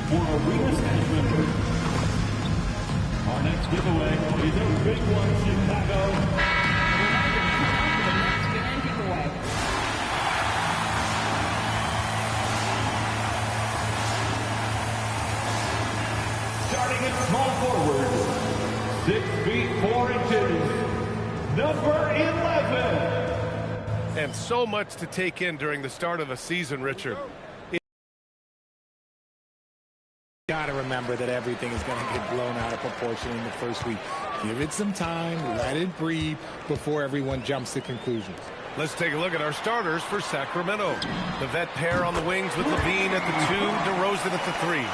For Arena Stash members, our next giveaway is a big one, Chicago. The next grand giveaway. Starting at small forward, 6 feet 4 inches, number 11. And so much to take in during the start of a season, Richard. Got to remember that everything is going to get blown out of proportion in the first week. Give it some time, let it breathe before everyone jumps to conclusions. Let's take a look at our starters for Sacramento. The vet pair on the wings with Levine at the 2, DeRozan at the 3.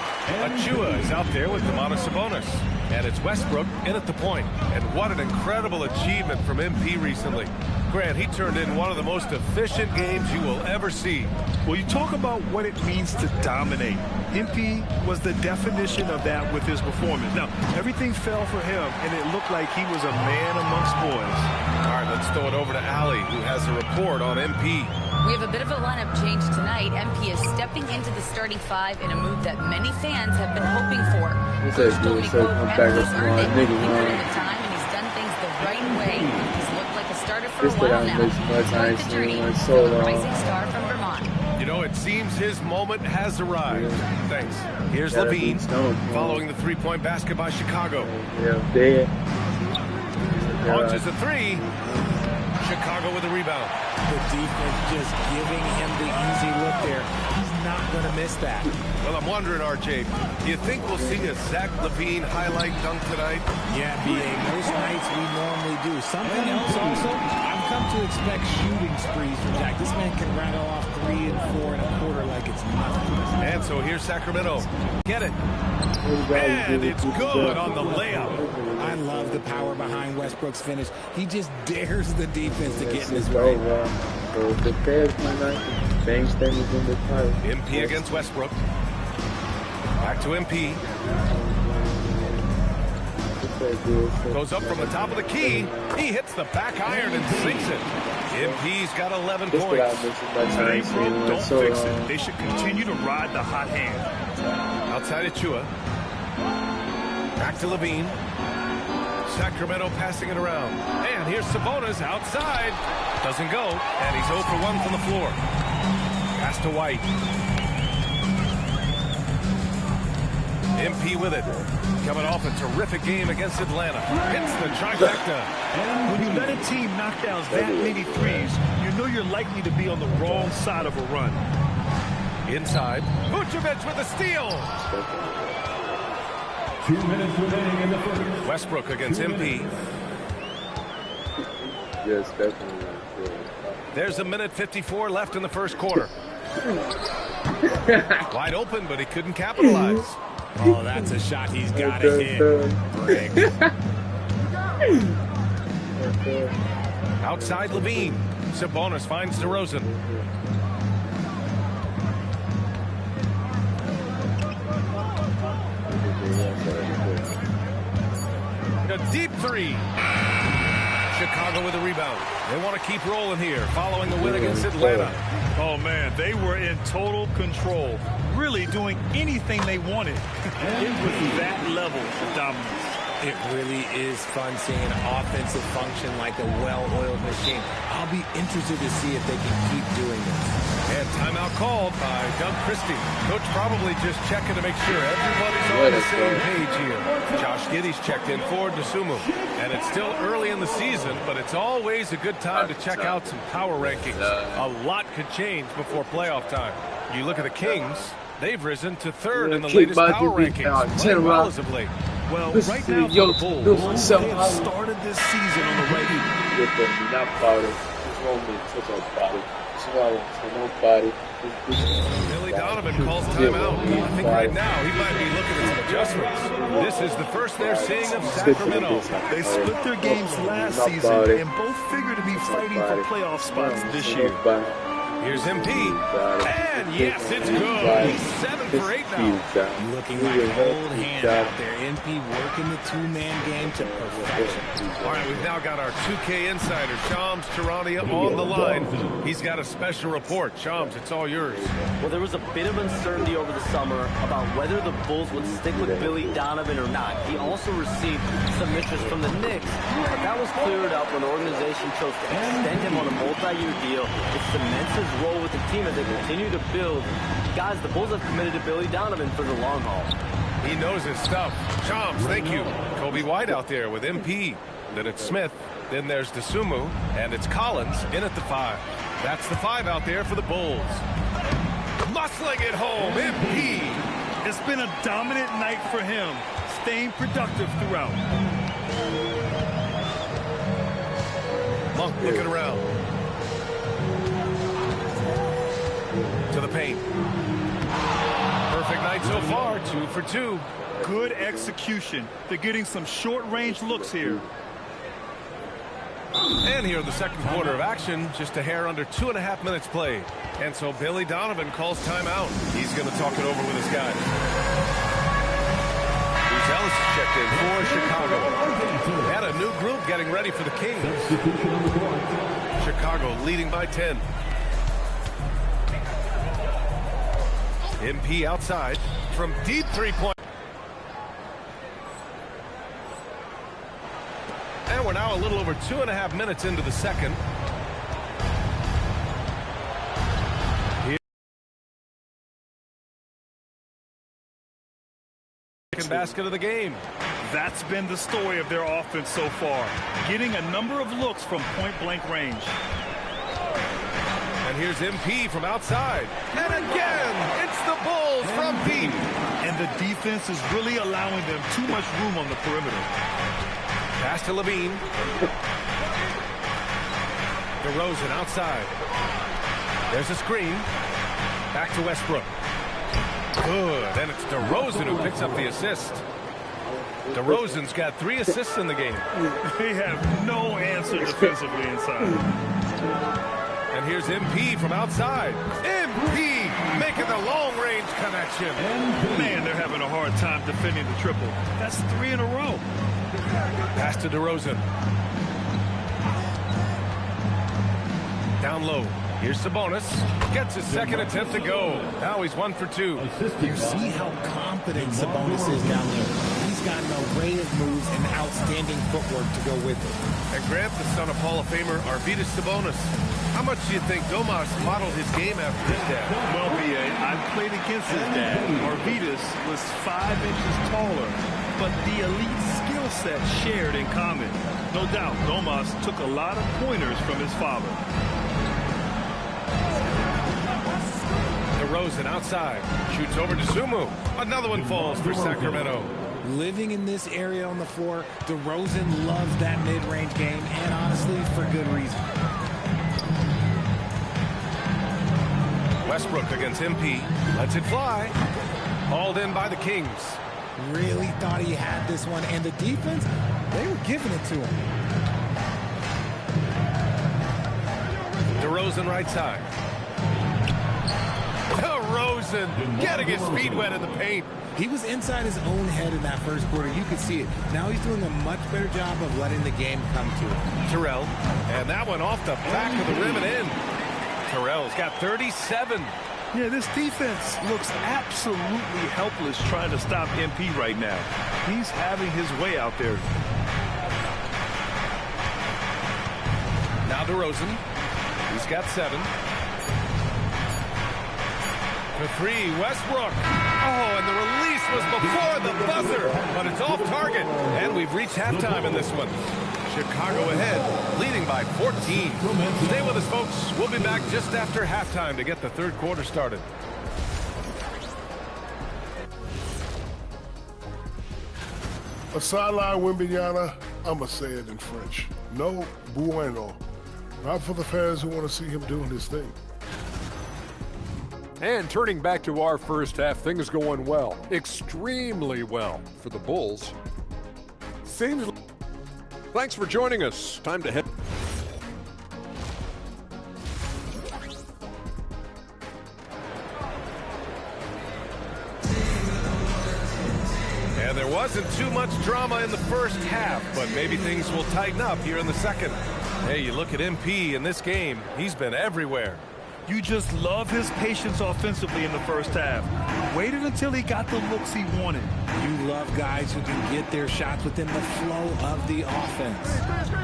Achua is out there with Domantas Sabonis. And it's Westbrook in at the point. And what an incredible achievement from MP recently. Grant, he turned in one of the most efficient games you will ever see. Well, you talk about what it means to dominate. MP was the definition of that with his performance. Now, everything fell for him, and it looked like he was a man amongst boys. All right, let's throw it over to Allie, who has a report on MP. We have a bit of a lineup change tonight. MP is stepping into the starting 5 in a move that many fans have been hoping for. Coach Tony Coe has earned it. He's put in the time, and he's done things the right way. He's looked like a starter for a while now. Enjoy the journey. The rising star from Vermont. You know, it seems his moment has arrived. Thanks. Here's Levine, following the three-point basket by Chicago. Launches a 3. Chicago with a rebound. The defense just giving him the easy look there. He's not going to miss that. Well, I'm wondering, RJ, do you think we'll see a Zach LaVine highlight dunk tonight? Yeah, B.A. Most nights we normally do. Something else also, I've come to expect shooting sprees from Zach. This man can rattle off 3 and 4 and a quarter like it's nothing. And so here's Sacramento. Get it. And it's good on the layup. I love the power behind Westbrook's finish. He just dares the defense to get in his way. MP against Westbrook. Back to MP. Goes up from the top of the key. He hits the back iron and sinks it. MP's got 11 points. They don't fix it. They should continue to ride the hot hand. Outside Achua. Back to Levine. Sacramento passing it around. And here's Sabonis outside. Doesn't go. And he's 0 for 1 from the floor. Pass to White. MP with it. Coming off a terrific game against Atlanta. Hits the trifecta. When you let a team knock down that many threes, you know you're likely to be on the wrong side of a run. Inside. Vucevic with a steal. 2 minutes remaining in the first. Westbrook against MP. Yes, definitely. There's a minute 54 left in the first quarter. Wide open, but he couldn't capitalize. Oh, that's a shot he's got to hit. Outside Levine. Sabonis finds DeRozan. A deep 3. Chicago with a rebound. They want to keep rolling here, following the win against Atlanta. Oh, man, they were in total control, really doing anything they wanted. It was that level of dominance. It really is fun seeing an offensive function like a well-oiled machine. I'll be interested to see if they can keep doing this. And timeout called by Doug Christie. Coach probably just checking to make sure everybody's on the same page here. Josh Giddey's checked in for Dosunmu. And it's still early in the season, but it's always a good time to check out some power rankings. A lot could change before playoff time. You look at the Kings, They've risen to third in the latest power rankings. Playing well as of late. Well, right now for the Bulls, they have started this season on the right Billy Donovan calls timeout. I think right now he might be looking at some adjustments. This is the first they're seeing of Sacramento. They split their games last season and both figure to be fighting for playoff spots this year. Here's MP, and yes, it's good. He's 7 for 8 now. Looking like a cold hand out there. MP working the two-man game to perfection. All right, we've now got our 2K insider, Shams Charania, on the line. He's got a special report. Shams, it's all yours. Well, there was a bit of uncertainty over the summer about whether the Bulls would stick with Billy Donovan or not. He also received some interest from the Knicks, but that was cleared up when the organization chose to extend him on a multi-year deal. It cements his role with the team as they continue to build. Guys, the Bulls have committed to Billy Donovan for the long haul. He knows his stuff. Shams, thank you. Kobe White out there with MP. Then it's Smith. Then there's Dosunmu. And it's Collins in at the 5. That's the 5 out there for the Bulls. Muscling it home, MP. It's been a dominant night for him, staying productive throughout. Monk looking around. To the paint. Perfect night so far, 2 for 2. Good execution. They're getting some short-range looks here. And here in the second quarter of action, just a hair under 2.5 minutes played. And so Billy Donovan calls timeout. He's going to talk it over with his guys. Bruce Ellis is checked in for Chicago. And a new group getting ready for the Kings. Chicago leading by 10. MP outside from deep three-point. And we're now a little over 2.5 minutes into the second. Second basket of the game. That's been the story of their offense so far, getting a number of looks from point-blank range. And here's MP from outside. And again, it's the Bulls from deep. And the defense is really allowing them too much room on the perimeter. Pass to Levine. DeRozan outside. There's a screen. Back to Westbrook. Good. And it's DeRozan who picks up the assist. DeRozan's got 3 assists in the game. They have no answer defensively inside. And here's MP from outside. MP making the long-range connection. Man, they're having a hard time defending the triple. That's 3 in a row. Pass to DeRozan. Down low. Here's Sabonis. Gets his second attempt to go. Now he's 1 for 2. You see how confident Sabonis is down there. He's got an array of moves and outstanding footwork to go with it. And Grant, the son of Hall of Famer Arvydas Sabonis. How much do you think Domas modeled his game after his dad? Well, B.A., I've played against his dad. Arvydas was 5 inches taller, but the elite skill set shared in common. No doubt, Domas took a lot of pointers from his father. DeRozan outside. Shoots over to Sumu. Another one falls for Sacramento. Living in this area on the floor, DeRozan loves that mid-range game, and honestly, for good reason. Westbrook against MP. Lets it fly. Hauled in by the Kings. Really thought he had this one, and the defense, they were giving it to him. DeRozan right side. DeRozan getting his feet wet in the paint. He was inside his own head in that first quarter. You could see it. Now he's doing a much better job of letting the game come to him. Terrell. And that one off the back of the rim and in. Terrell's got 37. Yeah, this defense looks absolutely helpless trying to stop MP right now. He's having his way out there. Now DeRozan. He's got 7. For 3, Westbrook. Oh, and the release was before the buzzer, but it's off target. And we've reached halftime in this one. Chicago ahead, leading by 14. Stay with us, folks. We'll be back just after halftime to get the third quarter started. A sideline Wembanyama, I'ma say it in French. No bueno. Not for the fans who want to see him doing his thing. And turning back to our first half, things going well. Extremely well for the Bulls. Thanks for joining us. Time to head. And there wasn't too much drama in the first half, but maybe things will tighten up here in the second. Hey, you look at MP in this game, he's been everywhere. You just love his patience offensively in the first half. Waited until he got the looks he wanted. You love guys who can get their shots within the flow of the offense.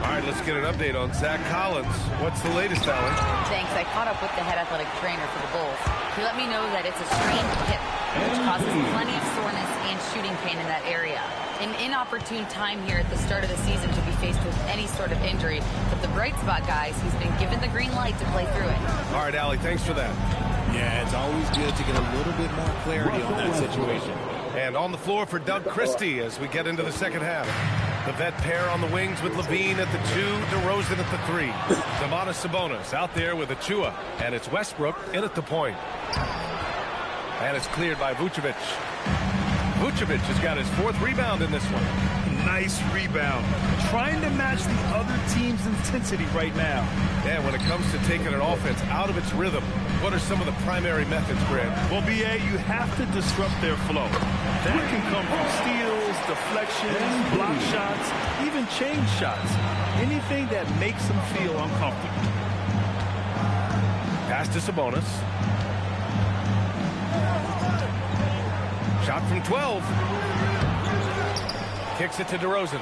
All right, let's get an update on Zach Collins. What's the latest, Alan? Thanks. I caught up with the head athletic trainer for the Bulls. He let me know that it's a strained hip, which causes plenty of soreness and shooting pain in that area. An inopportune time here at the start of the season to be faced with any sort of injury. But the bright spot, guys, he's been given the green light to play through it. All right, Allie, thanks for that. Yeah, it's always good to get a little bit more clarity on that situation. And on the floor for Doug Christie as we get into the second half. The vet pair on the wings with Levine at the 2, DeRozan at the 3. Domantas Sabonis out there with Achua, and it's Westbrook in at the point. And it's cleared by Vucevic. Vucevic has got his 4th rebound in this one. Nice rebound. Trying to match the other team's intensity right now. And when it comes to taking an offense out of its rhythm, what are some of the primary methods, Grant? Well, B.A., you have to disrupt their flow. That can come from steals, deflections, block shots, even change shots. Anything that makes them feel uncomfortable. Pass to Sabonis. Shot from 12. Kicks it to DeRozan.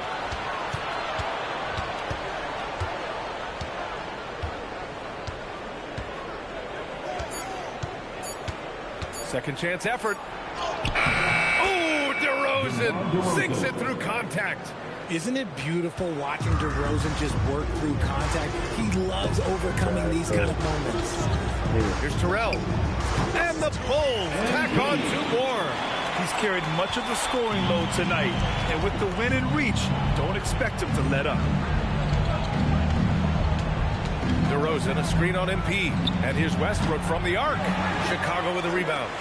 Second chance effort. Oh, DeRozan sinks it through contact. Isn't it beautiful watching DeRozan just work through contact? He loves overcoming these kind of moments. Here's Terrell. And the Bulls tack on 2 more. He's carried much of the scoring load tonight. And with the win in reach, don't expect him to let up. DeRozan, a screen on MP. And here's Westbrook from the arc. Chicago with a rebound.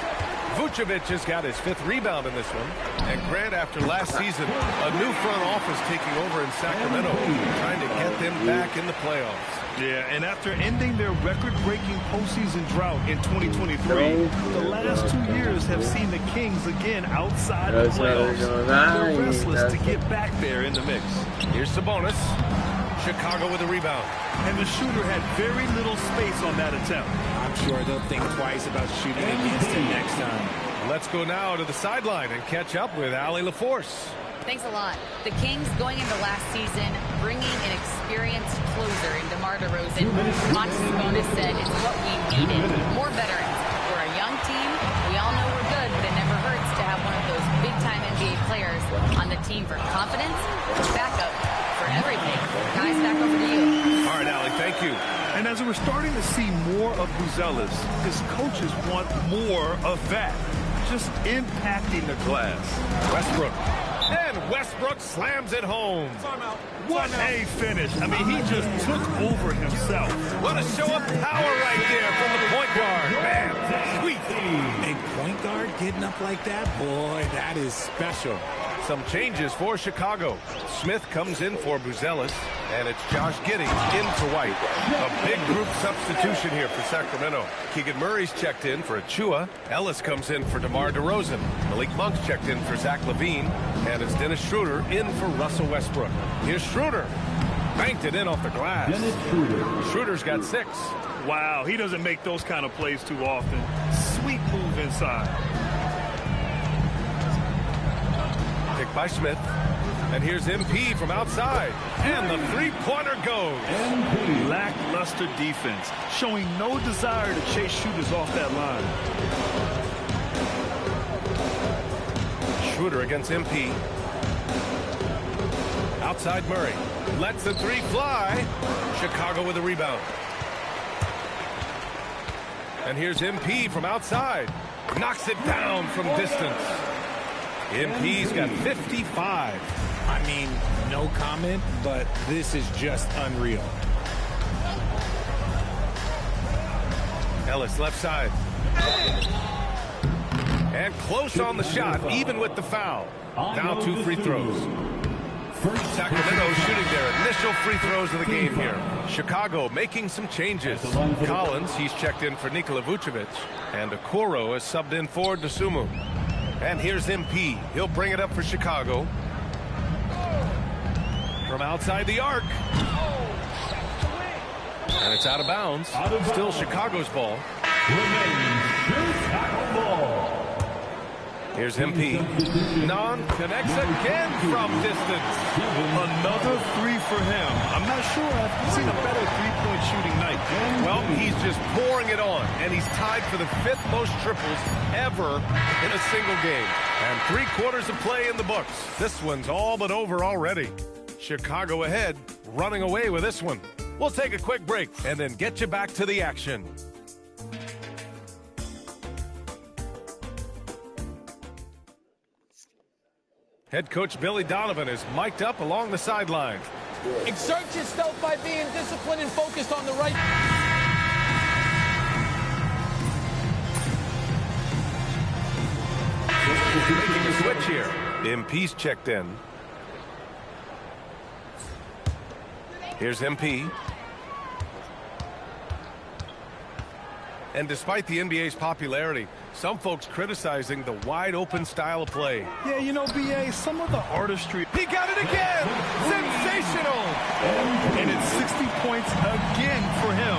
Vucevic has got his 5th rebound in this one. And Grant, after last season, a new front office taking over in Sacramento, trying to get them back in the playoffs. Yeah, and after ending their record-breaking postseason drought in 2023, the last 2 years have seen the Kings again outside the playoffs. They're restless to get back there in the mix. Here's Sabonis. Chicago with a rebound. And the shooter had very little space on that attempt. I'm sure they'll think twice about shooting against him next time. Let's go now to the sideline and catch up with Allie LaForce. Thanks a lot. The Kings going into last season, bringing an experienced closer in DeMar DeRozan. Domantas Sabonis said it's what we needed. More veterans. We're a young team. We all know we're good, but it never hurts to have one of those big-time NBA players on the team for confidence, backup, for everything. Guys, back over to you. All right, Allie, thank you. And as we're starting to see more of Buzelis, his coaches want more of that. Just impacting the glass. Westbrook. And Westbrook slams it home. What a finish. I mean, he just took over himself. What a show of power right there from the point guard. Man, sweet. A point guard getting up like that? Boy, that is special. Some changes for Chicago. Smith comes in for Buzelis, and it's Josh Giddey in for White. A big group substitution here for Sacramento. Keegan Murray's checked in for Achua. Ellis comes in for DeMar DeRozan. Malik Monk's checked in for Zach LaVine. And it's Dennis Schroeder in for Russell Westbrook. Here's Schroeder. Banked it in off the glass. Schroeder's got 6. Wow, he doesn't make those kind of plays too often. Sweet move inside. Picked by Smith. And here's MP from outside. And the three-pointer goes. Lackluster defense, showing no desire to chase shooters off that line. Schroeder against MP. Outside Murray. Lets the 3 fly. Chicago with a rebound. And here's MP from outside. Knocks it down from distance. MP's got 55. I mean, no comment, but this is just unreal. Ellis left side. And close on the shot, even with the foul. Now 2 free throws. Sacramento shooting their initial free throws of the game here. Chicago making some changes. Collins, he's checked in for Nikola Vucevic. And Okoro is subbed in for Dosunmu. And here's MP. He'll bring it up for Chicago. From outside the arc. And it's out of bounds. Still Chicago's ball. Here's MP. Non connects again from distance. Another 3 for him. I'm not sure I've seen a better three-point shooting night. Well, he's just pouring it on, and he's tied for the 5th most triples ever in a single game. And 3/4 of play in the books. This one's all but over already. Chicago ahead, running away with this one. We'll take a quick break and then get you back to the action. Head coach Billy Donovan is mic'd up along the sideline. Exert yourself by being disciplined and focused on the right. Making a switch here. MP's checked in. Here's MP. And despite the NBA's popularity, some folks criticizing the wide-open style of play. Yeah, you know, BA, some of the artistry. He got it again! Sensational! And it's 60 points again for him.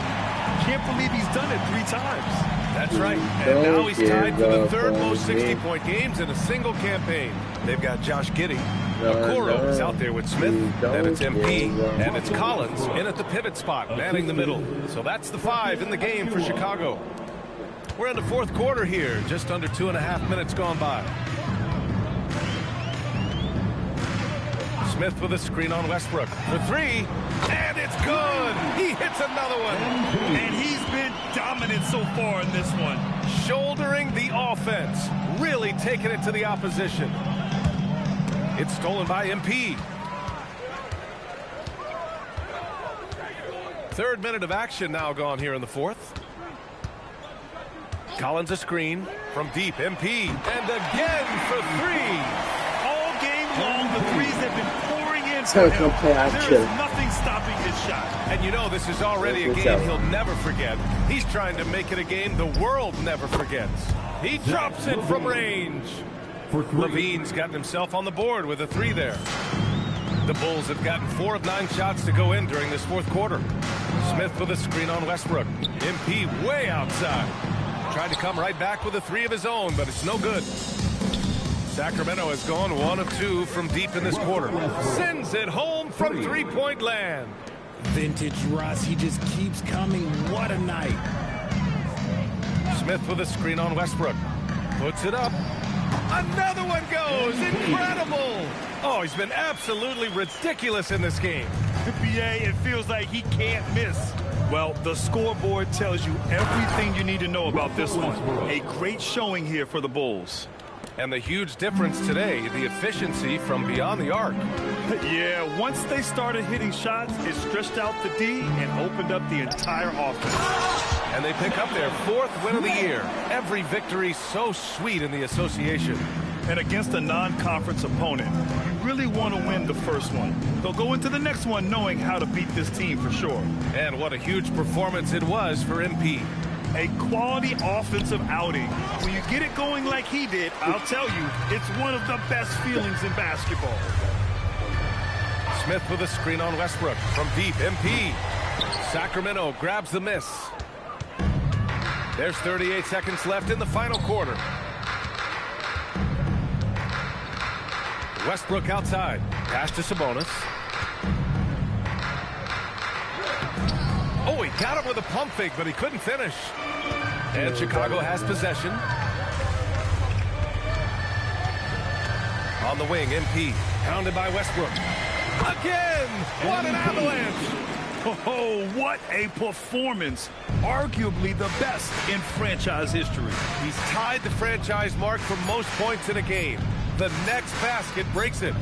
Can't believe he's done it 3 times. That's right. And now he's tied for the 3rd most 60-point games in a single campaign. They've got Josh Giddey. Okoro is out there with Smith. Then it's MP. And it's Collins in at the pivot spot, manning the middle. So that's the 5 in the game for Chicago. We're in the 4th quarter here. Just under 2.5 minutes gone by. Smith with a screen on Westbrook. For 3. And it's good. He hits another one. And he's been dominant so far in this one. Shouldering the offense. Really taking it to the opposition. It's stolen by MP. 3rd minute of action now gone here in the 4th. Collins a screen from deep. MP. And again for 3. All game long, the threes have been pouring in for him. There is nothing stopping his shot. And you know this is already a game he'll never forget. He's trying to make it a game the world never forgets. He drops it from range. Levine's gotten himself on the board with a 3 there. The Bulls have gotten 4 of 9 shots to go in during this 4th quarter. Smith with a screen on Westbrook. MP way outside. Tried to come right back with a 3 of his own, but it's no good. Sacramento has gone 1 of 2 from deep in this quarter. Sends it home from 3-point land. Vintage Russ, he just keeps coming. What a night. Smith with a screen on Westbrook. Puts it up. Another one goes. Incredible. Oh, he's been absolutely ridiculous in this game. BA, it feels like he can't miss. Well, the scoreboard tells you everything you need to know about this one. A great showing here for the Bulls. And the huge difference today, the efficiency from beyond the arc. Yeah, once they started hitting shots, it stretched out the D and opened up the entire offense. And they pick up their 4th win of the year. Every victory so sweet in the association. And against a non-conference opponent, you really want to win the first one. They'll go into the next one knowing how to beat this team for sure. And what a huge performance it was for MP. A quality offensive outing. When you get it going like he did, I'll tell you, it's one of the best feelings in basketball. Smith with a screen on Westbrook from deep. MP. Sacramento grabs the miss. There's 38 seconds left in the final quarter. Westbrook outside. Pass to Sabonis. Oh, he got him with a pump fake, but he couldn't finish. And Chicago has possession. On the wing, MP. Pounded by Westbrook. Again! What an avalanche! Oh, what a performance. Arguably the best in franchise history. He's tied the franchise mark for most points in a game. The next basket breaks it.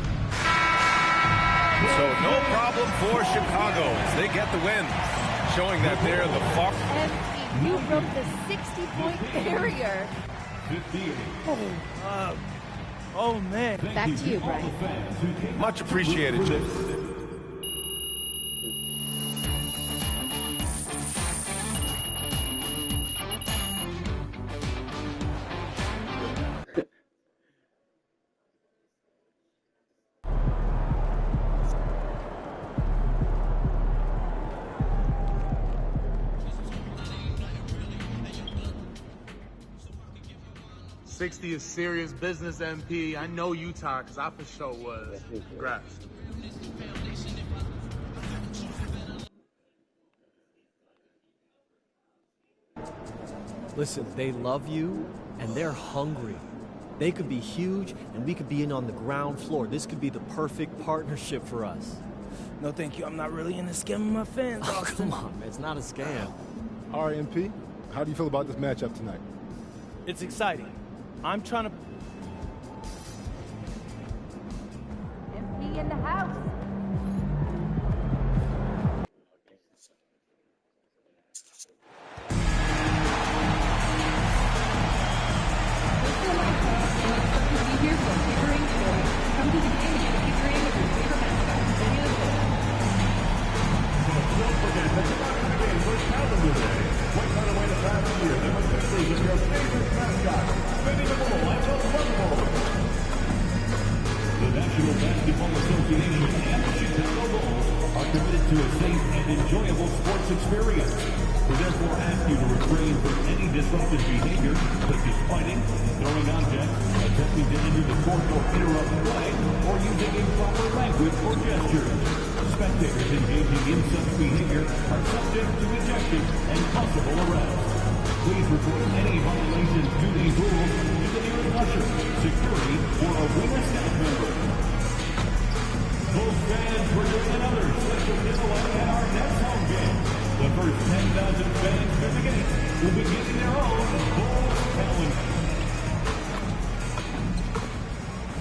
So no problem for Chicago as they get the win, showing that they're the far. MP, you broke the 60-point barrier. Oh, man. Back to you, Brian. Much appreciated, Jim. '60 is serious business, MP. I know Utah, because I for sure was. Congrats. Listen, they love you, and they're hungry. They could be huge, and we could be in on the ground floor. This could be the perfect partnership for us. No, thank you. I'm not really into scamming my fans. Oh, come on, man. It's not a scam. All right, MP, how do you feel about this matchup tonight? It's exciting. I'm trying to... MP in the house.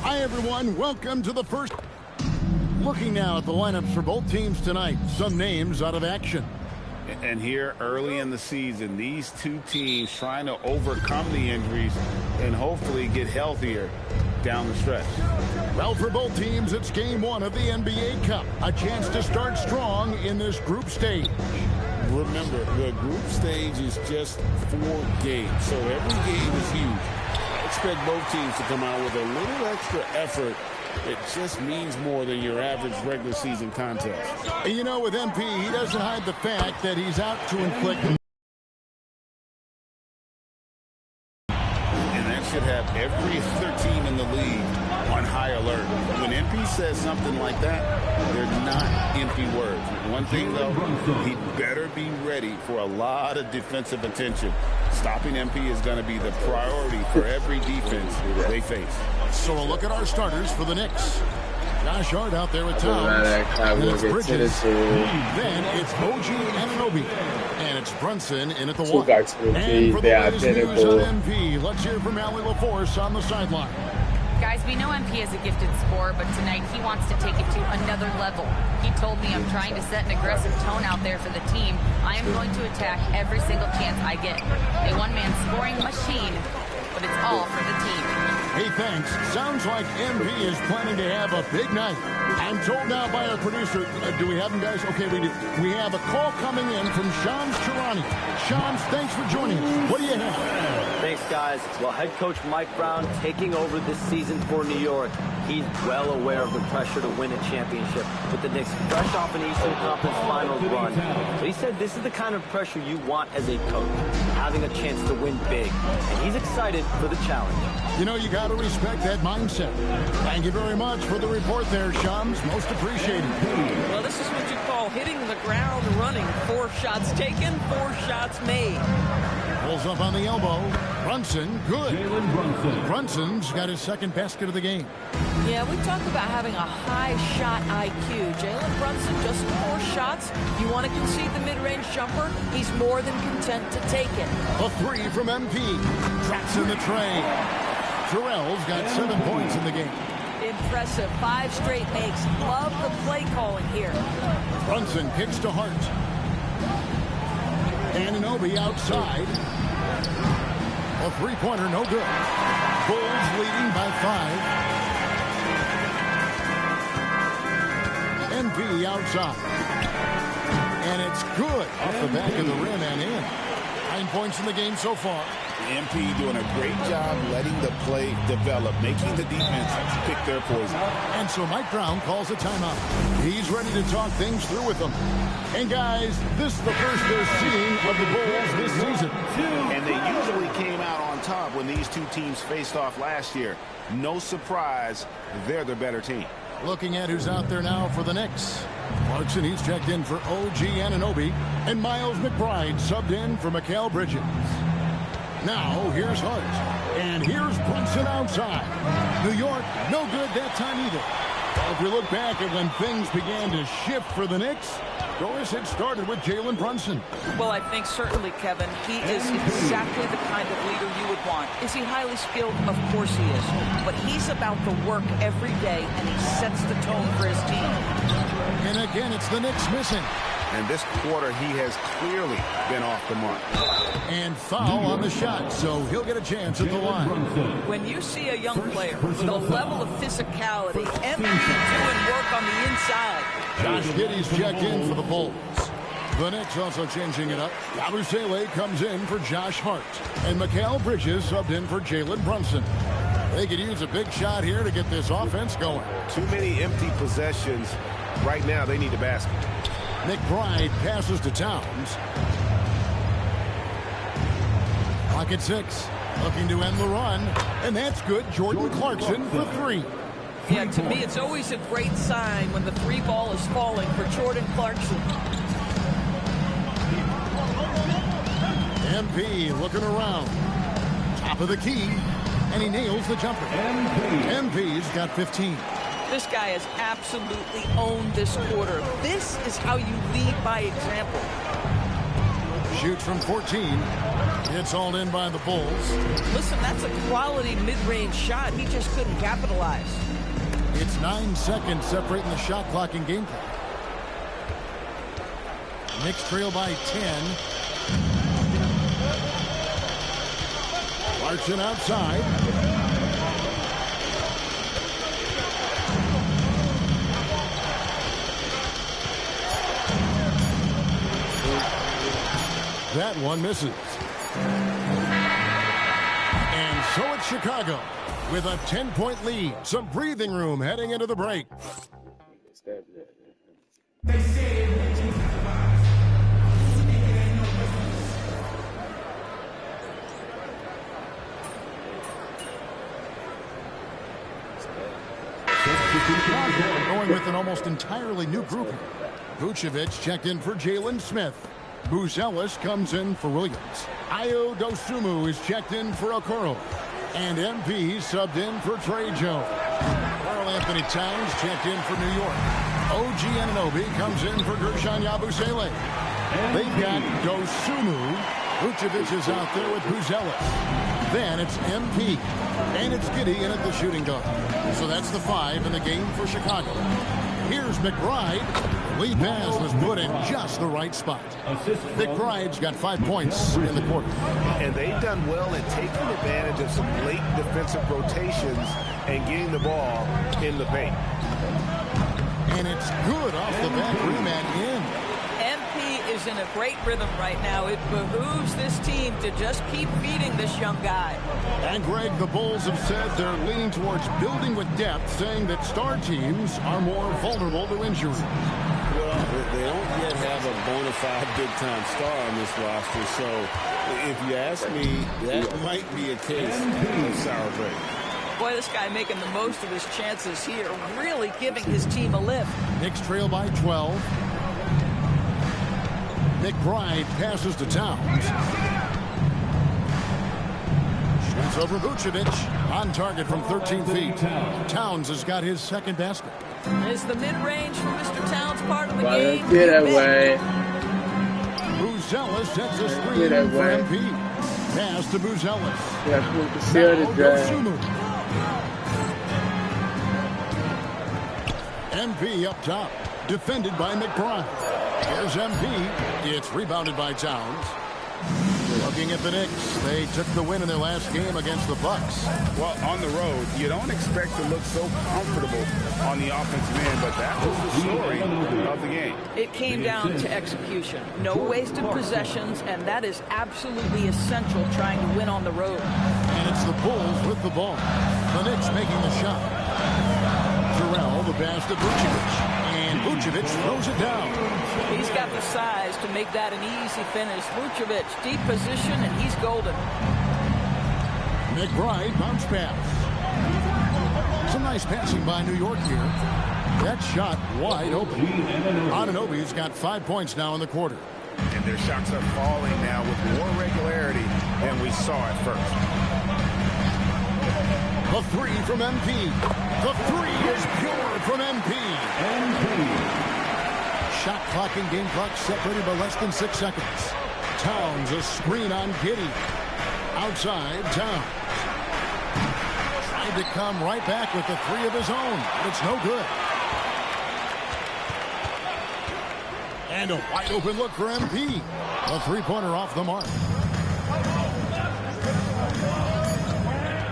Hi, everyone. Welcome to the first. Looking now at the lineups for both teams tonight. Some names out of action. And here early in the season, these two teams trying to overcome the injuries and hopefully get healthier down the stretch. Well, for both teams, it's game one of the NBA Cup. A chance to start strong in this group stage. Remember, the group stage is just 4 games, so every game is huge. I expect both teams to come out with a little extra effort. It just means more than your average regular season contest. And you know, with MP, he doesn't hide the fact that he's out to inflict. And that should have every other team in the league on high alert. When MP says something like that, they're not empty words. One thing, though, he better be ready for a lot of defensive attention. Stopping MP is going to be the priority for every defense they face. So a look at our starters for the Knicks. Josh Hart out there at Towns. And it's Bridges. Then it's OG Anunoby. And it's Brunson in at the one. And for the latest news on MP, let's hear from Allie LaForce on the sideline. Guys, we know MP is a gifted scorer, but tonight he wants to take it to another level. He told me, I'm trying to set an aggressive tone out there for the team. I am going to attack every single chance I get. A one-man scoring machine, but it's all for the team. Hey, thanks. Sounds like MP is planning to have a big night. I'm told now by our producer, do we have him, guys? Okay, we do. We have a call coming in from Shams Charania. Shams, thanks for joining us. What do you have? Thanks, guys. Well, head coach Mike Brown taking over this season for New York. He's well aware of the pressure to win a championship with the Knicks fresh off an Eastern Conference Finals run. So he said this is the kind of pressure you want as a coach, having a chance to win big. And he's excited for the challenge. You know, you got to respect that mindset. Thank you very much for the report there, Shams. Most appreciated. Well, this is what you call hitting the ground running. 4 shots taken, 4 shots made. Pulls up on the elbow. Brunson, good. Jalen Brunson. Brunson's got his second basket of the game. Yeah, we talk about having a high shot IQ. Jalen Brunson, just 4 shots. You want to concede the mid-range jumper? He's more than content to take it. A 3 from MP. Tracks in the tray. Terrell's got 7 points in the game. Impressive. 5 straight makes. Love the play calling here. Brunson kicks to Hart. Anunoby outside. A three-pointer, no good. Bulls leading by 5. NB outside. And it's good off the back of the rim and in. 9 points in the game so far. MP doing a great job letting the play develop, making the defense pick their poison. And so Mike Brown calls a timeout. He's ready to talk things through with them. And guys, this is the first they're seeing of the Bulls this season. And they usually came out on top when these two teams faced off last year. No surprise, they're the better team. Looking at who's out there now for the Knicks. Clarkson, he's checked in for OG Anunoby. And Miles McBride subbed in for Mikal Bridges. Now, here's Hart. And here's Brunson outside. New York, no good that time either. Well, if we look back at when things began to shift for the Knicks, Doris had started with Jalen Brunson. Well, I think certainly, Kevin, he is exactly the kind of leader you would want. Is he highly skilled? Of course he is. But he's about the work every day, and he sets the tone for his team. And again, it's the Knicks missing. And this quarter, he has clearly been off the mark. And foul on the shot, so he'll get a chance at the line. When you see a young player with a level of physicality, MP doing work on the inside. Josh Giddey's checked in for the Bulls. The Knicks also changing it up. Yabusele comes in for Josh Hart. And Mikal Bridges subbed in for Jalen Brunson. They could use a big shot here to get this offense going. Too many empty possessions. Right now, they need a basket. McBride passes to Towns. Clock at 6. Looking to end the run. And that's good. Jordan Clarkson for 3. Yeah, to me, it's always a great sign when the 3 ball is falling for Jordan Clarkson. MP looking around. Top of the key. And he nails the jumper. MP's got 15. This guy has absolutely owned this quarter. This is how you lead by example. Shoots from 14. It's all in by the Bulls. Listen, that's a quality mid-range shot. He just couldn't capitalize. It's 9 seconds separating the shot clock and game clock. Knicks trail by 10. Clarkson outside. That one misses. And so it's Chicago with a 10-point lead. Some breathing room heading into the break. Going with an almost entirely new group here. Vucevic checked in for Jalen Smith. Buzelis comes in for Williams. Ayo Dosunmu is checked in for Okoro. And MP subbed in for Trey Jones. Karl Anthony Towns checked in for New York. OG Anunoby comes in for Gershon Yabusele. They've got Dosunmu. Vucevic is out there with Buzelis. Then it's MP. And it's Giddey in at the shooting guard. So that's the 5 in the game for Chicago. Here's McBride. Lead pass was put in just the right spot. McBride's got 5 points in the quarter. And they've done well at taking advantage of some late defensive rotations and getting the ball in the paint. And it's good off the back rim and in. MP is in a great rhythm right now. It behooves this team to just keep feeding this young guy. And Greg, the Bulls have said they're leaning towards building with depth, saying that star teams are more vulnerable to injury. Well, they don't yet have a bona fide big-time star on this roster, so if you ask me, that might be a case of sour grapes. Boy, this guy making the most of his chances here, really giving his team a lift. Knicks trail by 12. McBride passes to Towns. Shoots over Vucevic. On target from 13 feet. Towns has got his second basket. Is the mid-range from Mr. Towns part of the Well, game? get away. Buzelis sets a screen Get for away. MP. Pass to Buzelis. Yeah, see how to drive. Dosunmu. MP up top, defended by McBride. Here's MP. It's rebounded by Towns. Looking at the Knicks, they took the win in their last game against the Bucks. Well, on the road, you don't expect to look so comfortable on the offensive end, but that was the story of the game. It came down to execution. No wasted possessions, and that is absolutely essential trying to win on the road. And it's the Bulls with the ball. The Knicks making the shot. Terrell, the pass to Vucevic. And Vucevic throws it down. He's got the size to make that an easy finish. Vucevic, deep position, and he's golden. McBride, bounce pass. Some nice passing by New York here. That shot wide open. Anunoby's got 5 points now in the quarter. And their shots are falling now with more regularity than we saw at first. A three from MP. The three is pure from MP. Shot clock and game clock separated by less than 6 seconds. Towns, a screen on Giddey. Outside, Towns. Tried to come right back with the three of his own, but it's no good. And a wide open look for MP. A three-pointer off the mark.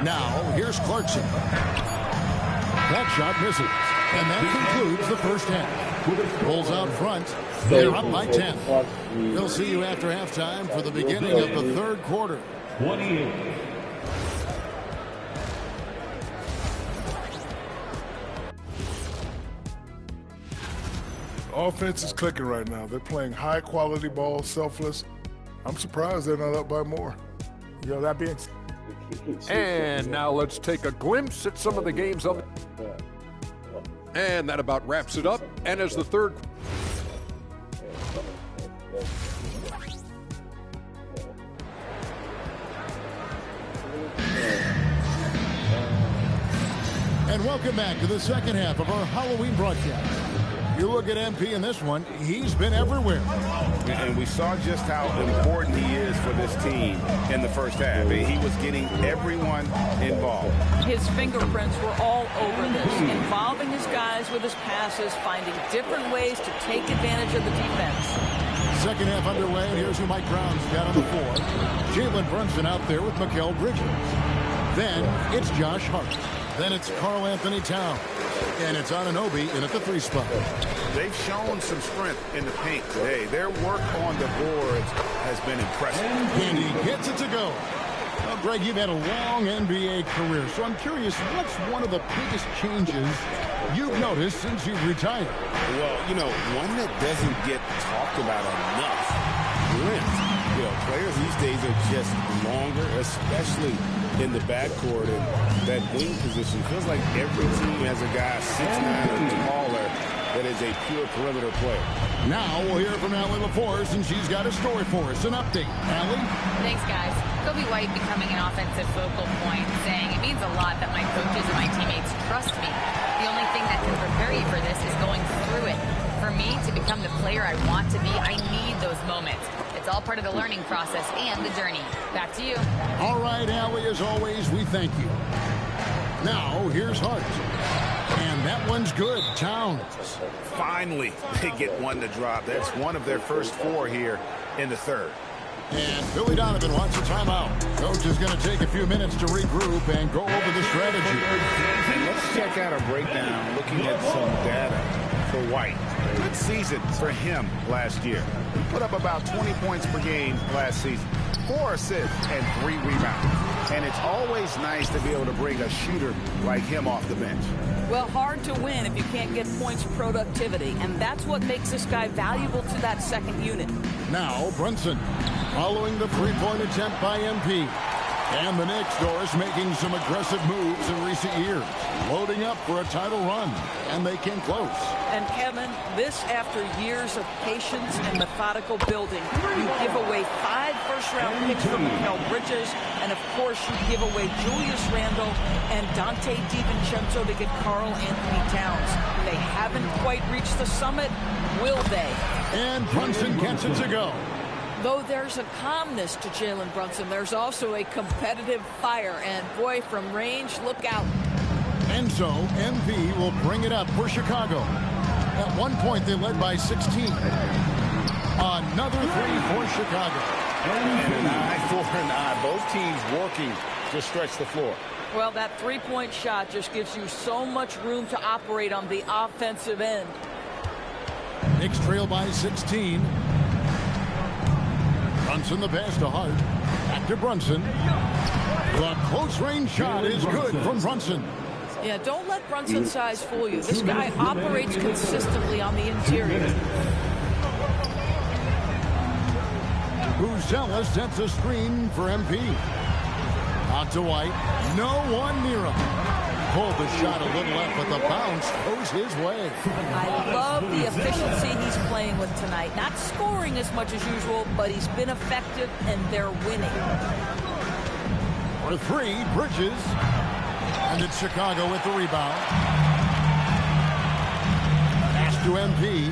Now, here's Clarkson. That shot misses. And that concludes the first half. Bulls out front. They're up by 10. We'll see you after halftime for the beginning of the third quarter. 28. Offense is clicking right now. They're playing high-quality ball, selfless. I'm surprised they're not up by more. You know, that being... And now let's take a glimpse at some of the games of... And that about wraps it up. And as the third... And welcome back to the second half of our Halloween broadcast. You look at MP in this one, he's been everywhere. And we saw just how important he is for this team in the first half. He was getting everyone involved. His fingerprints were all over this, involving his guys with his passes, finding different ways to take advantage of the defense. Second half underway, and here's who Mike Brown's got on the floor. Jalen Brunson out there with Mikal Bridges. Then it's Josh Hart. Then it's Karl Anthony Towns. And it's Anunoby in at the three spot. They've shown some strength in the paint today. Their work on the boards has been impressive. And he gets it to go. Well, Greg, you've had a long NBA career, so I'm curious, what's one of the biggest changes you've noticed since you've retired? Well, you know, one that doesn't get talked about enough, length. You know, players these days are just longer, especially in the backcourt, and that wing position feels like every team has a guy 6'9" or taller that is a pure perimeter player. Now we'll hear from Allie LaForce, and she's got a story for us. An update. Allie? Thanks, guys. Kobe White becoming an offensive focal point, saying it means a lot that my coaches and my teammates trust me. The only thing that can prepare you for this is going through it. For me to become the player I want to be, I need those moments. It's all part of the learning process and the journey. Back to you. All right, Allie, as always, we thank you. Now, here's Hart. And that one's good. Towns. Finally, they get one to drop. That's one of their first 4 here in the third. And Billy Donovan wants a timeout. Coach is going to take a few minutes to regroup and go over the strategy. And let's check out a breakdown looking at some data for White. Good season for him last year. He put up about 20 points per game last season, 4 assists and 3 rebounds. And it's always nice to be able to bring a shooter like him off the bench. Well, hard to win if you can't get points productivity, and that's what makes this guy valuable to that second unit. Now, Brunson, following the three-point attempt by MP. And the Knicks, Doris, making some aggressive moves in recent years, loading up for a title run, and they came close. And Kevin, this after years of patience and methodical building. You give away 5 first-round picks for Mikal Bridges, and of course you give away Julius Randle and Dante DiVincenzo to get Karl Anthony Towns. They haven't quite reached the summit, will they? And Brunson gets it to go. Though there's a calmness to Jalen Brunson, there's also a competitive fire. And boy, from range, look out. And so MP will bring it up for Chicago. At one point, they led by 16. Another three for Chicago. And an eye for an eye. Both teams working to stretch the floor. Well, that three-point shot just gives you so much room to operate on the offensive end. Knicks trail by 16. Brunson the pass to Hart. Back to Brunson. The close-range shot is good from Brunson. Yeah, don't let Brunson's size fool you. This guy operates consistently on the interior. Buzella sets a screen for MP. Out to White. No one near him. Pulled the shot a little left, but the bounce goes his way. I love the efficiency he's playing with tonight. Not scoring as much as usual, but he's been effective, and they're winning. For three, Bridges. And it's Chicago with the rebound. Pass to MP.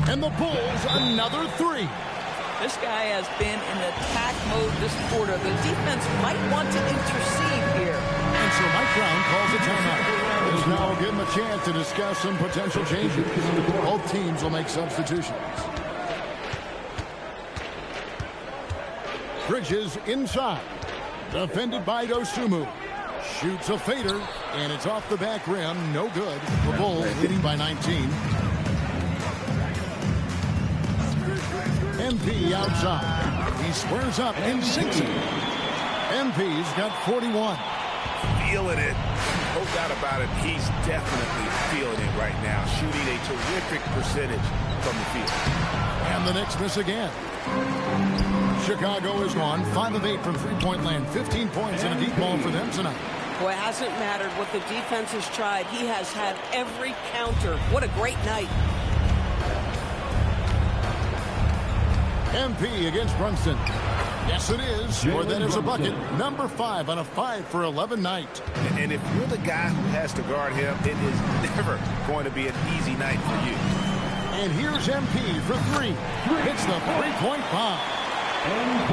And the Bulls, another three. This guy has been in attack mode this quarter. The defense might want to intercede here. And so Mike Brown calls a timeout. This now will give him a chance to discuss some potential changes. Both teams will make substitutions. Bridges inside. Defended by Dosunmu. Shoots a fader, and it's off the back rim. No good. The Bulls leading by 19. MP outside. He squares up and sinks it. MP's got 41. Feeling it. No doubt about it. He's definitely feeling it right now. Shooting a terrific percentage from the field. And the Knicks miss again. Chicago is gone 5 of 8 from three-point land. 15 points and a deep ball for them tonight. Boy, it hasn't mattered what the defense has tried. He has had every counter. What a great night. MP against Brunson. Yes, it is. Or that is a bucket. Number 5 on a 5 for 11 night. And if you're the guy who has to guard him, it is never going to be an easy night for you. And here's MP for three. Hits the three-point bomb.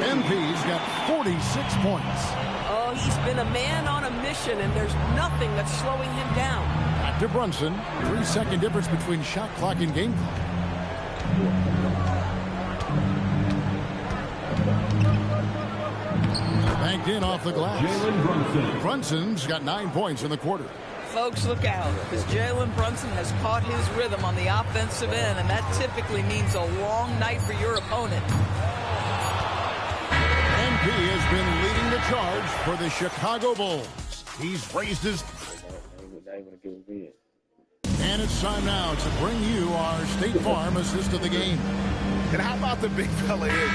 MP's got 46 points. Oh, he's been a man on a mission, and there's nothing that's slowing him down. Back to Brunson. 3-second difference between shot clock and game clock. Banked in off the glass. Brunson's got 9 points in the quarter. Folks, look out, because Jalen Brunson has caught his rhythm on the offensive end, and that typically means a long night for your opponent. MP has been leading the charge for the Chicago Bulls. He's raised his... And it's time now to bring you our State Farm assist of the game. And how about the big fella here?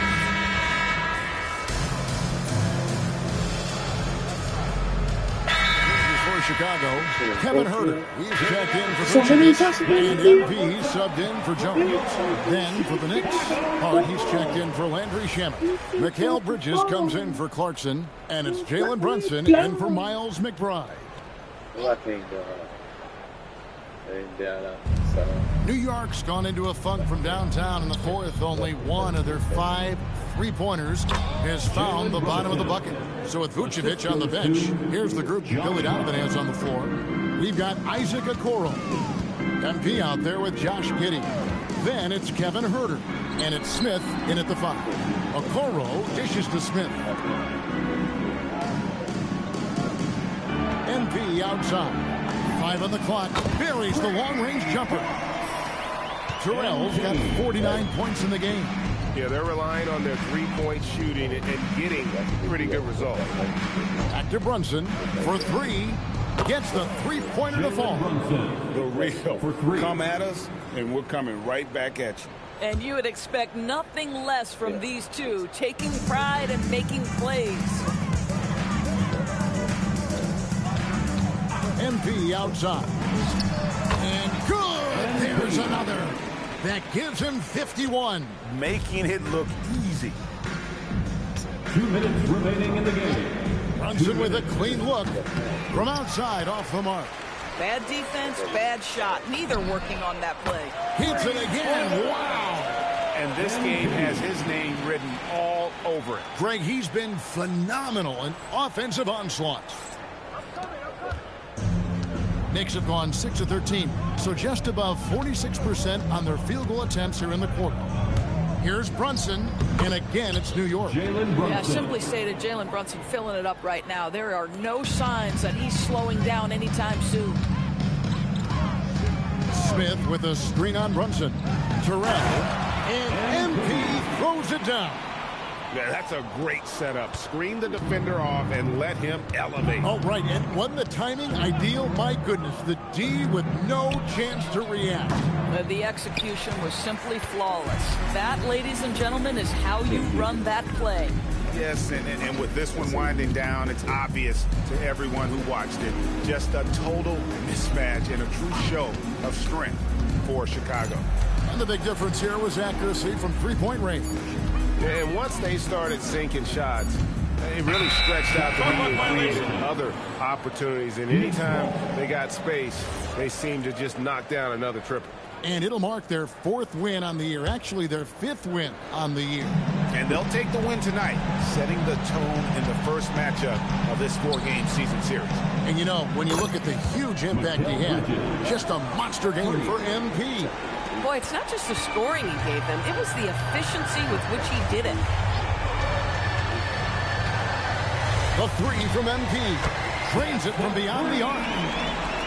Chicago, Kevin Huerter. He's checked in for Vucevic, and MP subbed in for Jones. Then for the Knicks, Hart, he's checked in for Landry Shamet. Mikal Bridges comes in for Clarkson, and it's Jalen Brunson in for Miles McBride. New York's gone into a funk from downtown in the fourth. Only one of their 5 3-pointers has found the bottom of the bucket. So with Vucevic on the bench, here's the group Billy Donovan has on the floor. We've got Isaac Okoro. MP out there with Josh Giddey. Then it's Kevin Huerter. And it's Smith in at the 5. Okoro dishes to Smith. MP outside. 5 on the clock. Buries the long-range jumper. Terrell's got 49 points in the game. Yeah, they're relying on their three-point shooting and getting pretty good results. Back to Brunson for 3. Gets the three-pointer to fall. The real. Come at us, and we're coming right back at you. And you would expect nothing less from these two, taking pride and making plays. MP outside. And good! There's another. That gives him 51. Making it look easy. 2 minutes remaining in the game. Brunson with a clean look from outside off the mark. Bad defense, bad shot. Neither working on that play. Hits it again. Wow. And this game has his name written all over it. Greg, he's been phenomenal in offensive onslaughts. Knicks have gone 6 of 13, so just above 46% on their field goal attempts here in the quarter. Here's Brunson, and again, it's New York. Yeah, simply stated, Jalen Brunson filling it up right now. There are no signs that he's slowing down anytime soon. Smith with a screen on Brunson. Terrell, and MP throws it down. Yeah, that's a great setup. Screen the defender off and let him elevate. Oh, right, and wasn't the timing ideal? My goodness, the D with no chance to react. The execution was simply flawless. That, ladies and gentlemen, is how you run that play. Yes, and with this one winding down, it's obvious to everyone who watched it. Just a total mismatch and a true show of strength for Chicago. And the big difference here was accuracy from three-point range. And once they started sinking shots, it really stretched out the lead and created other opportunities. And anytime they got space, they seemed to just knock down another triple. And it'll mark their 4th win on the year. Actually, their 5th win on the year. And they'll take the win tonight, setting the tone in the first matchup of this 4-game season series. And you know, when you look at the huge impact he had, just a monster game for MP. Boy, it's not just the scoring he gave them. It was the efficiency with which he did it. The 3 from MP. Drains it from beyond the arc.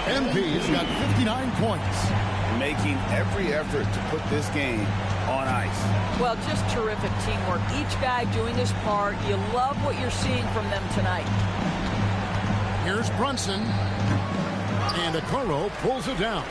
MP's got 59 points. Making every effort to put this game on ice. Well, just terrific teamwork. Each guy doing his part. You love what you're seeing from them tonight. Here's Brunson. And Okoro pulls it down.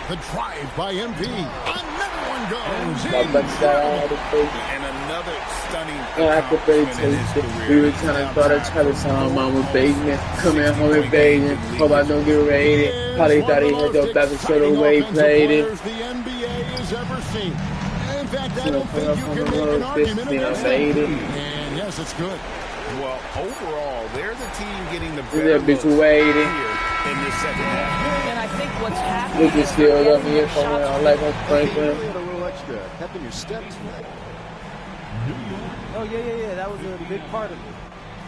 The drive by MP. Another one goes in. And another stunning accomplishment in his career. We were trying to sign Mama Bateman. Coming home and Bateman. Hope I don't get raided. Probably thought he had the back show the way he played it. The NBA has ever seen. In fact, I don't think you can make an argument against it. And yes, it's good. Well, overall, they're the team getting the better looks here in this second half. And I think what's happening is still up here from like a Franklin. A little extra pep in your steps. Oh, yeah. That was a big part of it.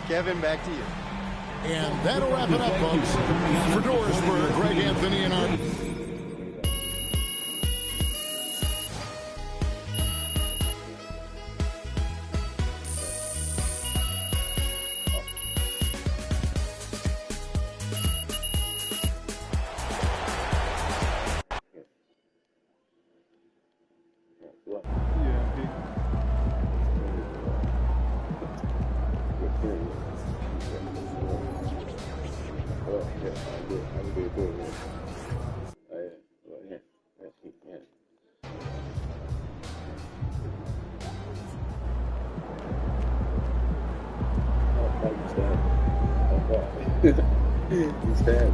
Kevin, back to you. And that'll wrap it up, folks. For Dorisburg, Greg Anthony and our... He's dead.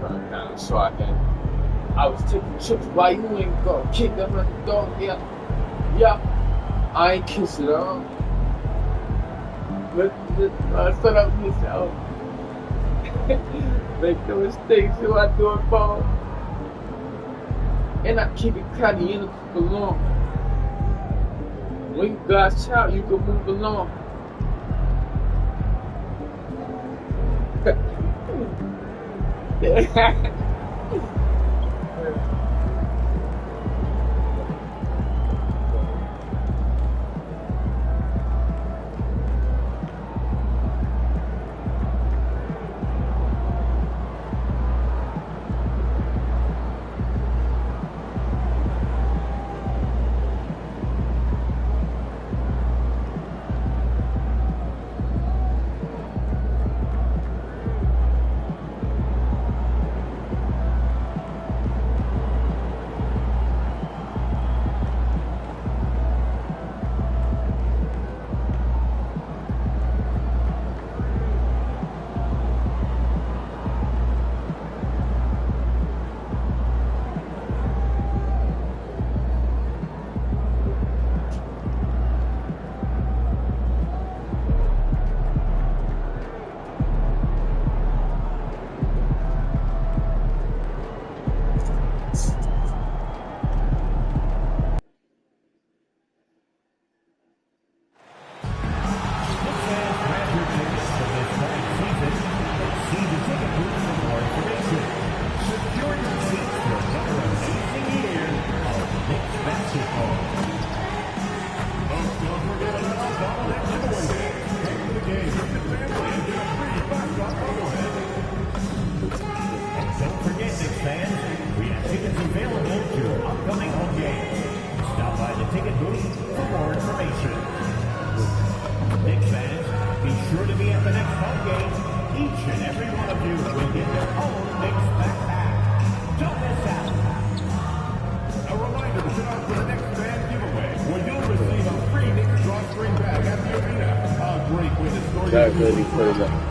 down, so I was taking trips. Why you ain't go kick the $100? Yeah. I ain't kiss it up. But set up yourself. Make no mistakes, so I do it for. And I keep it kind of in it for long. When you God's child, you can move along.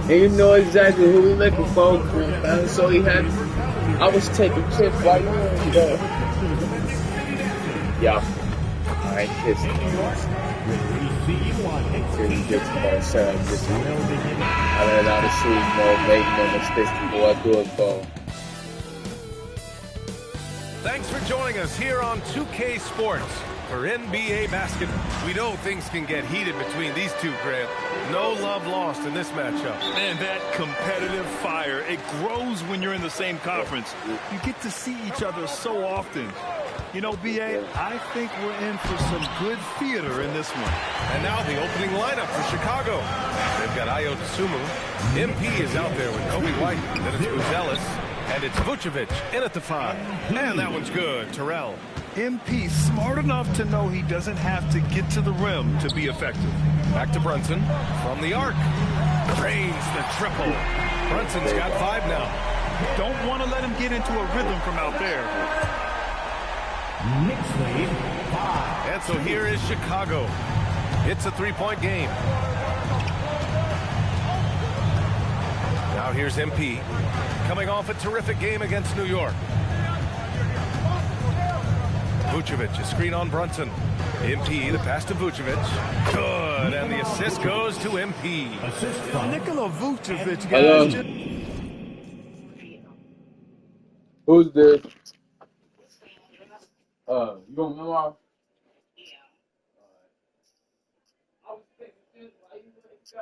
And you know exactly who we looking for, man. So he had. I was taking trips while you were there. Yeah. I ain't kissing you. Really gets about seven. I learned how to shoot more, make no mistakes before I do it, for. Thanks for joining us here on 2K Sports for NBA basketball. We know things can get heated between these two, Grant. No love lost in this matchup. And that competitive fire, it grows when you're in the same conference. You get to see each other so often. You know, B.A., I think we're in for some good theater in this one. And now the opening lineup for Chicago. They've got Ayo Dosunmu. MP is out there with Kobe White. Then it's Buzelis. And it's Vucevic in at the 5. And that one's good. Terrell. MP smart enough to know he doesn't have to get to the rim to be effective. Back to Brunson from the arc. Drains the triple. Brunson's got 5 now. Don't want to let him get into a rhythm from out there. Knicks lead 5. And so here is Chicago. It's a 3-point game. Now here's MP. Coming off a terrific game against New York. Vucevic, a screen on Brunson. MP, the pass to Vucevic. Good, and the assist goes to MP. Nikola Vucevic, guys. Who's this? You gonna come off? I was thinking this, why you let it go?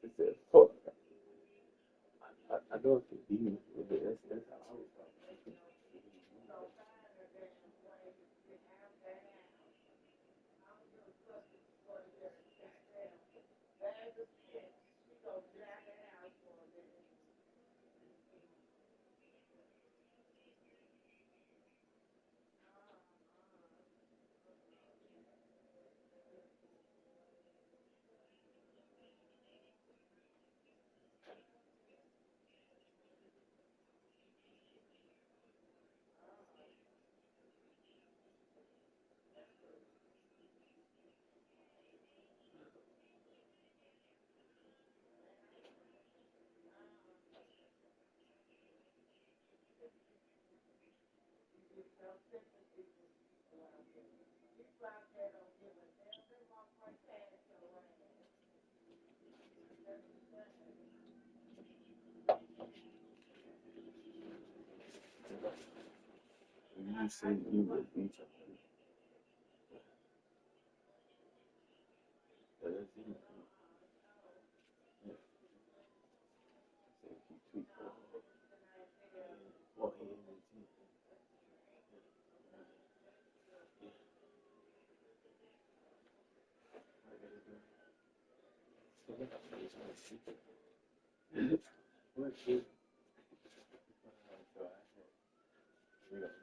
Just said, fuck. I know it could be, but that's how I was talking. You said you would beat him. But that's it. Yeah. Said keep tweet. Well, he ain't with you. What shit? We got it.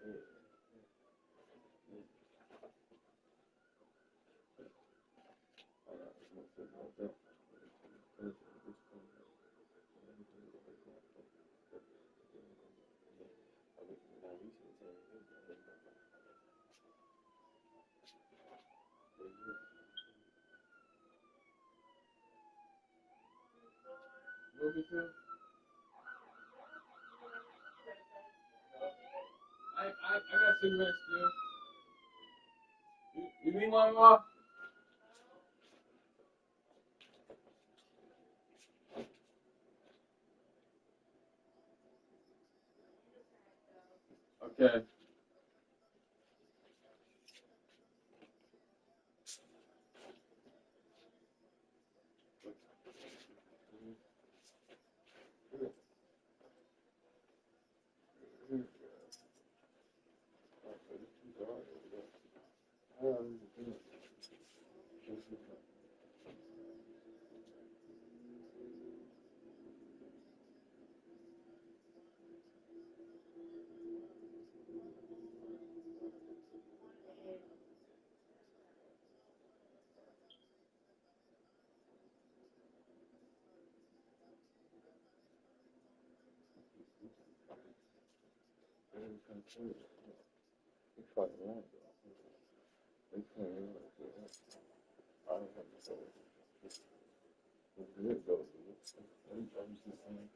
I got cigarettes still. You need one more? Okay. It's fucking right. It's fucking right. I don't have to say it. It's good though. I'm just saying.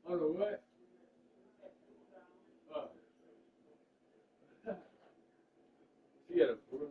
I don't know what. She had a photo.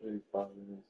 35 minutes.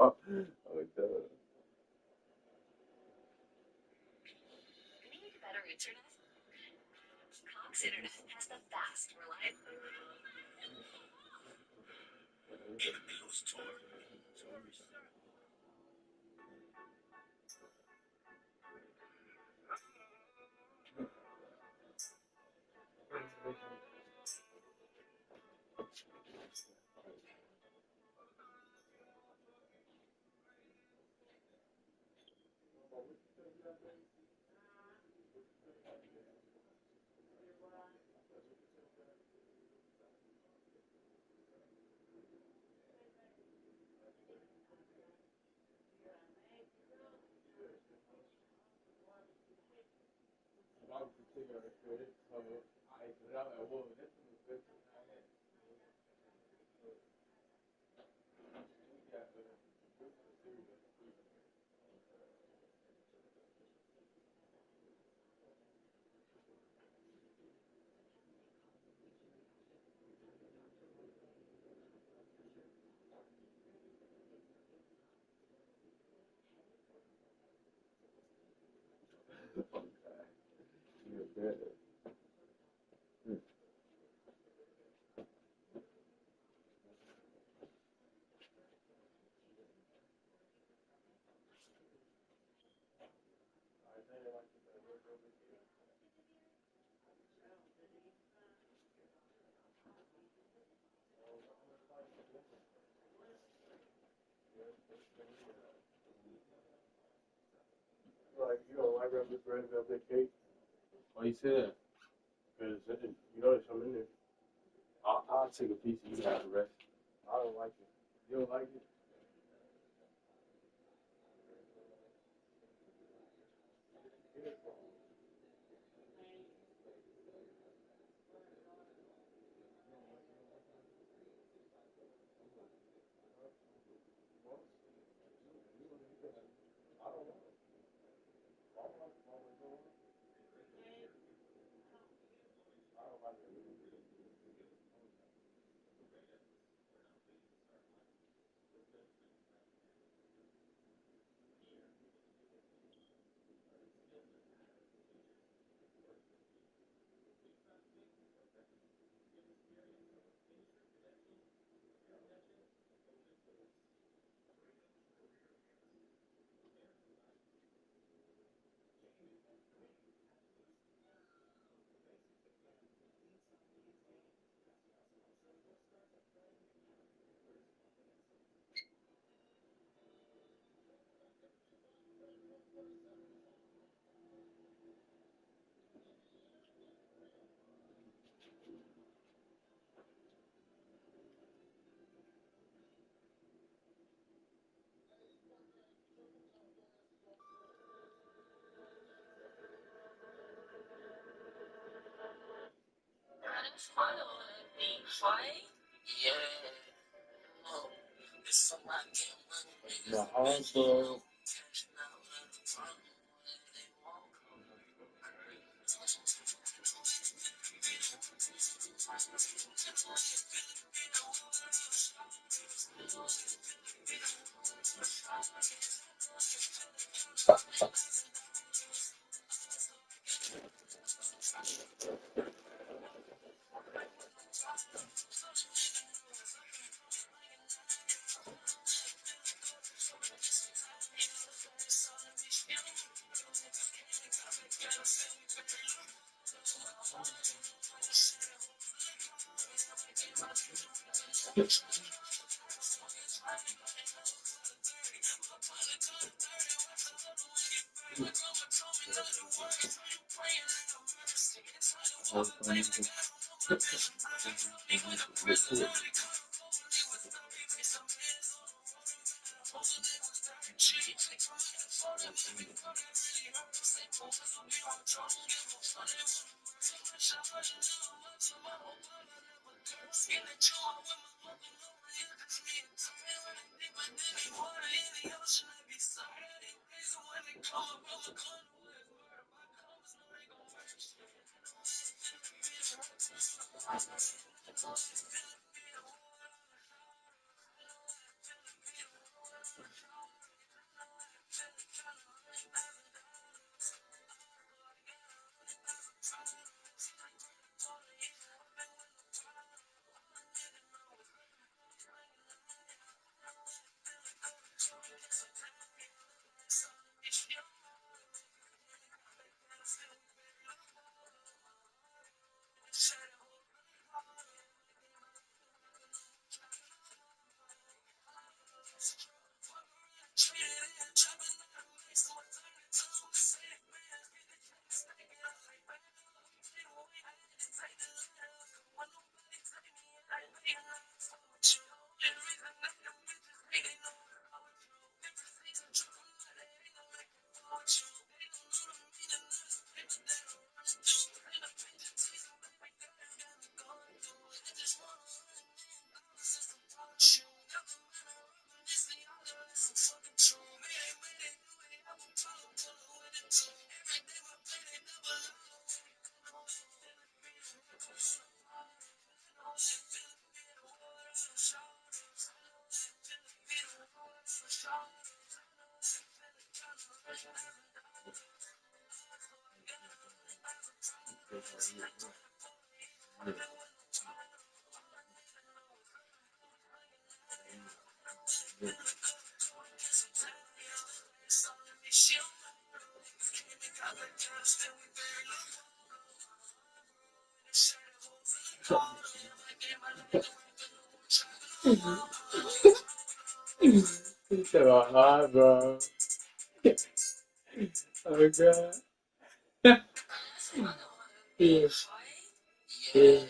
Oh, duh. Need better internet? Cox Internet has the fast, reliable. Like, you don't like red velvet cake? Why you say that? Because you notice I'm in there. I'll take a piece and you have the rest. I don't like it. You don't like it? The hardball. Se bajaba, bro. Oh my god. Yeah. Yeah.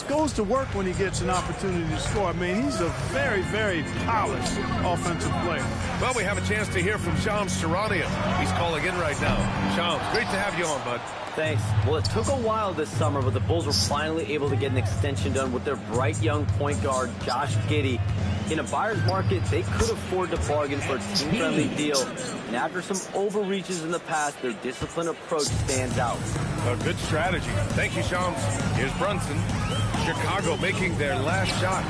Goes to work when he gets an opportunity to score. I mean, he's a very, very polished offensive player. Well, we have a chance to hear from Shams Charania. He's calling in right now. Shams, great to have you on, bud. Thanks. Well, it took a while this summer, but the Bulls were finally able to get an extension done with their bright young point guard, Josh Giddey. In a buyer's market, they could afford to bargain for a team-friendly deal. And after some overreaches in the past, their disciplined approach stands out. A good strategy. Thank you, Shams. Here's Brunson. Chicago making their last shot.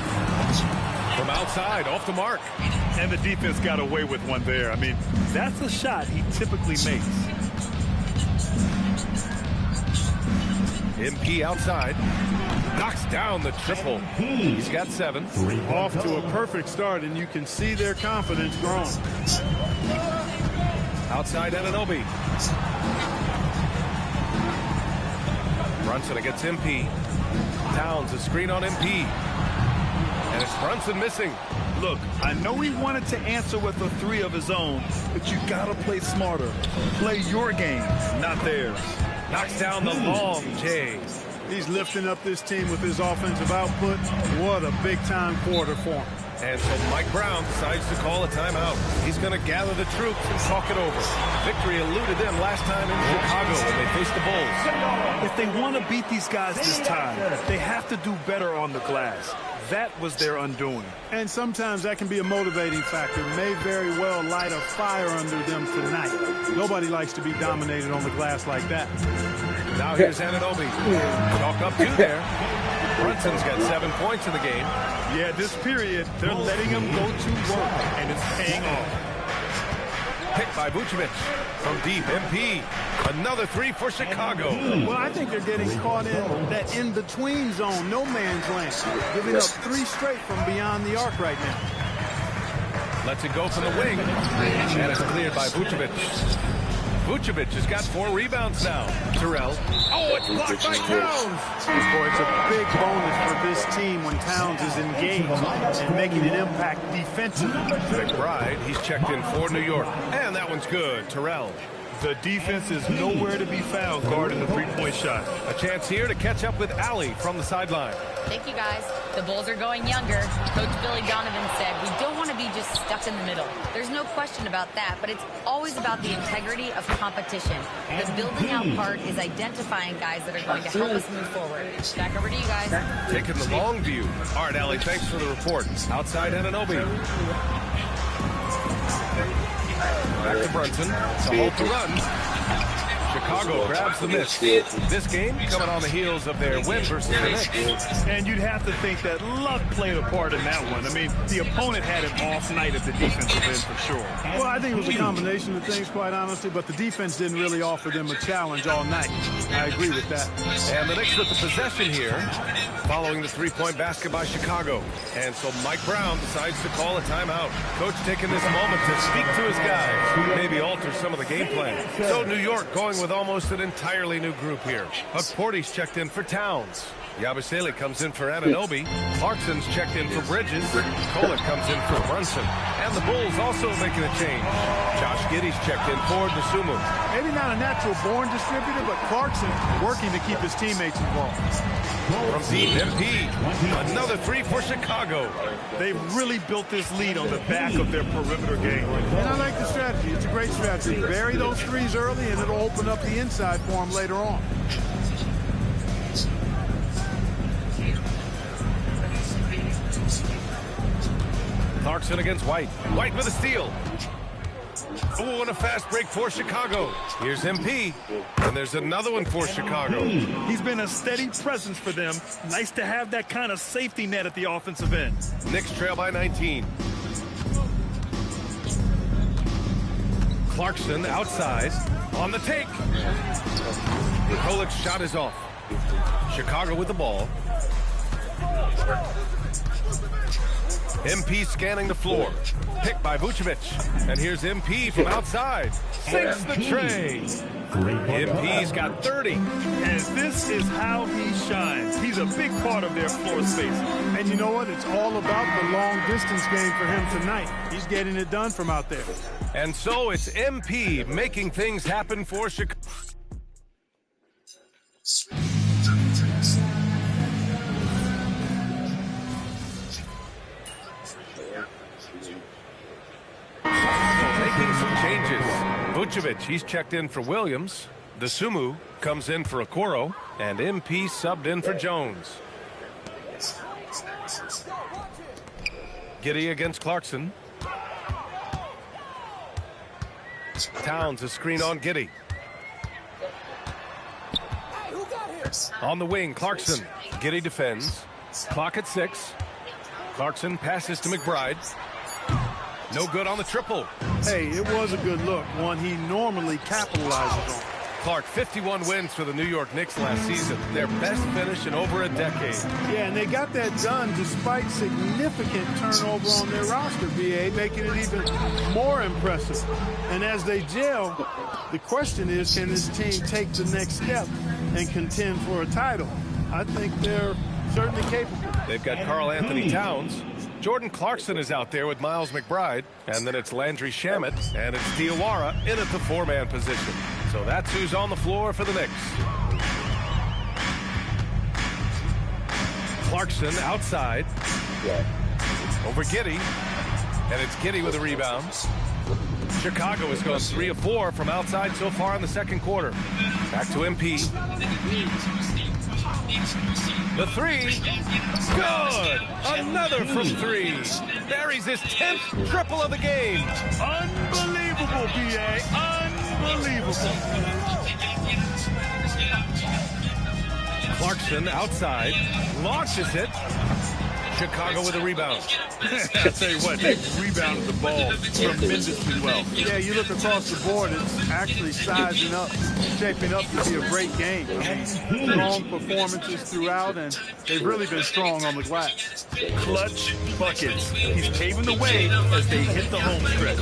From outside, off the mark. And the defense got away with one there. I mean, that's a shot he typically makes. MP outside. Knocks down the triple. He's got 7. Off to a perfect start, and you can see their confidence growing. Outside Anunoby. Brunson against MP. Towns a screen on MP. And it's Brunson missing. Look, I know he wanted to answer with a 3 of his own, but you got to play smarter. Play your game, not theirs. Knocks down the long J. He's lifting up this team with his offensive output. What a big-time quarter for him. And so Mike Brown decides to call a timeout. He's going to gather the troops and talk it over. Victory eluded them last time in Chicago when they faced the Bulls. If they want to beat these guys this time, they have to do better on the glass. That was their undoing. And sometimes that can be a motivating factor. May very well light a fire under them tonight. Nobody likes to be dominated on the glass like that. Now here's Anunoby. Chalk up 2 there. Brunson's got 7 points in the game. Yeah, this period, they're letting him go to work, and it's paying off. Picked by Vucevic from deep. MP. Another 3 for Chicago. Well, I think they're getting caught in that in-between zone, no man's land. Giving up 3 straight from beyond the arc right now. Lets it go from the wing. And it's cleared by Vucevic. Vucevic has got 4 rebounds now. Terrell. Oh, it's blocked by Towns. Boy, it's a big bonus for this team when Towns is engaged and making an impact defensively. McBride, he's checked in for New York. And that one's good. Terrell. The defense is nowhere to be found guarding the 3-point shot. A chance here to catch up with Allie from the sideline. Thank you, guys. The Bulls are going younger. Coach Billy Donovan said, we don't want to be just stuck in the middle. There's no question about that, but it's always about the integrity of competition. The building out part is identifying guys that are going to help us move forward. Back over to you guys. Taking the long view. All right, Allie, thanks for the report. Outside Anunoby. Back to Brunson to hold the run. Chicago grabs the miss. This game coming on the heels of their win versus the Knicks. And you'd have to think that luck played a part in that one. I mean, the opponent had an off night at the defensive end for sure. Well, I think it was a combination of things, quite honestly, but the defense didn't really offer them a challenge all night. I agree with that. And the Knicks with the possession here, following the 3-point basket by Chicago. And so Mike Brown decides to call a timeout. Coach taking this moment to speak to his guys, maybe alter some of the game plan. So New York going with almost an entirely new group here. Porty's checked in for Towns. Yabusele comes in for Anunoby. Clarkson's checked in for Bridges. Kolek comes in for Brunson. And the Bulls also making a change. Josh Giddey's checked in for Dosunmu. Maybe not a natural-born distributor, but Clarkson working to keep his teammates involved. From deep, MP. Another 3 for Chicago. They've really built this lead on the back of their perimeter game. And I like the strategy. It's a great strategy. Bury those 3s early, and it'll open up the inside for them later on. Clarkson against White. White with a steal. Oh, and a fast break for Chicago. Here's MP. And there's another one for Chicago. He's been a steady presence for them. Nice to have that kind of safety net at the offensive end. Knicks trail by 19. Clarkson outside on the take. Kolek's shot is off. Chicago with the ball. MP scanning the floor. Picked by Vucevic. And here's MP from outside. Sinks the tray. MP's got 30. And this is how he shines. He's a big part of their floor space. And you know what? It's all about the long distance game for him tonight. He's getting it done from out there. And so it's MP making things happen for Chicago. Making some changes. Vucevic, he's checked in for Williams. Dosunmu comes in for Okoro. And MP subbed in for Jones. Giddey against Clarkson. Towns a screen on Giddey. On the wing, Clarkson. Giddey defends. Clock at 6. Clarkson passes to McBride. No good on the triple. Hey, it was a good look, one he normally capitalizes on. Clark, 51 wins for the New York Knicks last season. Their best finish in over a decade. Yeah, and they got that done despite significant turnover on their roster, BA, making it even more impressive. And as they gel, the question is, can this team take the next step and contend for a title? I think they're certainly capable. They've got Karl Anthony Towns. Jordan Clarkson is out there with Miles McBride. And then it's Landry Shamet and it's Diawara in at the four-man position. So that's who's on the floor for the Knicks. Clarkson outside. Over Giddey. And it's Giddey with a rebound. Chicago has gone 3 of 4 from outside so far in the second quarter. Back to MP. The three. Good. Another from 3. Buries his 10th triple of the game. Unbelievable, BA. Unbelievable. Clarkson outside. Launches it. Chicago with a rebound. I tell you what, they've rebounded the ball tremendously well. Yeah, you look across the board, it's actually sizing up, shaping up to be a great game. I mean, strong performances throughout, and they've really been strong on the glass. Clutch buckets. He's paving the way as they hit the home stretch.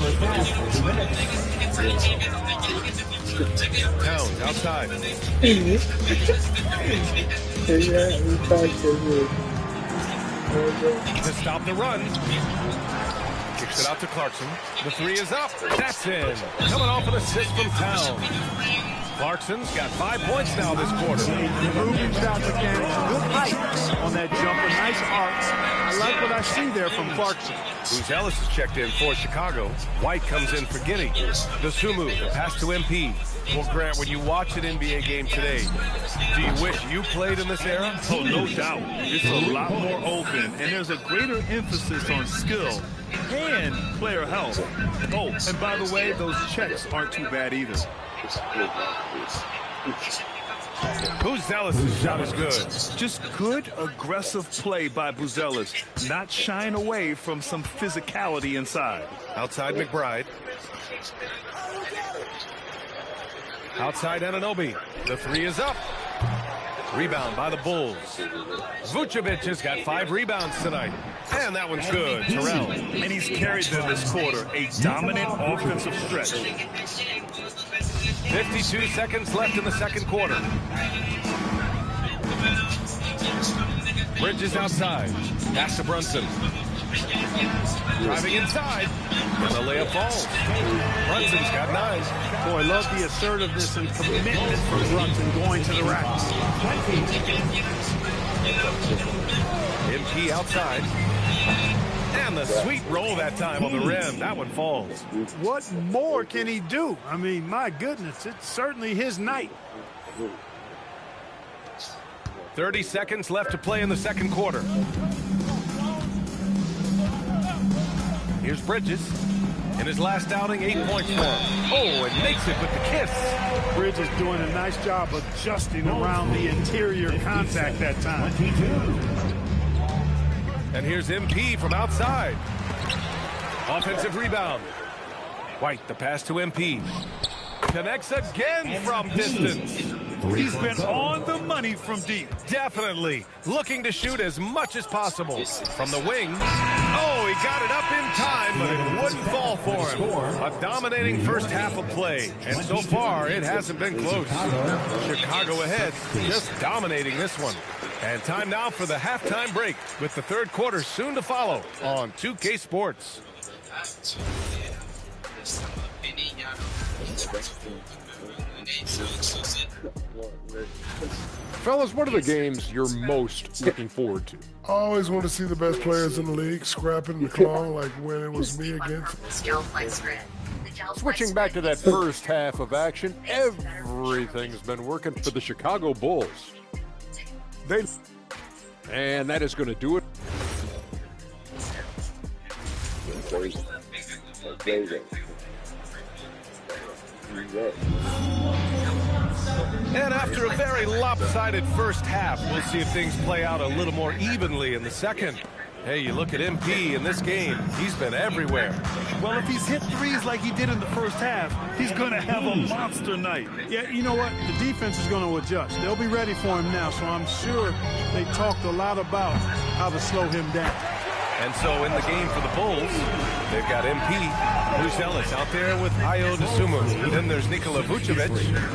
Towns outside. To stop the run. Kicks it out to Clarkson. The 3 is up. That's in. Coming off an assist from Towns. Clarkson's got 5 points now this quarter. Moving shot mechanics. Good height on that jumper. Nice arc. I like what I see there from Clarkson. Booz Ellis is checked in for Chicago. White comes in for Giddey. Dosunmu, the pass to MP. Well, Grant, when you watch an NBA game today, do you wish you played in this era? Oh, no doubt. It's a lot more open, and there's a greater emphasis on skill and player health. Oh, and by the way, those checks aren't too bad either. Booz Ellis' shot is good. Just good, aggressive play by Booz Ellis, not shying away from some physicality inside. Outside McBride. Outside Anunoby. The 3 is up. Rebound by the Bulls. Vucevic has got 5 rebounds tonight. And that one's good. Terrell. And he's carried them this quarter. A dominant offensive stretch. 52 seconds left in the second quarter. Bridges outside. Pass to Brunson. Driving inside. And the layup falls. Brunson's got 9. Boy, love the assertiveness and commitment from Brunson going to the rack. MP outside. And the sweet roll that time on the rim. That one falls. What more can he do? I mean, my goodness, it's certainly his night. 30 seconds left to play in the second quarter. Here's Bridges. In his last outing, 8 points for him. Oh, and makes it with the kiss. Bridges doing a nice job adjusting around the interior contact that time. And here's MP from outside. Offensive rebound. White, the pass to MP. Connects again from distance. He's been on the money from deep. Definitely. Looking to shoot as much as possible. From the wing. Oh, he got it up in time, but it wouldn't fall for him. A dominating first half of play. And so far, it hasn't been close. Chicago ahead, just dominating this one. And time now for the halftime break, with the third quarter soon to follow on 2K Sports. Fellas, what are the games you're most looking forward to? I always want to see the best players in the league scrapping the claw like when it was me against. Switching back to that first half of action, everything's been working for the Chicago Bulls. And that is going to do it. And after a very lopsided first half, we'll see if things play out a little more evenly in the second. Hey, you look at MP in this game, he's been everywhere. Well, if he's hit threes like he did in the first half, he's going to have a monster night. Yeah, you know what? The defense is going to adjust. They'll be ready for him now, so I'm sure they talked a lot about how to slow him down. And so in the game for the Bulls, they've got MP, Bruce Ellis out there with Ayo Dosunmu. Then there's Nikola Vucevic,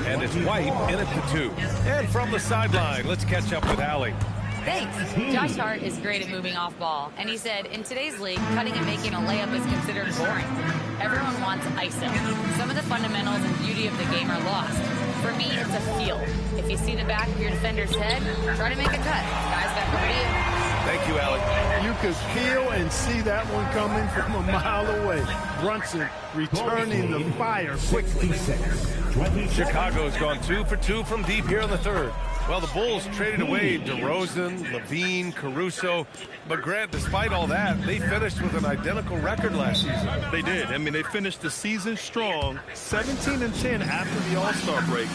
and it's White in at the 2. And from the sideline, let's catch up with Allie. Thanks. Josh Hart is great at moving off ball, and he said, in today's league, cutting and making a layup is considered boring. Everyone wants ISO. Some of the fundamentals and beauty of the game are lost. For me, it's a feel. If you see the back of your defender's head, try to make a cut. Guys back over to you. Thank you, Alec. You could feel and see that one coming from a mile away. Brunson returning the fire quickly. Chicago's gone 2 for 2 from deep here in the third. Well, the Bulls traded away DeRozan, Levine, Caruso. But, Grant, despite all that, they finished with an identical record last season. They did. I mean, they finished the season strong, 17-10 after the All-Star break.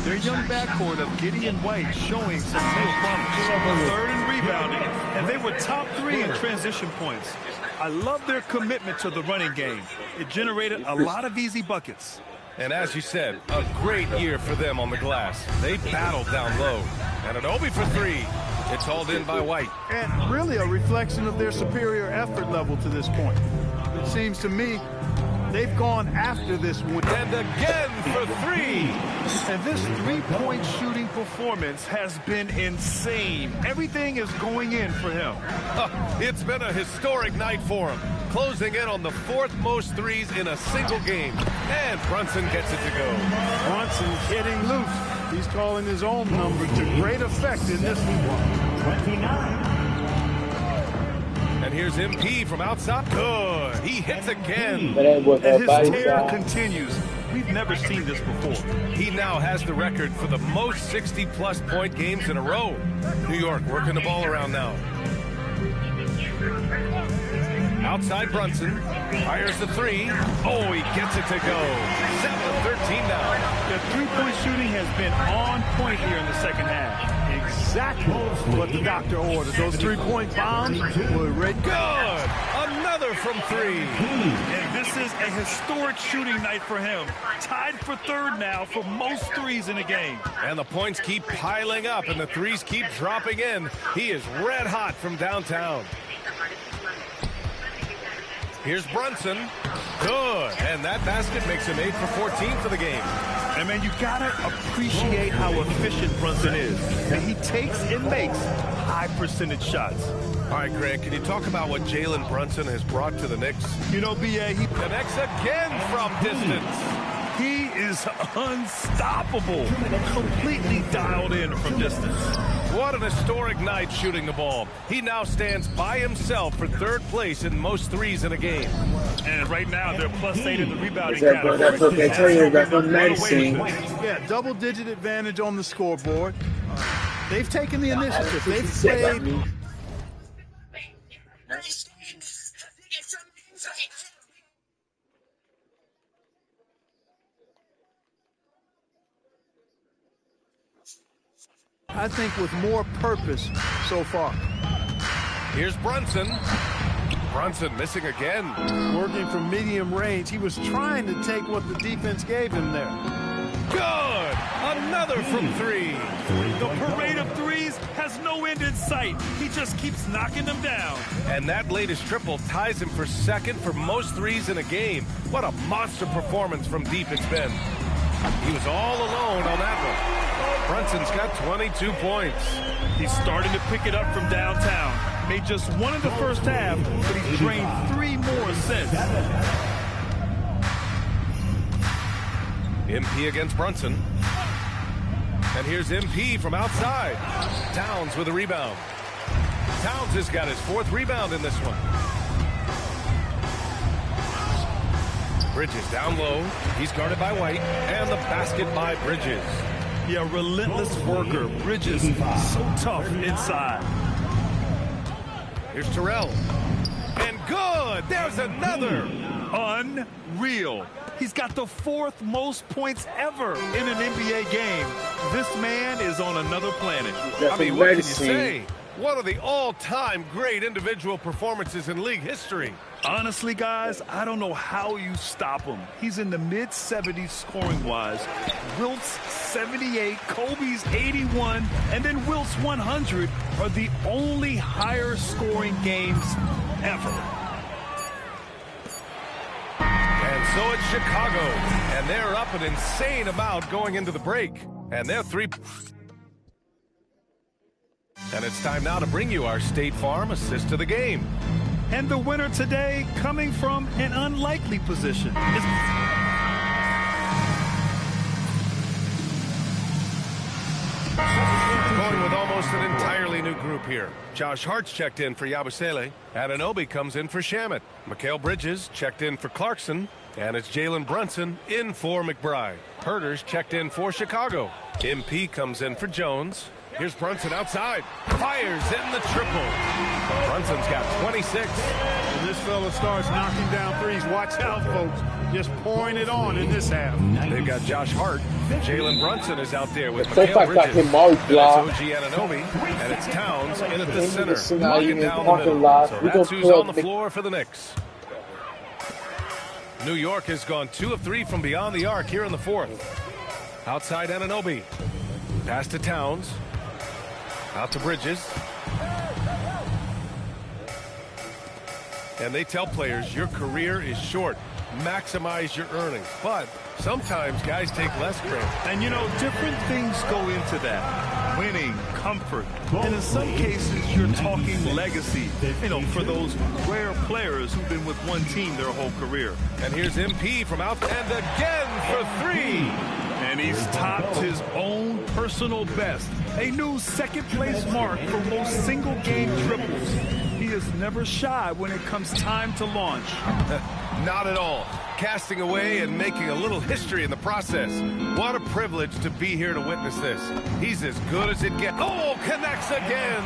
Their young backcourt of Giddey and White showing some real promise. Third in rebounding, and they were top 3 in transition points. I love their commitment to the running game. It generated a lot of easy buckets. And as you said, a great year for them on the glass. They battled down low. And an Obi for 3. It's hauled in by White. And really a reflection of their superior effort level to this point. It seems to me they've gone after this win. And again for 3. And this three-point shooting performance has been insane. Everything is going in for him. It's been a historic night for him. Closing in on the 4th most threes in a single game. And Brunson gets it to go. Brunson hitting loose. He's calling his own number to great effect in this one. 29. And here's MP from outside. Good. He hits again. And his tear continues. We've never seen this before. He now has the record for the most 60-plus point games in a row. New York working the ball around now. Outside Brunson, fires the 3. Oh, he gets it to go. 7-13 now. The three-point shooting has been on point here in the second half. Exactly what the doctor ordered. Those three-point bombs were ready. Good. Another from 3. And this is a historic shooting night for him. Tied for 3rd now for most threes in a game. And the points keep piling up and the threes keep dropping in. He is red hot from downtown. Here's Brunson. Good. And that basket makes him 8 for 14 for the game. And, man, you got to appreciate how efficient Brunson is. And he takes and makes high-percentage shots. All right, Grant, can you talk about what Jalen Brunson has brought to the Knicks? You know, B.A., he connects again from distance. He is unstoppable. Completely dialed in from distance. What an historic night shooting the ball. He now stands by himself for 3rd place in most threes in a game. And right now, they're +8 in the rebounding category. That's what they tell you about medicine. Yeah, double-digit advantage on the scoreboard. They've taken the initiative. They've played. I think with more purpose so far. Here's Brunson. Brunson missing again. Working from medium range. He was trying to take what the defense gave him there. Good. Another from 3. The parade of threes has no end in sight. He just keeps knocking them down. And that latest triple ties him for 2nd for most threes in a game. What a monster performance from deep it's been. He was all alone on that one. Brunson's got 22 points. He's starting to pick it up from downtown. Made just 1 in the first half, but he's drained 3 more since. MP against Brunson. And here's MP from outside. Towns with a rebound. Towns has got his 4th rebound in this one. Bridges down low. He's guarded by White. And the basket by Bridges. Yeah, relentless worker. Bridges, so tough inside. Here's Terrell. And good! There's another! Unreal. He's got the 4th most points ever in an NBA game. This man is on another planet. I mean, what can you say? One of the all-time great individual performances in league history. Honestly, guys, I don't know how you stop him. He's in the mid-70s scoring-wise. Wilt's 78, Kobe's 81, and then Wilt's 100 are the only higher-scoring games ever. And so it's Chicago, and they're up an insane amount going into the break. And they're three. And it's time now to bring you our State Farm assist to the game. And the winner today coming from an unlikely position. Going with almost an entirely new group here. Josh Hart's checked in for Yabusele. Anunoby comes in for Shamet. Mikal Bridges checked in for Clarkson. And it's Jalen Brunson in for McBride. Herter's checked in for Chicago. MP comes in for Jones. Here's Brunson outside. Fires in the triple. Brunson's got 26. When this fella starts knocking down threes, watch out, folks. Just pouring it on in this half. They've got Josh Hart. Jalen Brunson is out there with Mikal Bridges. It's OG Anunoby. And it's Towns in at the center. Locking down the middle. So that's who's on the floor for the Knicks. New York has gone 2 of 3 from beyond the arc here in the fourth. Outside Anunoby. Pass to Towns. Out to Bridges. And they tell players your career is short. Maximize your earnings. But sometimes guys take less credit. And, you know, different things go into that. Winning, comfort, and in some cases you're talking legacy, you know, for those rare players who've been with one team their whole career. And here's MP from out and again for 3. And he's topped his own personal best. A new second-place mark for most single-game triples. He is never shy when it comes time to launch. Not at all. Casting away and making a little history in the process. What a privilege to be here to witness this. He's as good as it gets. Oh, connects again.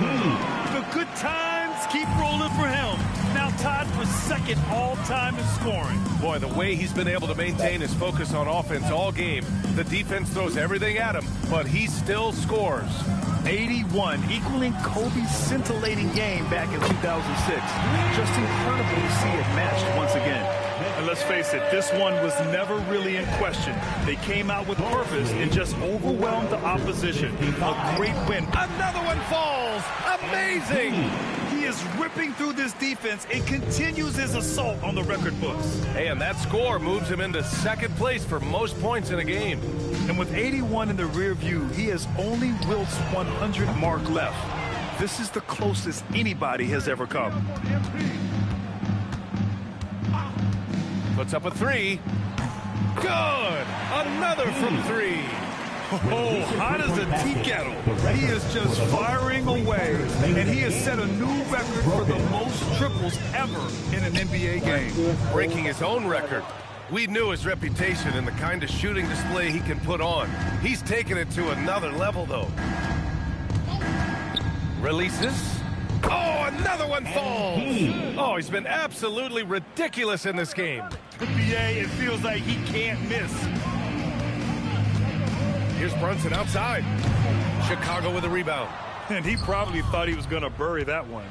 The good times keep rolling for him. Now tied for second all-time in scoring. Boy, the way he's been able to maintain his focus on offense all game. The defense throws everything at him, but he still scores. 81, equaling Kobe's scintillating game back in 2006. Just incredible to see it matched once again. And let's face it, this one was never really in question. They came out with purpose and just overwhelmed the opposition. A great win. Another one falls. Amazing. He is ripping through this defense and continues his assault on the record books. Hey, and that score moves him into second place for most points in a game. And with 81 in the rear view, he has only Wilt's 100 mark left. This is the closest anybody has ever come. Puts up a 3. Good! Another from 3. Oh, hot as a tea kettle. He is just firing away, and he has set a new record for the most triples ever in an NBA game. Breaking his own record. We knew his reputation and the kind of shooting display he can put on. He's taken it to another level, though. Releases. Oh, another one falls. Oh, he's been absolutely ridiculous in this game. NBA, it feels like he can't miss. Here's Brunson outside. Chicago with a rebound. And he probably thought he was going to bury that one.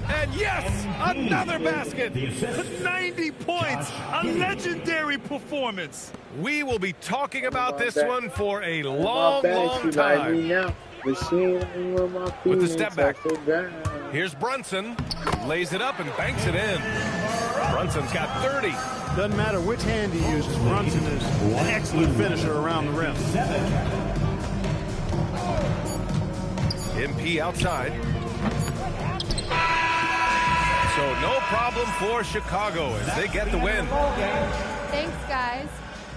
And yes, another basket. 90 points, a legendary performance. We will be talking about this one for a long, long time. With the step back. Here's Brunson. Lays it up and banks it in. Brunson's got 30. Doesn't matter which hand he uses. Brunson is an excellent finisher around the rim. MP outside. So no problem for Chicago as they get the win. Thanks, guys.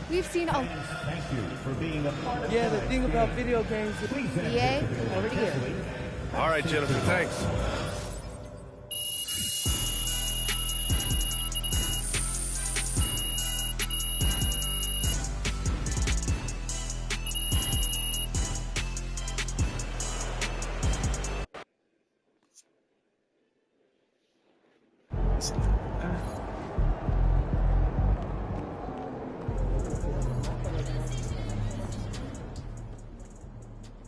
We've seen a... Thank you for being a part of the thing about video games is EA, over to you. All right, Jennifer, thanks.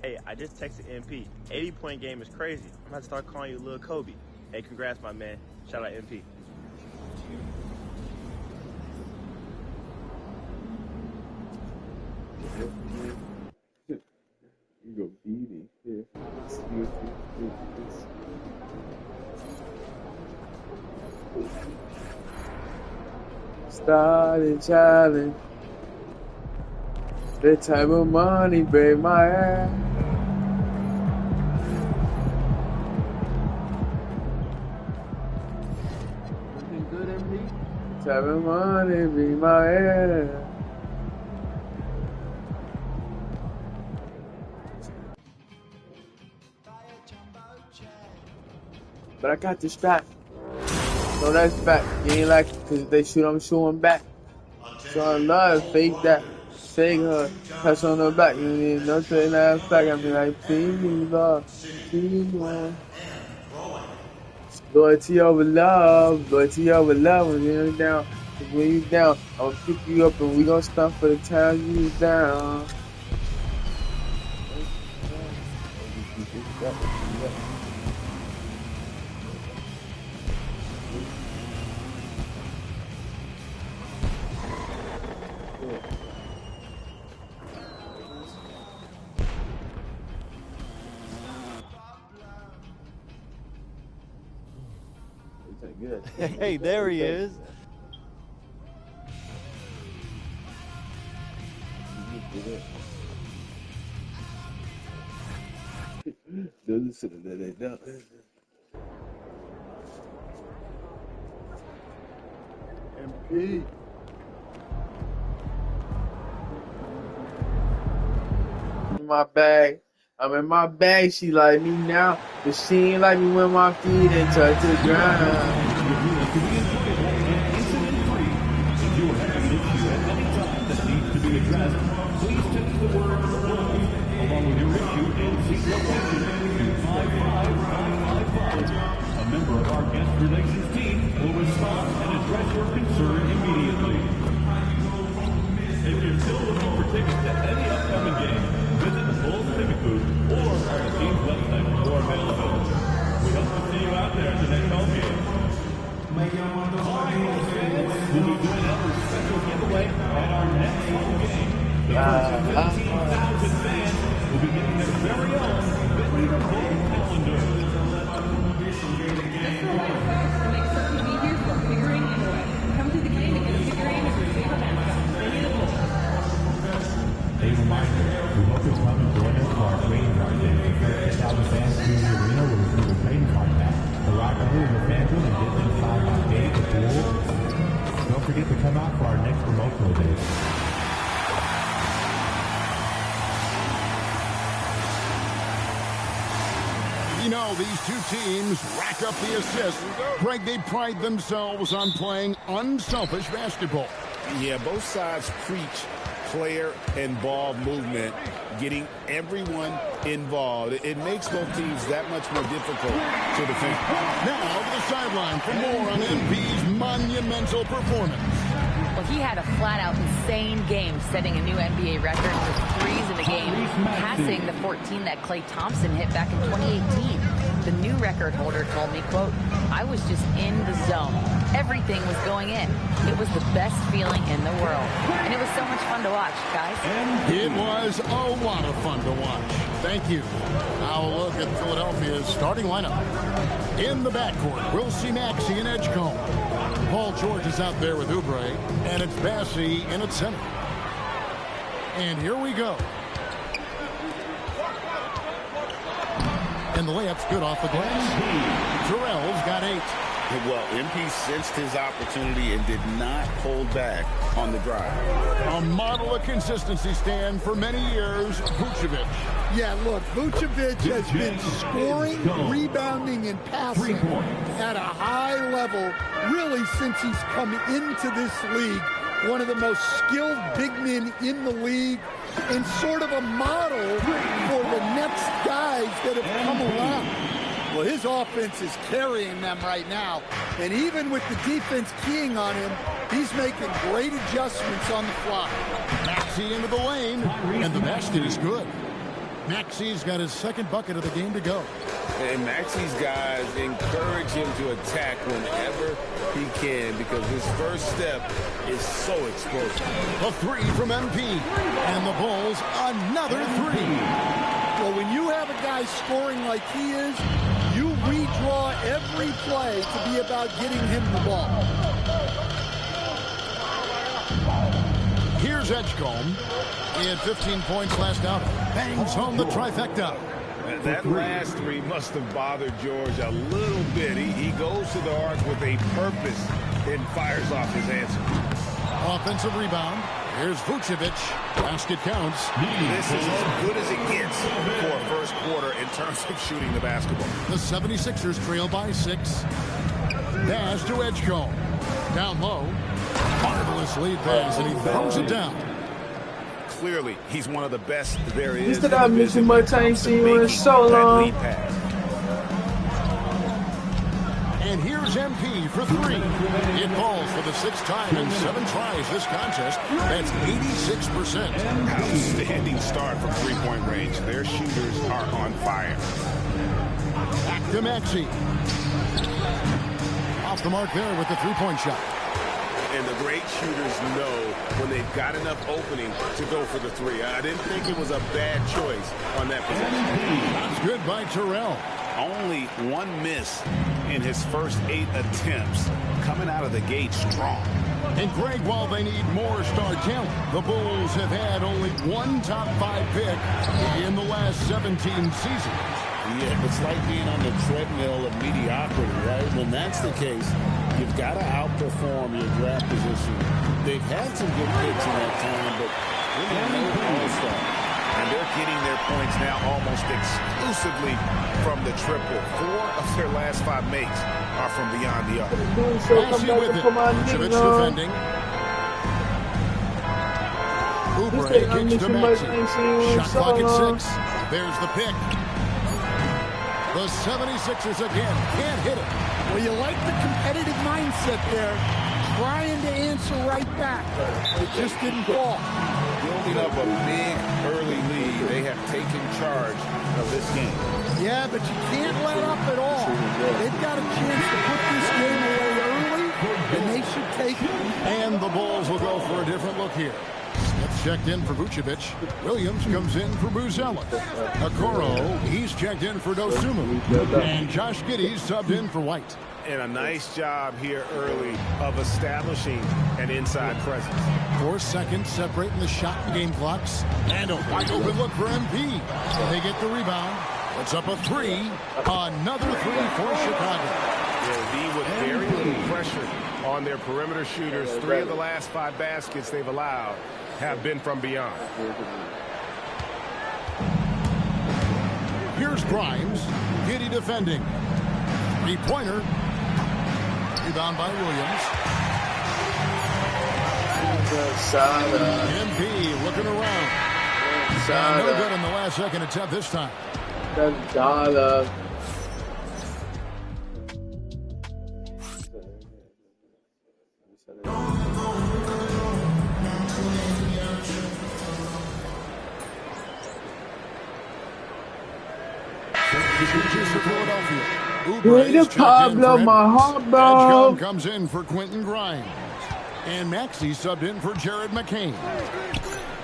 Hey, I just texted MP. 80-point game is crazy. I'm about to start calling you Lil Kobe. Hey, congrats, my man. Shout out MP. You go easy. Yeah. Started challenge. The type of money break my ass. Looking good, MP? Type of money break my ass. But I got this back. No, that's back. You ain't like it because they shoot, I'm shooting back. Showing love, fake that. Fake her. Touch on the back. You need nothing else back. I mean, like, please, love. Please, man. Loyalty over love. Loyalty over love. When you're down, when you down, I'm gonna pick you up and we gonna stop for the time you down. Hey, there he is. Those that they don't. MP. In my bag. I'm in my bag. She like me now, but she ain't like me when my feet ain't touch the ground. Please text the word "road" along with your issue and seek location to 55555. A member of our guest relations team will respond and address your concern immediately. If you're still looking for tickets to any upcoming game, visit the Bulls Ticket booth or our team's website for availability. We hope to see you out there at the next home game. We'll be doing another special giveaway at our next home game. The first 15,000 fans will be getting their very own Bentley Bull calendar. A reminder, we hope you'll come and join us for our trading card day. The first 10,000 fans to the arena will receive a trading card back. The locker room and fan room is just inside our gate at the pool. Don't forget to come out for our next promotional day. You know, these two teams rack up the assists. Greg, they pride themselves on playing unselfish basketball. Yeah, both sides preach player and ball movement, getting everyone involved. It makes both teams that much more difficult to defend. Now to the sideline for more on MP's monumental performance. Well, he had a flat-out insane game, setting a new NBA record for threes in the game, passing the 14 that Klay Thompson hit back in 2018. The new record holder told me, quote, "I was just in the zone. Everything was going in. It was the best feeling in the world. And it was so much fun to watch, guys." It was a lot of fun to watch. Thank you. Now a look at Philadelphia's starting lineup. In the backcourt, we'll see Maxey and Edgecombe. Paul George is out there with Oubre, and it's Bassey in at center. And here we go. And the layup's good off the glass. Terrell's got 8. Well, MP sensed his opportunity and did not hold back on the drive. A model of consistency, Stan, for many years, Vucevic. Yeah, look, Vucevic has been scoring, rebounding, and passing at a high level really since he's come into this league. One of the most skilled big men in the league and sort of a model for the next guys that have come around. Well, his offense is carrying them right now. And even with the defense keying on him, he's making great adjustments on the fly. Maxey into the lane, and the basket is good. Maxey's got his second bucket of the game to go. And Maxey's guys encourage him to attack whenever he can because his first step is so explosive. A three from MP. And the Bulls, another three. Well, when you have a guy scoring like he is, you redraw every play to be about getting him the ball. Here's Edgecombe. He had 15 points last out. Bangs home the trifecta. That last three must have bothered George a little bit. He goes to the arc with a purpose and fires off his answer. Offensive rebound. Here's Vucevic. Basket counts. This is as good as it gets for a first quarter in terms of shooting the basketball. The 76ers trail by 6. Pass to Edgecombe. Down low. Marvelous lead pass, and he throws it down. Clearly, he's one of the best there is. You said I'm missing my time seeing you in so long. And here's MP for 3. It falls for the 6th time in 7 tries this contest. That's 86%. Outstanding start from three-point range. Their shooters are on fire. Back to Maxey. Off the mark there with the three-point shot. And the great shooters know when they've got enough opening to go for the three. I didn't think it was a bad choice on that possession. That's good by Terrell. Only 1 miss in his first 8 attempts. Coming out of the gate strong. And Greg, while they need more star talent, the Bulls have had only 1 top 5 pick in the last 17 seasons. Yeah, it's like being on the treadmill of mediocrity, right? When that's the case, you've got to outperform your draft position. They've had some good picks in that time, but really no all-star. And they're getting their points now almost exclusively from the triple. 4 of their last 5 makes are from beyond the arc. Vucevic defending. Oubre kicks to Maxey. Shot clock at 6. There's the pick. The 76ers again can't hit it. Well, you like the competitive mindset there, trying to answer right back. It just didn't fall. Building up a big early lead, they have taken charge of this game. Yeah, but you can't let up at all. They've got a chance to put this game away early, and they should take it. And the Bulls will go for a different look here. Smith checked in for Vucevic. Williams comes in for Buzelis. Okoro, he's checked in for Dosunmu. And Josh Giddey subbed in for White. And a nice job here early of establishing an inside presence. 4 seconds separating the shot and game clocks. And a wide open look for MP. They get the rebound. It's up a 3. Another 3 for Chicago. They'll be with very little pressure on their perimeter shooters. 3 of the last 5 baskets they've allowed have been from beyond. Here's Grimes. Giddey defending. 3-pointer. Rebound by Williams. MP looking around. No good in the last second attempt this time. Way to Pablo, my heart, bro. Comes in for Quentin Grimes. And Maxey subbed in for Jared McCain.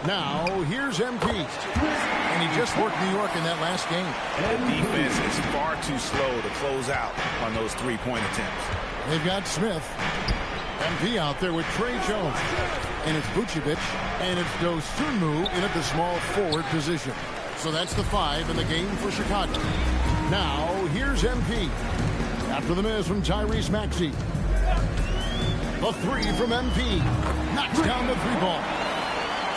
Now, here's MP. And he just worked New York in that last game. The defense is far too slow to close out on those 3-point attempts. They've got Smith. MP out there with Trey Jones. And it's Vucevic. And it's Dosunmu in at the small forward position. So that's the 5 in the game for Chicago. Now, here's MP. After the miss from Tyrese Maxey. The 3 from MP. Knocks down the 3-ball.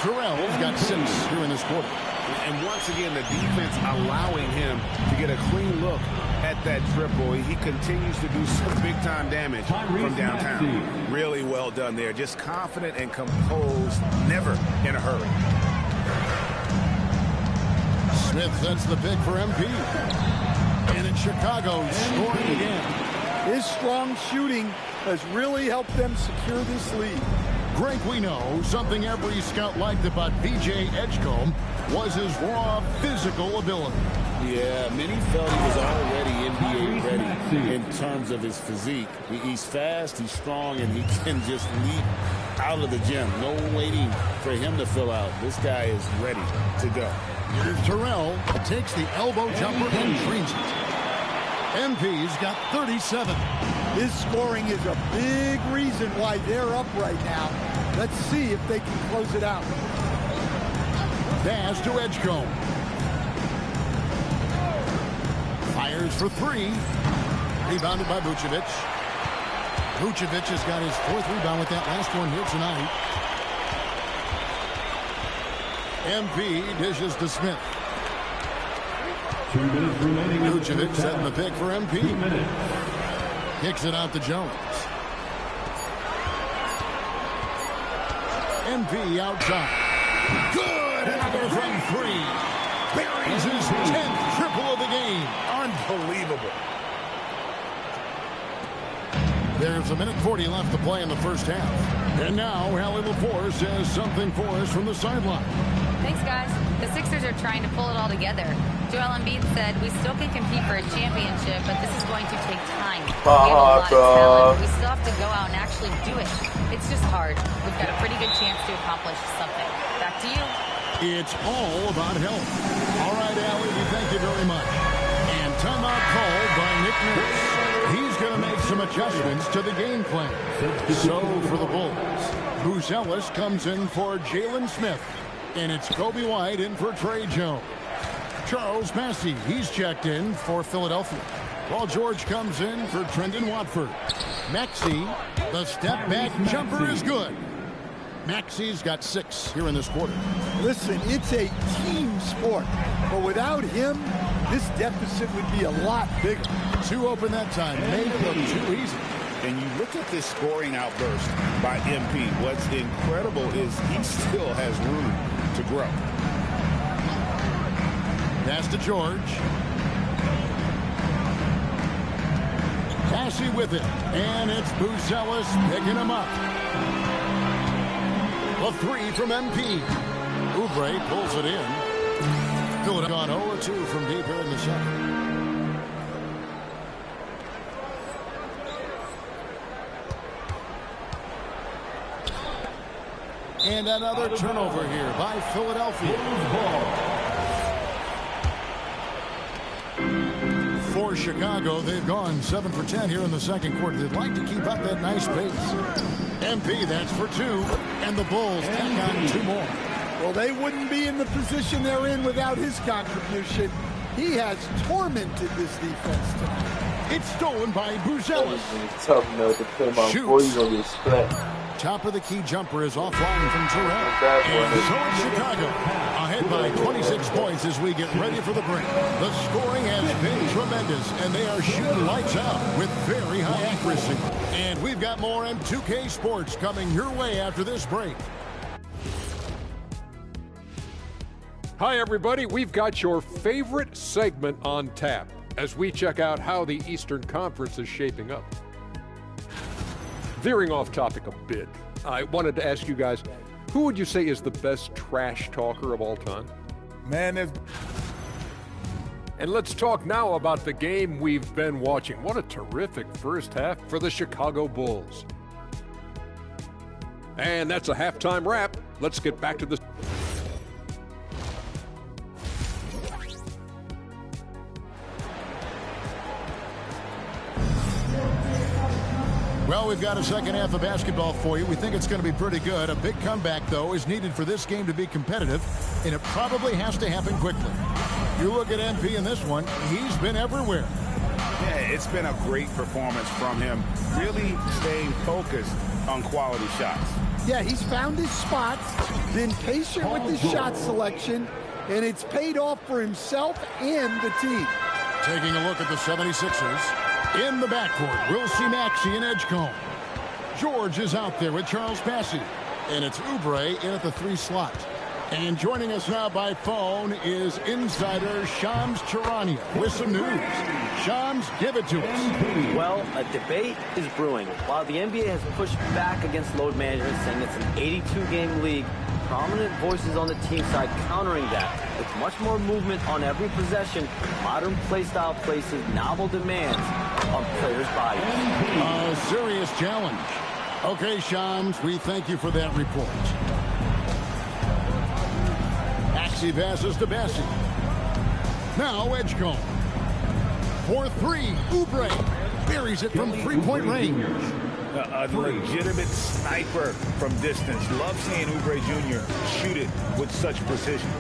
Terrell's got 6 here in this quarter. And once again, the defense allowing him to get a clean look at that triple. He continues to do some big-time damage from downtown. Really well done there. Just confident and composed, never in a hurry. Smith sets the pick for MP. And in Chicago, scoring again. His strong shooting has really helped them secure this lead. Greg, we know something every scout liked about B.J. Edgecombe was his raw physical ability. Yeah, many felt he was already NBA ready in terms of his physique. He's fast, he's strong, and he can just leap out of the gym. No waiting for him to fill out. This guy is ready to go. Here's Terrell, takes the elbow jumper and drains it. MP's got 37. His scoring is a big reason why they're up right now. Let's see if they can close it out. Pass to Edgecombe. Fires for three. Rebounded by Vucevic. Vucevic has got his 4th rebound with that last one here tonight. MP dishes to Smith. 2 minutes remaining. Vucevic setting the pick for MP. 2 minutes. Kicks it out to Jones. MP outside. Good another from 3. Buries his 10th triple of the game. Unbelievable. There's 1:40 left to play in the first half. And now Allie LaForce has something for us from the sideline. Thanks, guys. The Sixers are trying to pull it all together. Joel Embiid said, "We still can compete for a championship, but this is going to take time. We have a lot of talent. We still have to go out and actually do it. It's just hard. We've got a pretty good chance to accomplish something." Back to you. It's all about health. All right, Allie, we thank you very much. And timeout called by Nick Nurse. He's going to make some adjustments to the game plan. So for the Bulls, Bruce Ellis comes in for Jalen Smith. And it's Kobe White in for Trey Jones. Charles Massey, he's checked in for Philadelphia. While George comes in for Trendon Watford. Maxey, the step back jumper is good. Maxey's got 6 here in this quarter. Listen, it's a team sport, but without him, this deficit would be a lot bigger. 2 open that time. Made it look too easy. And you look at this scoring outburst by MP. What's incredible is he still has room to grow. Pass to George. Massey with it. And it's Buzelis picking him up. A 3 from MP. Oubre pulls it in. Philadelphia gone 0-2 from deep here in the second. And another turnover here by Philadelphia. For Chicago, they've gone 7 for 10 here in the second quarter. They'd like to keep up that nice pace. MP, that's for 2. And the Bulls tack on 2 more. Well, they wouldn't be in the position they're in without his contribution. He has tormented this defense tonight. It's stolen by Buzelis. Tough note to put him on before you're going to get split. Top of the key jumper is offline from Terrell. And so it's Chicago ahead by 26 points as we get ready for the break. The scoring has been tremendous, and they are shooting lights out with very high accuracy. And we've got more M2K Sports coming your way after this break. Hi, everybody. We've got your favorite segment on tap as we check out how the Eastern Conference is shaping up. Veering off topic a bit, I wanted to ask you guys, who would you say is the best trash talker of all time? Man, and let's talk now about the game we've been watching. What a terrific first half for the Chicago Bulls. And that's a halftime wrap. Let's get back to the... Well, we've got a second half of basketball for you. We think it's going to be pretty good. A big comeback, though, is needed for this game to be competitive, and it probably has to happen quickly. You look at MP in this one, he's been everywhere. Yeah, it's been a great performance from him, really staying focused on quality shots. Yeah, he's found his spots, been patient with his shot selection, and it's paid off for himself and the team. Taking a look at the 76ers. In the backcourt, we'll see Maxey and Edgecombe. George is out there with Charles Massey. And it's Oubre in at the 3 slot. And joining us now by phone is insider Shams Charania with some news. Shams, give it to us. Well, a debate is brewing. While the NBA has pushed back against load management, saying it's an 82-game league, prominent voices on the team side countering that. With much more movement on every possession, modern play style places novel demands on players' bodies. A serious challenge. Okay, Shams, we thank you for that report. Maxey passes to Bassey. Now Edgecombe. For three, Oubre buries it from three-point range. A legitimate sniper from distance. Love seeing Oubre Jr. shoot it with such precision.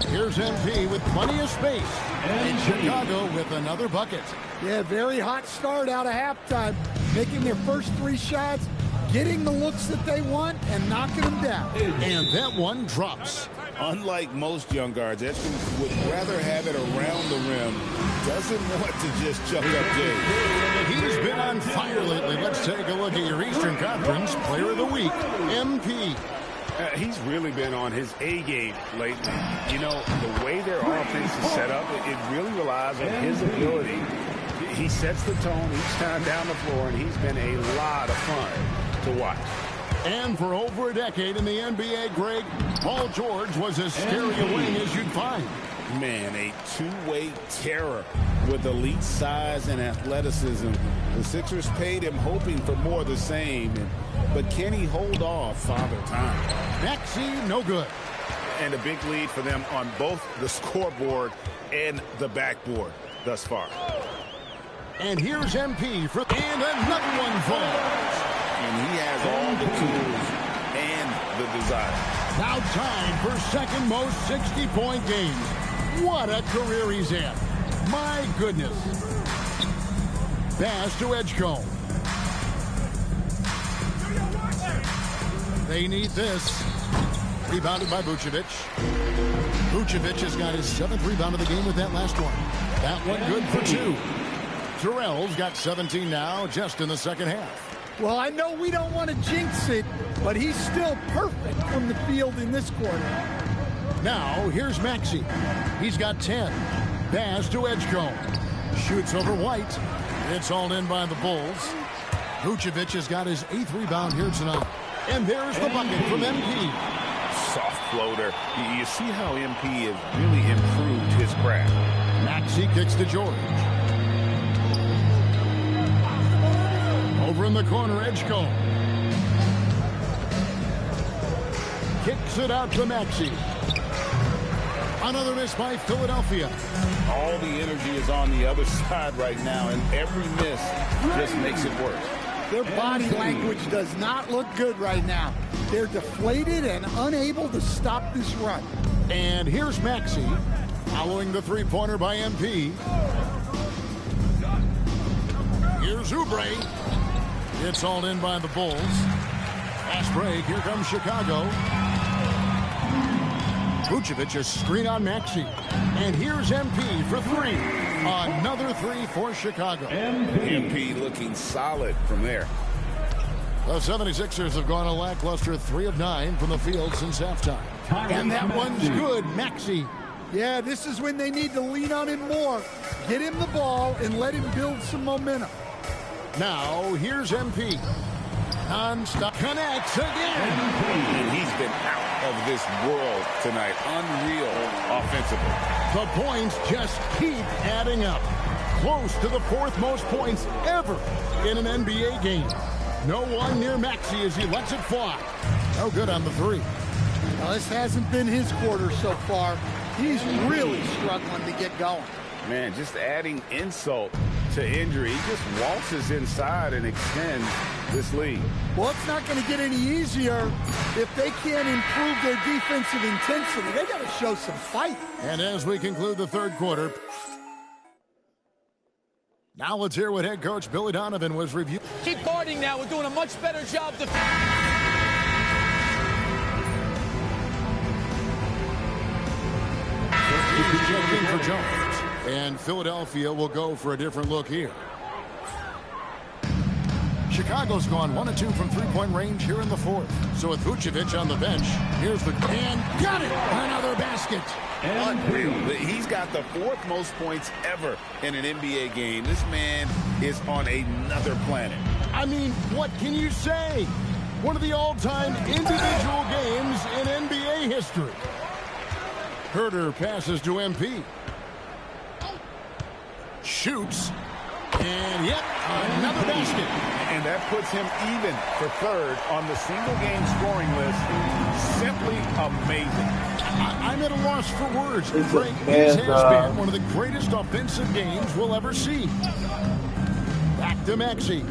Here's MP with plenty of space. And Chicago with another bucket. Yeah, very hot start out of halftime. Making their first three shots, getting the looks that they want, and knocking them down. And that one drops. Unlike most young guards, Edgecombe would rather have it around the rim. Doesn't want to just chuck up Jay. He's been on fire lately. Let's take a look at your Eastern Conference Player of the Week, MP. He's really been on his A game lately. You know, the way their offense is set up, it really relies on his ability. He sets the tone each time down the floor, and he's been a lot of fun to watch. And for over a decade in the NBA, Greg, Paul George was as scary a wing as you'd find. Man, a two-way terror with elite size and athleticism. The Sixers paid him hoping for more of the same. But can he hold off Father Time? Maxey, no good. And a big lead for them on both the scoreboard and the backboard thus far. And here's MP for and another one falls. And he has all the tools and the desire. Now time for second most 60-point games. What a career he's had. My goodness. Pass to Edgecombe. They need this. Rebounded by Vucevic. Vucevic has got his 7th rebound of the game with that last one. That one good for 2. Terrell's got 17 now, just in the second half. Well, I know we don't want to jinx it, but he's still perfect from the field in this quarter. Now, here's Maxey. He's got 10. Pass to Edgecombe. Shoots over White. It's all in by the Bulls. Vucevic has got his 8th rebound here tonight. And there's the bucket from MP. Soft floater. You see how MP has really improved his craft. Maxey kicks to George. Over in the corner, Edgecombe. Kicks it out to Maxey. Another miss by Philadelphia. All the energy is on the other side right now, and every miss just makes it worse. Their body language does not look good right now. They're deflated and unable to stop this run. And here's Maxey, following the three-pointer by MP. Here's Oubre. It's all in by the Bulls. Fast break. Here comes Chicago. Vucevic a screen on Maxey. And here's MP for 3. Another 3 for Chicago. MP looking solid from there. The 76ers have gone a lackluster 3 of 9 from the field since halftime. And that one's good. Maxey. Yeah, this is when they need to lean on him more. Get him the ball and let him build some momentum. Now, here's MP. Non-stop connects again. And he's been out of this world tonight. Unreal offensively. The points just keep adding up. Close to the 4th most points ever in an NBA game. No one near Maxey as he lets it fly. No good on the 3. Well, this hasn't been his quarter so far. He's really struggling to get going. Man, just adding insult to injury. He just waltzes inside and extends this lead. Well, it's not going to get any easier if they can't improve their defensive intensity. They got to show some fight. And as we conclude the 3rd quarter, now let's hear what head coach Billy Donovan was reviewing. Keep guarding now. We're doing a much better job checking for Jones. And Philadelphia will go for a different look here. Chicago's gone 1-2 from three-point range here in the fourth. So with Vucevic on the bench, here's the and got it! Another basket. Unreal. He's got the fourth most points ever in an NBA game. This man is on another planet. I mean, what can you say? One of the all-time individual games in NBA history. Herter passes to MP. Shoots. And yep, another basket. And that puts him even for third on the single-game scoring list. Simply amazing. I'm at a loss for words. Frank, this has been one of the greatest offensive games we'll ever see. Back to Maxey.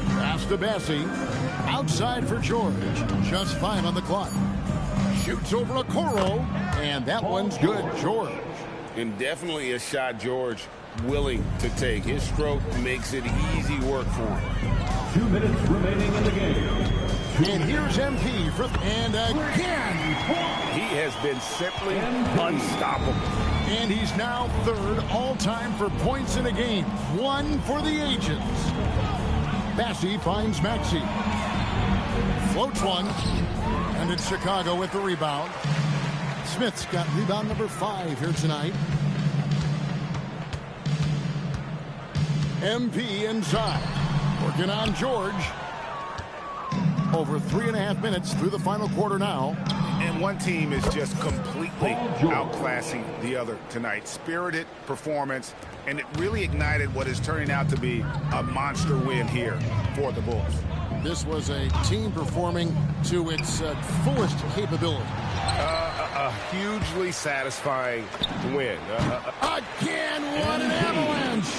Pass to Bassie. Outside for George. Just 5 on the clock. Shoots over Okoro. And that one's good, George. And definitely a shot George willing to take. His stroke makes it easy work for him. 2 minutes remaining in the game. And here's MP for and again. He has been simply unstoppable. And he's now third all-time for points in a game. 1 for the Agents. Bassie finds Maxey. Floats one. And it's Chicago with the rebound. Smith's got rebound number 5 here tonight. MP inside. Working on George. Over 3.5 minutes through the final quarter now. And one team is just completely outclassing the other tonight. Spirited performance, and it really ignited what is turning out to be a monster win here for the Bulls. This was a team performing to its fullest capability. A hugely satisfying win. Again, what an avalanche!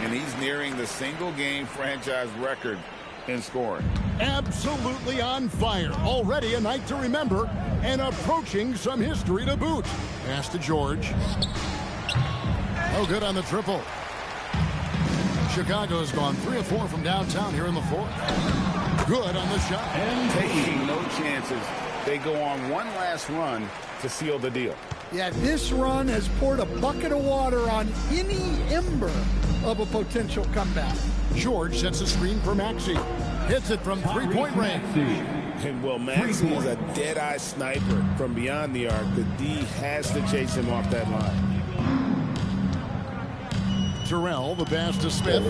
And he's nearing the single-game franchise record in scoring. Absolutely on fire. Already a night to remember and approaching some history to boot. Pass to George. No good on the triple. Chicago's gone 3 of 4 from downtown here in the fourth. Good on the shot. And taking no chances. They go on one last run to seal the deal. Yeah, this run has poured a bucket of water on any ember of a potential comeback. George sets a screen for Maxey. Hits it from three-point range. And well, Maxey is a dead-eye sniper from beyond the arc. The D has to chase him off that line. Terrell, the pass to Smith.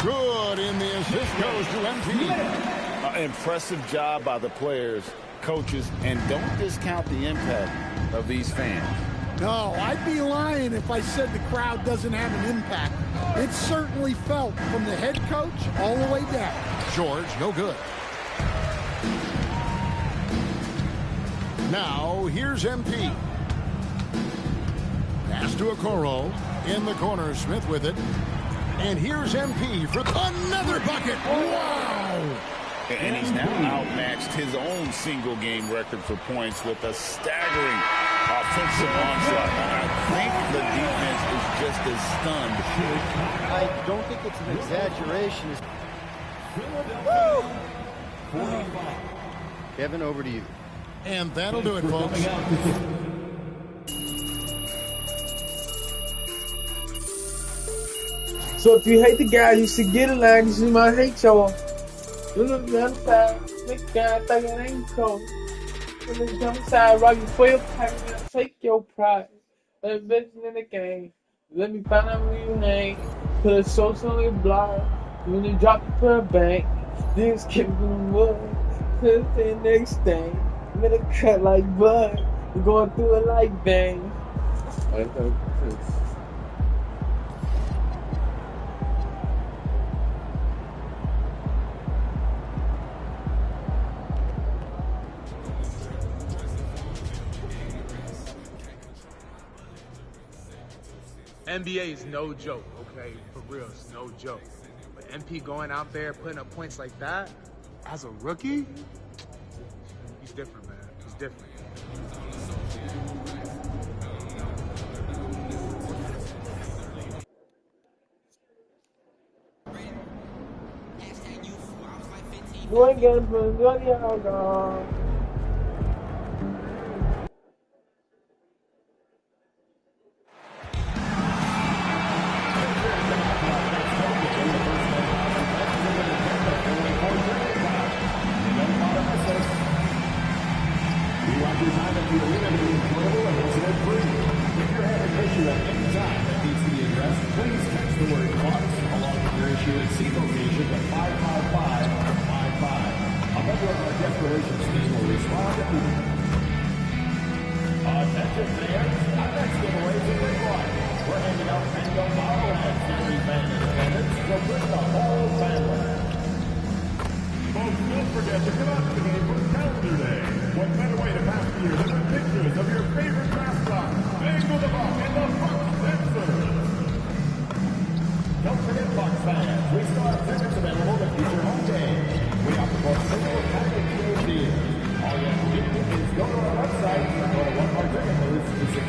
Good, and the assist goes to MP. Impressive job by the players, coaches, and don't discount the impact of these fans. No, I'd be lying if I said the crowd doesn't have an impact. It's certainly felt from the head coach all the way down. George, no good. Now, here's MP. Pass to Okoro. In the corner, Smith with it. And here's MP for another bucket. Wow! And he's now outmatched his own single-game record for points with a staggering offensive onslaught. And I think the defense is just as stunned. I don't think it's an exaggeration. Kevin, over to you. And that'll do it, folks. So if you hate the guy, you should get a line because you might hate y'all. You look the other side, this guy think it ain't cold. You look the other side, rock your 12 pack and take your prize. Let me bet in the game. Let me find out who you name. Put a social on your blog. When you drop it for a bank, then skip the wood. Put the next thing. Let it cut like bud. You're going through it like bang. NBA is no joke, okay? For real, it's no joke. But MP going out there putting up points like that, as a rookie, he's different, man. He's different. You ain't gonna put your dog.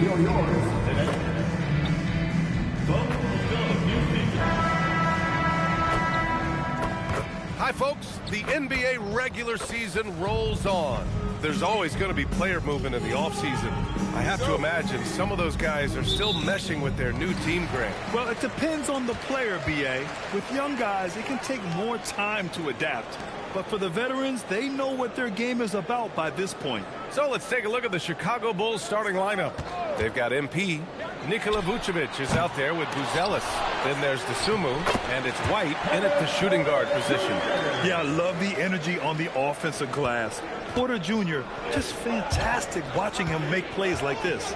are yours today. Hi, folks. The NBA regular season rolls on. There's always going to be player movement in the offseason. I have to imagine some of those guys are still meshing with their new team, Grant. Well, it depends on the player, B.A. With young guys, it can take more time to adapt. But for the veterans, they know what their game is about by this point. So let's take a look at the Chicago Bulls starting lineup. They've got MP. Nikola Vucevic is out there with Buzelis. Then there's Dosunmu, and it's White in at the shooting guard position. Yeah, I love the energy on the offensive glass. Porter Jr., just fantastic watching him make plays like this.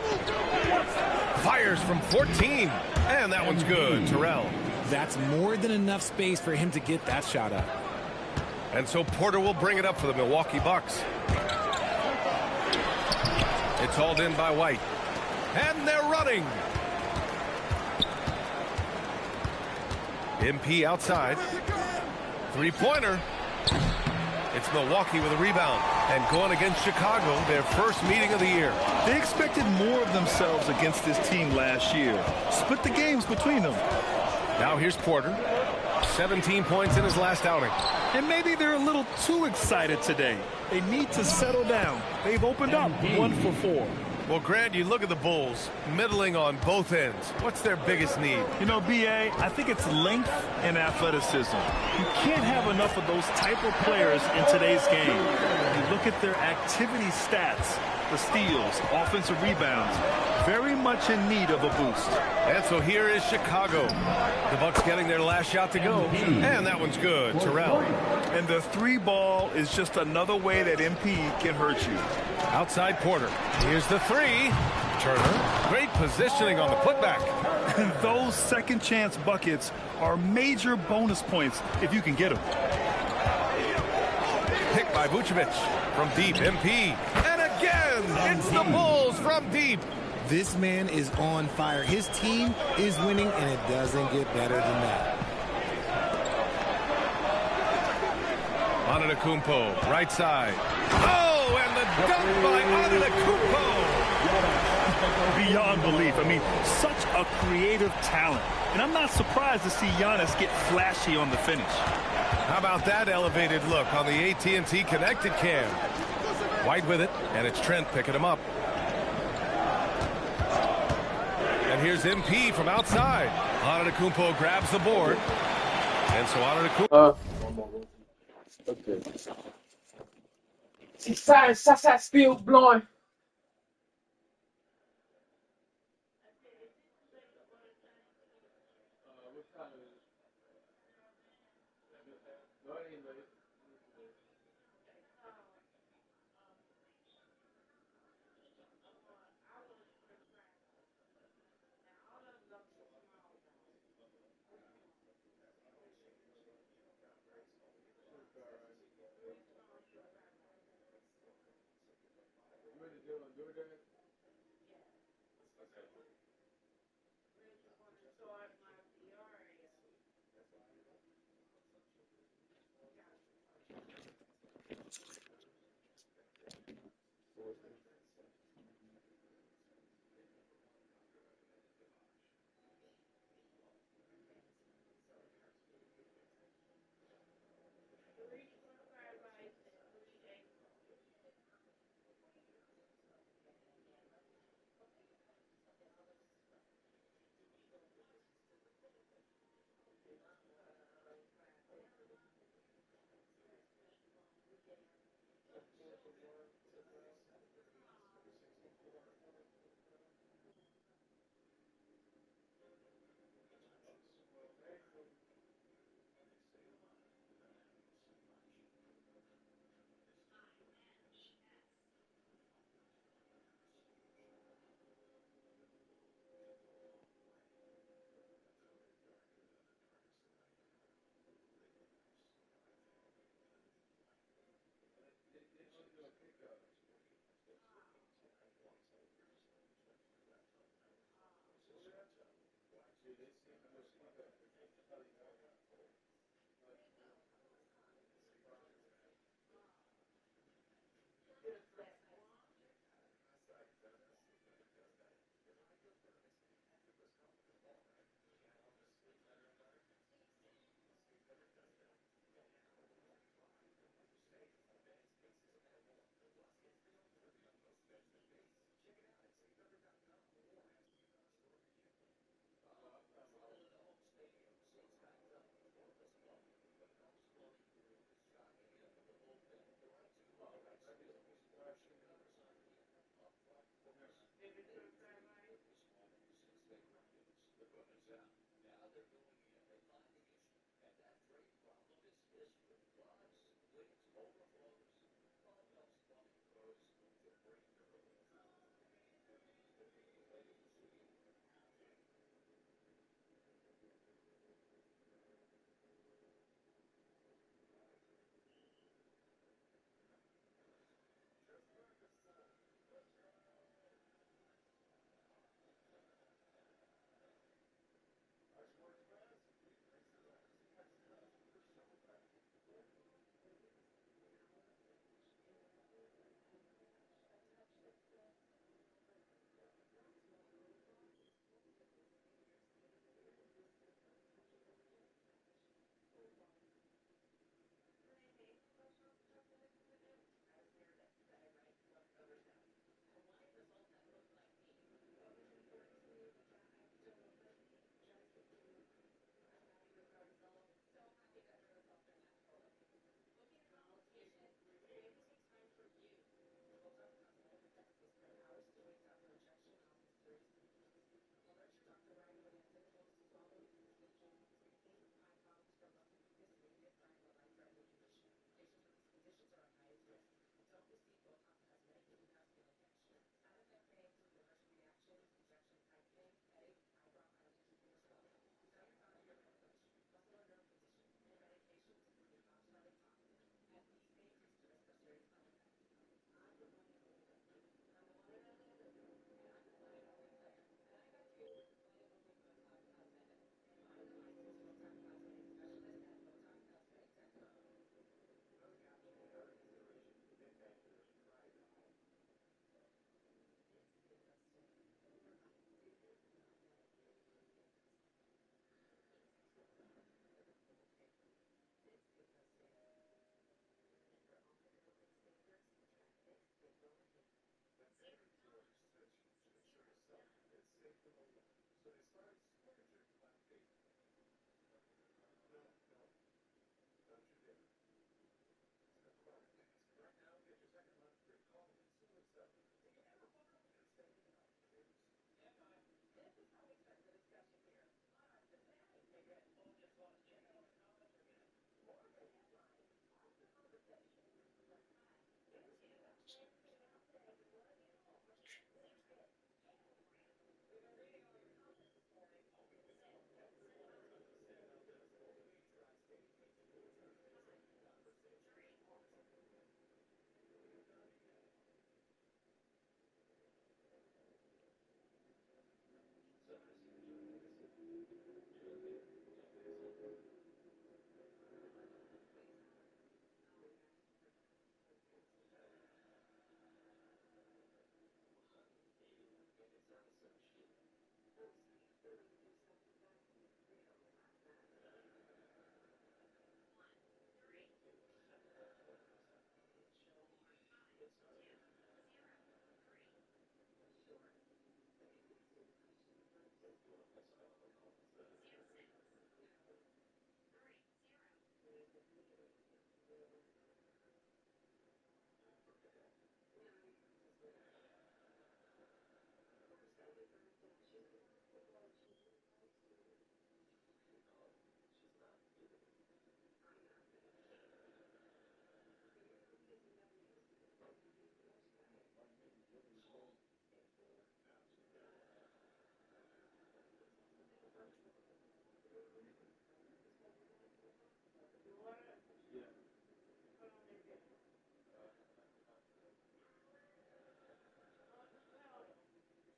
Fires from 14, and that one's good. Terrell. That's more than enough space for him to get that shot up. And so Porter will bring it up for the Milwaukee Bucks. It's hauled in by White. And they're running. MP outside. Three-pointer. It's Milwaukee with a rebound. And going against Chicago, their first meeting of the year. They expected more of themselves against this team last year. Split the games between them. Now here's Porter. 17 points in his last outing. And maybe they're a little too excited today. They need to settle down. They've opened up 1 for 4. Well, Grant, you look at the Bulls, middling on both ends. What's their biggest need? You know, B.A., I think it's length and athleticism. You can't have enough of those type of players in today's game. You look at their activity stats, the steals, offensive rebounds, very much in need of a boost. And so here is Chicago. The Bucks getting their last shot to go. And that one's good. Terrell. And the three ball is just another way that MP can hurt you. Outside Porter. Here's the three. Turner. Great positioning on the putback. And those second chance buckets are major bonus points if you can get them. Picked by Vucevic from deep. MP. And again, it's the Bulls from deep. This man is on fire. His team is winning, and it doesn't get better than that. Antetokounmpo, right side. Oh, and the dunk by Antetokounmpo. Beyond belief. I mean, such a creative talent. And I'm not surprised to see Giannis get flashy on the finish. How about that elevated look on the AT&T connected cam? White with it, and it's Trent picking him up. And here's MP from outside. Antetokounmpo grabs the board. And so Antetokounmpo... Okay. Ça still blowing.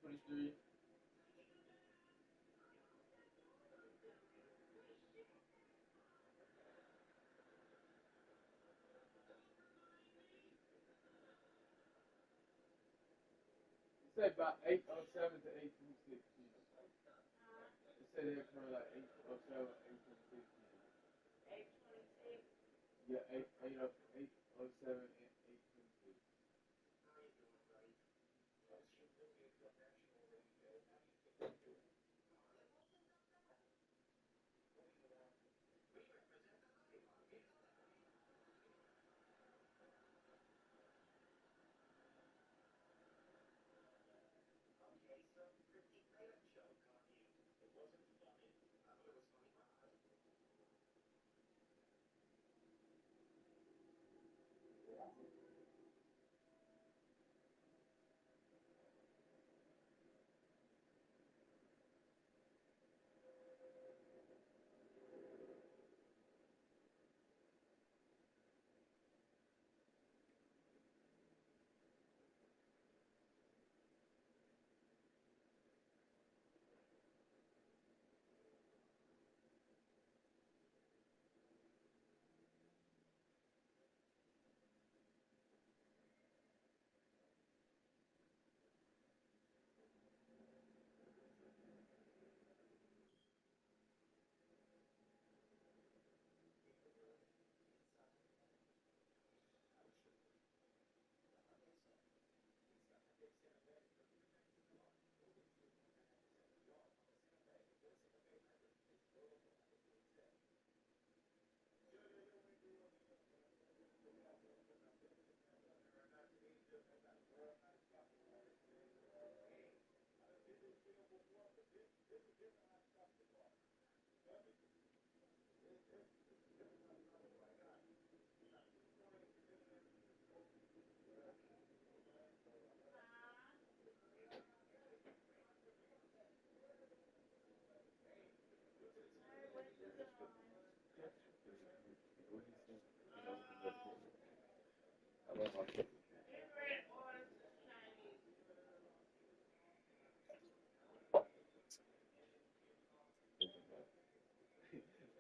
23. It said about 8:07 to 8:26. It said they're coming like 8:07, 8:26. Yeah, 8:07 and 8:26.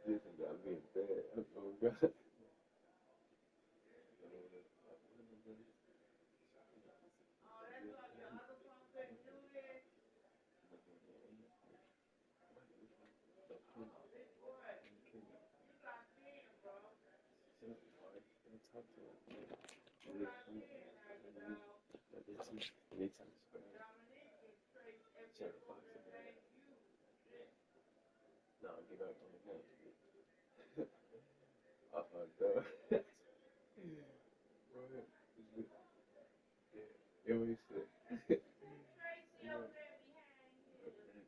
This is not being bad. Oh God. No, get up on the game. Duh. It was sick.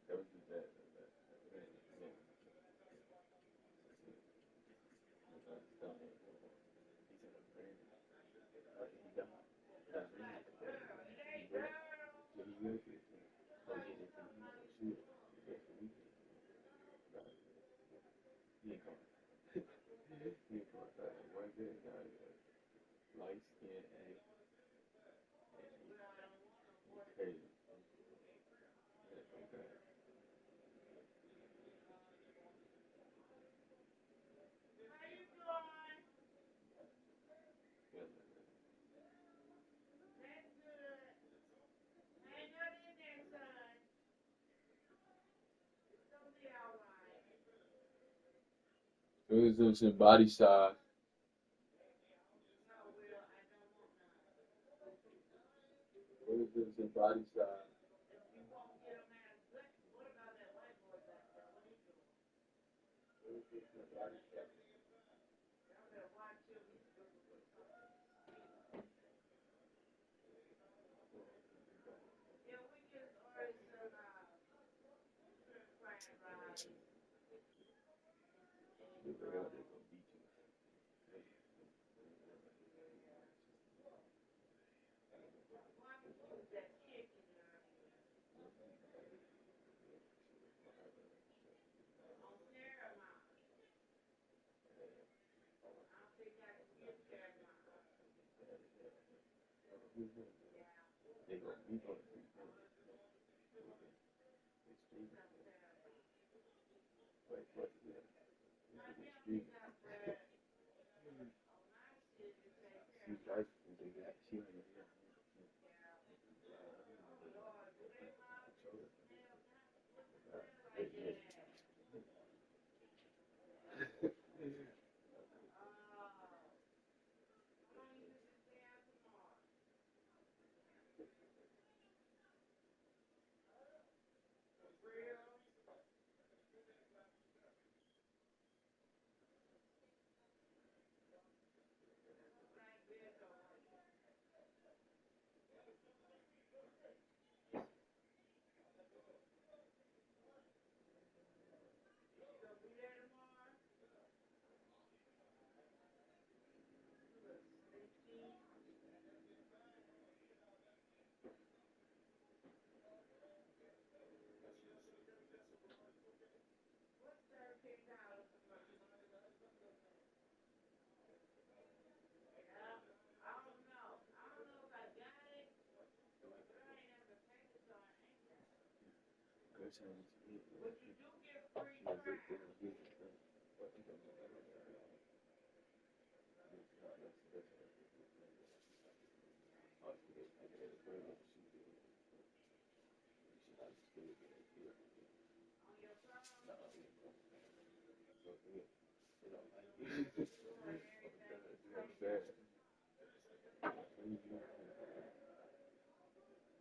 Don't do that. Light skin, crazy. It was just in body size. It was just in body size.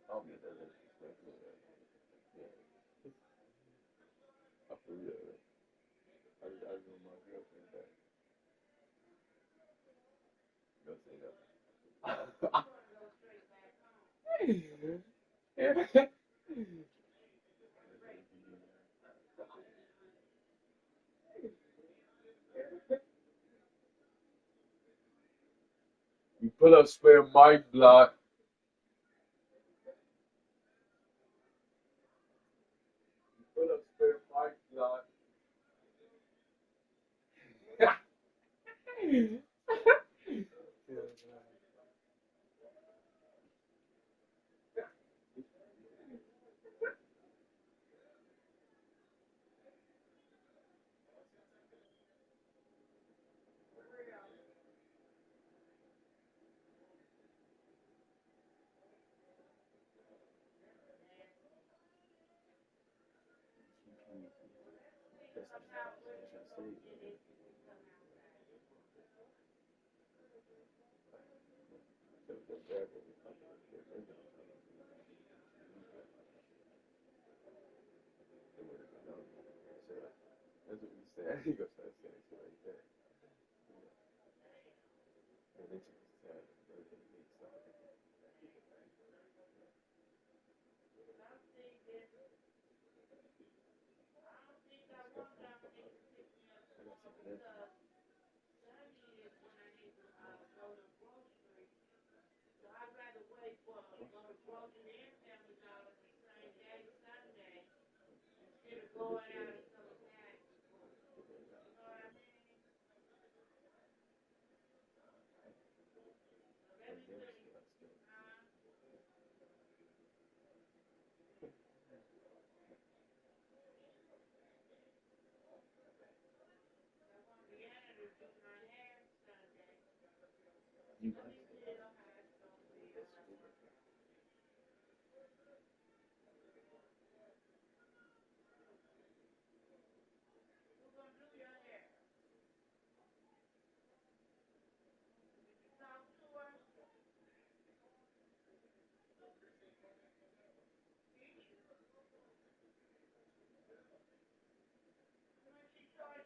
I'll get that disrespectful. Yeah. I feel that. I just want my girlfriend back. Don't say that. Pull up spare Mike block. Pull up spare Mike block. That's what he said. He goes start saying shit like that. And then she said,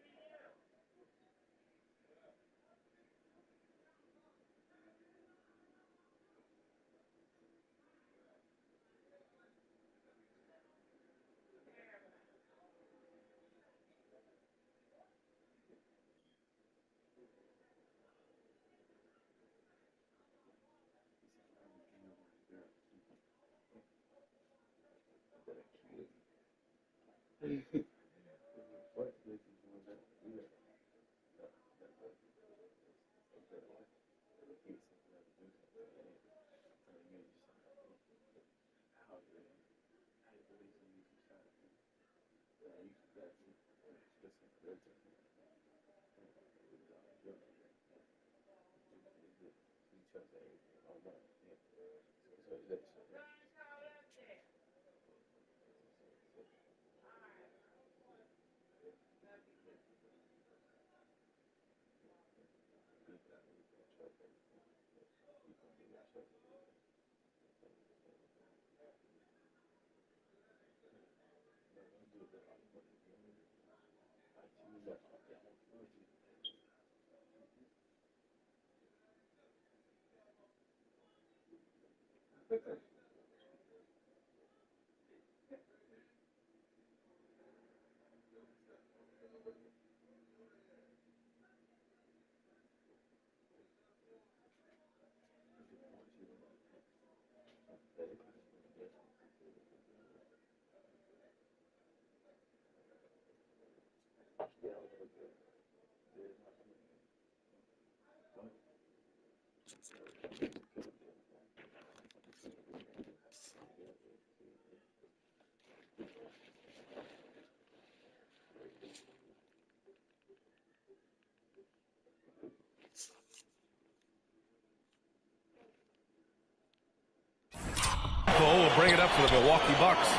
Cole will bring it up for the Milwaukee Bucks.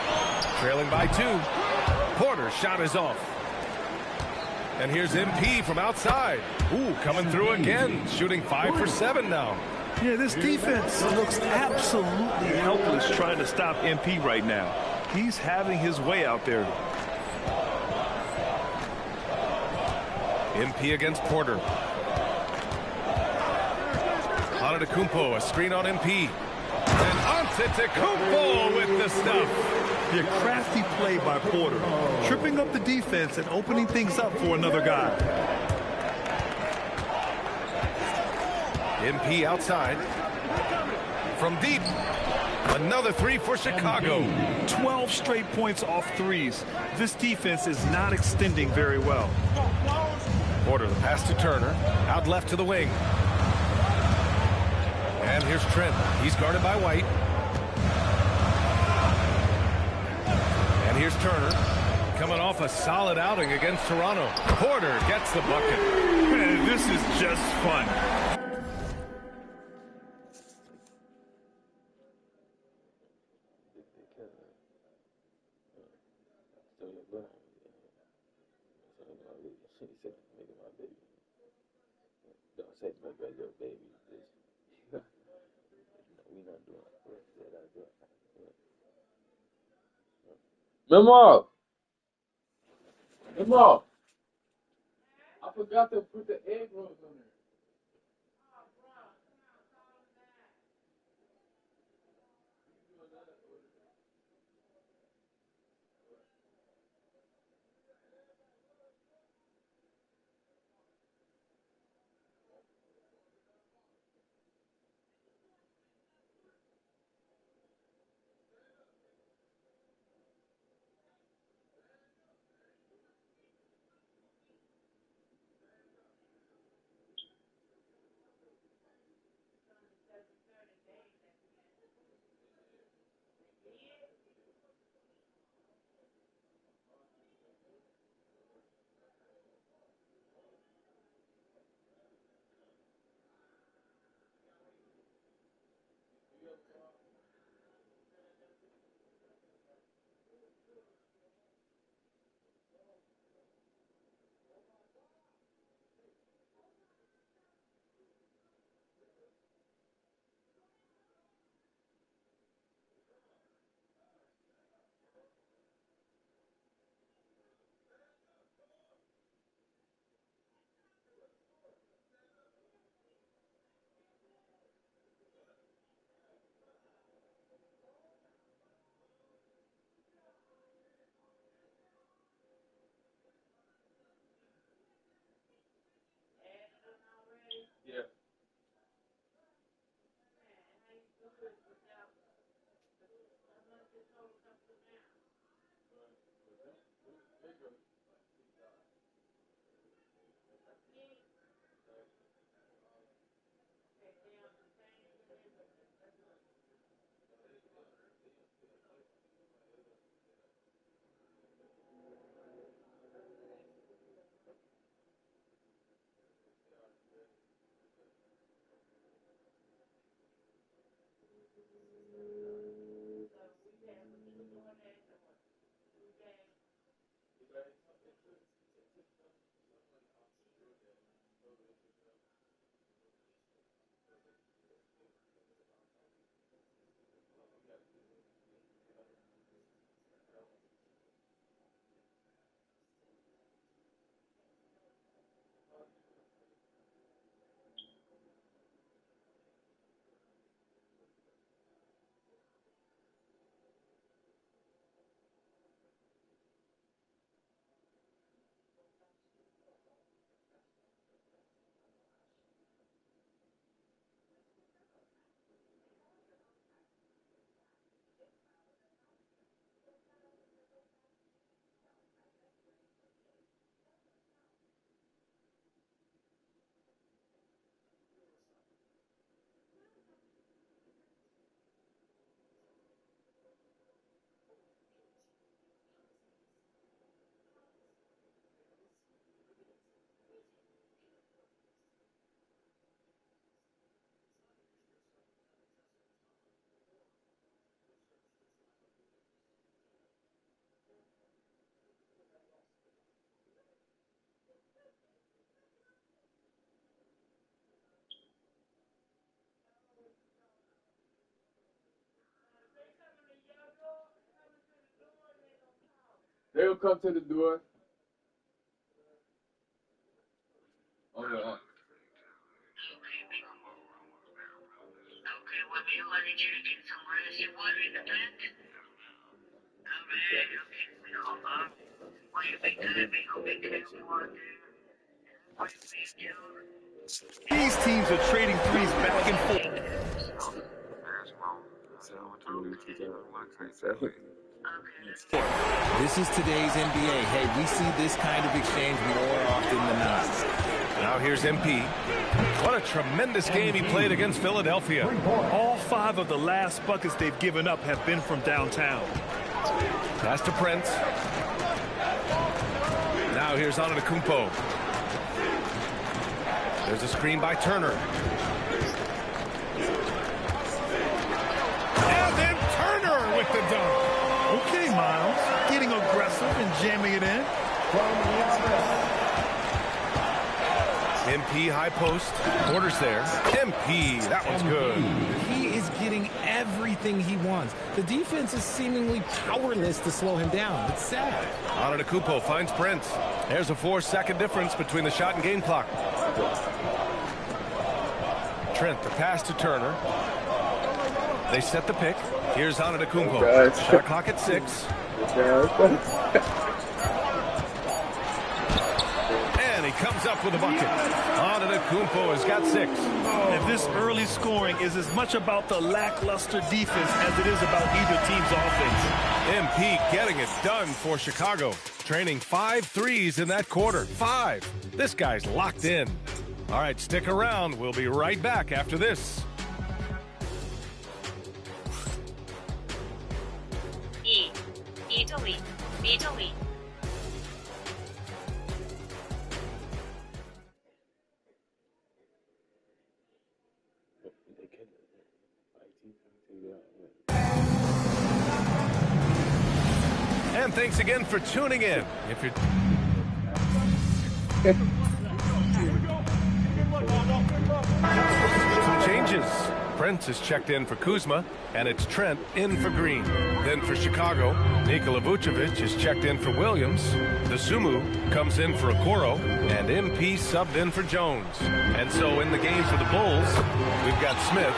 Trailing by 2. Porter's shot is off. And here's MP from outside. Ooh, coming through again. Shooting 5 for 7 now. Yeah, this defense looks absolutely helpless trying to stop MP right now. He's having his way out there. MP against Porter. Antetokounmpo, a screen on MP. And Antetokounmpo with the stuff. Yeah, crafty play by Porter. Tripping up the defense and opening things up for another guy. MP outside. From deep. Another three for Chicago. 12 straight points off threes. This defense is not extending very well. Porter, the pass to Turner. Out left to the wing. And here's Trent. He's guarded by White. And here's Turner. Coming off a solid outing against Toronto. Porter gets the bucket. Man, this is just fun. Memo! Memo! I forgot to put the egg rolls on there. Yeah. They'll come to the door. Oh, no. Okay, well, Bill, I need you to get some grassy water in the plant. Alright, okay, well, well, you be good, be good, we want to. What do we do? These teams are trading threes back and forth. This is today's NBA. Hey, we see this kind of exchange more often than not. Now here's MP. What a tremendous game he played against Philadelphia. All 5 of the last buckets they've given up have been from downtown. Pass to Prince. Now here's Antetokounmpo. There's a screen by Turner. And then Turner with the dunk. Okay, Miles. Getting aggressive and jamming it in. MP high post. Porter's there. MP, that one's good. He is getting everything he wants. The defense is seemingly powerless to slow him down. It's sad. Antetokounmpo finds Prince. There's a 4-second difference between the shot and game clock. Trent, the pass to Turner. They set the pick. Here's Antetokounmpo. Shot clock at 6. And he comes up with a bucket. Antetokounmpo has got 6. And this early scoring is as much about the lackluster defense as it is about either team's offense. MP getting it done for Chicago. Training 5 threes in that quarter. 5. This guy's locked in. All right, stick around. We'll be right back after this. E delete. B delete. And thanks again for tuning in. If you're some changes. Prince is checked in for Kuzma, and it's Trent in for Green. Then for Chicago, Nikola Vucevic is checked in for Williams. Dosunmu comes in for Okoro, and MP subbed in for Jones. And so in the game for the Bulls, we've got Smith.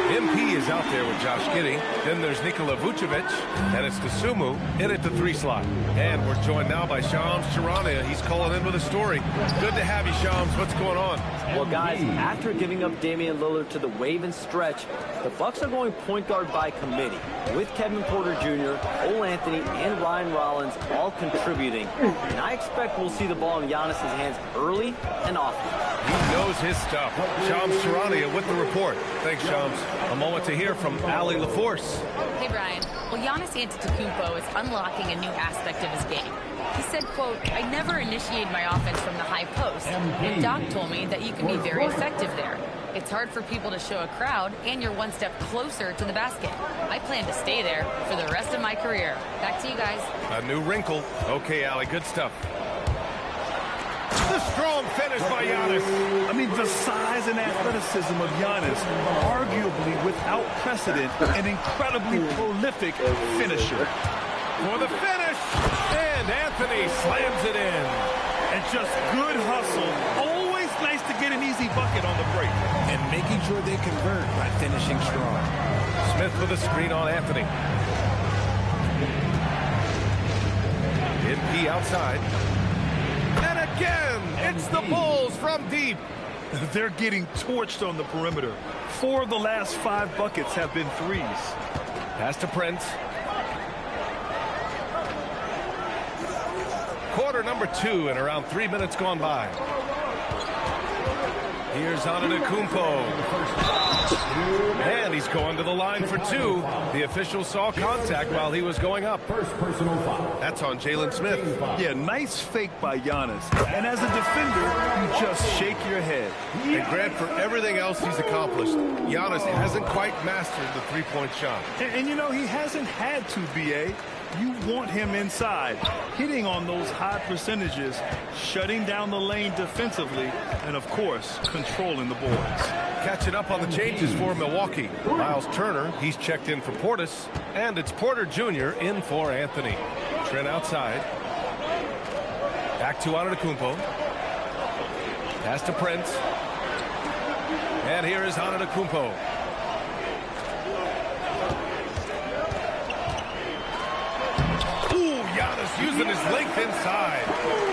MP is out there with Josh Giddey. Then there's Nikola Vucevic, and it's Dosunmu in at the 3 slot. And we're joined now by Shams Charania. He's calling in with a story. Good to have you, Shams. What's going on? Well, guys, after giving up Damian Lillard to the wave and stretch, the Bucks are going point guard by committee, with Kevin Porter Jr., Cole Anthony, and Ryan Rollins all contributing. And I expect we'll see the ball in Giannis' hands early and often. He knows his stuff. Shams Charania with the report. Thanks, Shams. A moment to hear from Ali LaForce. Hey, Brian. Well, Giannis Antetokounmpo is unlocking a new aspect of his game. He said, quote, "I never initiate my offense from the high post, and Doc told me that you can be very effective there. It's hard for people to show a crowd, and you're one step closer to the basket. I plan to stay there for the rest of my career." Back to you guys. A new wrinkle. Okay, Ali, good stuff. The strong finish by Giannis. I mean, the size and athleticism of Giannis, arguably without precedent, an incredibly prolific finisher. For the finish, and Anthony slams it in. And just good hustle. Always nice to get an easy bucket on the break. And making sure they convert by finishing strong. Smith with a screen on Anthony. MP outside. And again, it's the Bulls from deep. They're getting torched on the perimeter. 4 of the last 5 buckets have been threes. Pass to Prince. Quarter number 2 and around 3 minutes gone by. Here's Antetokounmpo. And he's going to the line for 2. The official saw contact while he was going up. First personal foul. That's on Jalen Smith. Yeah, nice fake by Giannis. And as a defender, you just shake your head. And Grant, for everything else he's accomplished, Giannis hasn't quite mastered the three-point shot. And you know, he hasn't had to, B.A. You want him inside, hitting on those high percentages, shutting down the lane defensively, and, of course, controlling the boards. Catching up on the changes for Milwaukee. Miles Turner, he's checked in for Portis, and it's Porter Jr. in for Anthony. Trent outside. Back to Antetokounmpo. Pass to Prince. And here is Antetokounmpo. using his length inside.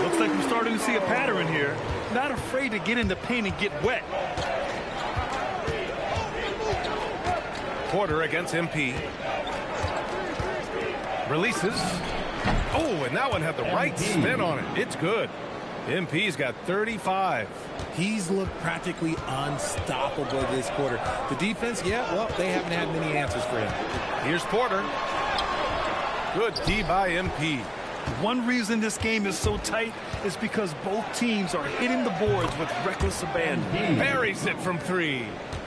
Looks like we're starting to see a pattern here. Not afraid to get in the paint and get wet. Porter against MP. Releases. Oh, and that one had the right spin on it. It's good. MP's got 35. He's looked practically unstoppable this quarter. The defense, yeah, well, they haven't had many answers for him. Here's Porter. Good D by MP. One reason this game is so tight is because both teams are hitting the boards with reckless abandon. Buries it from 3.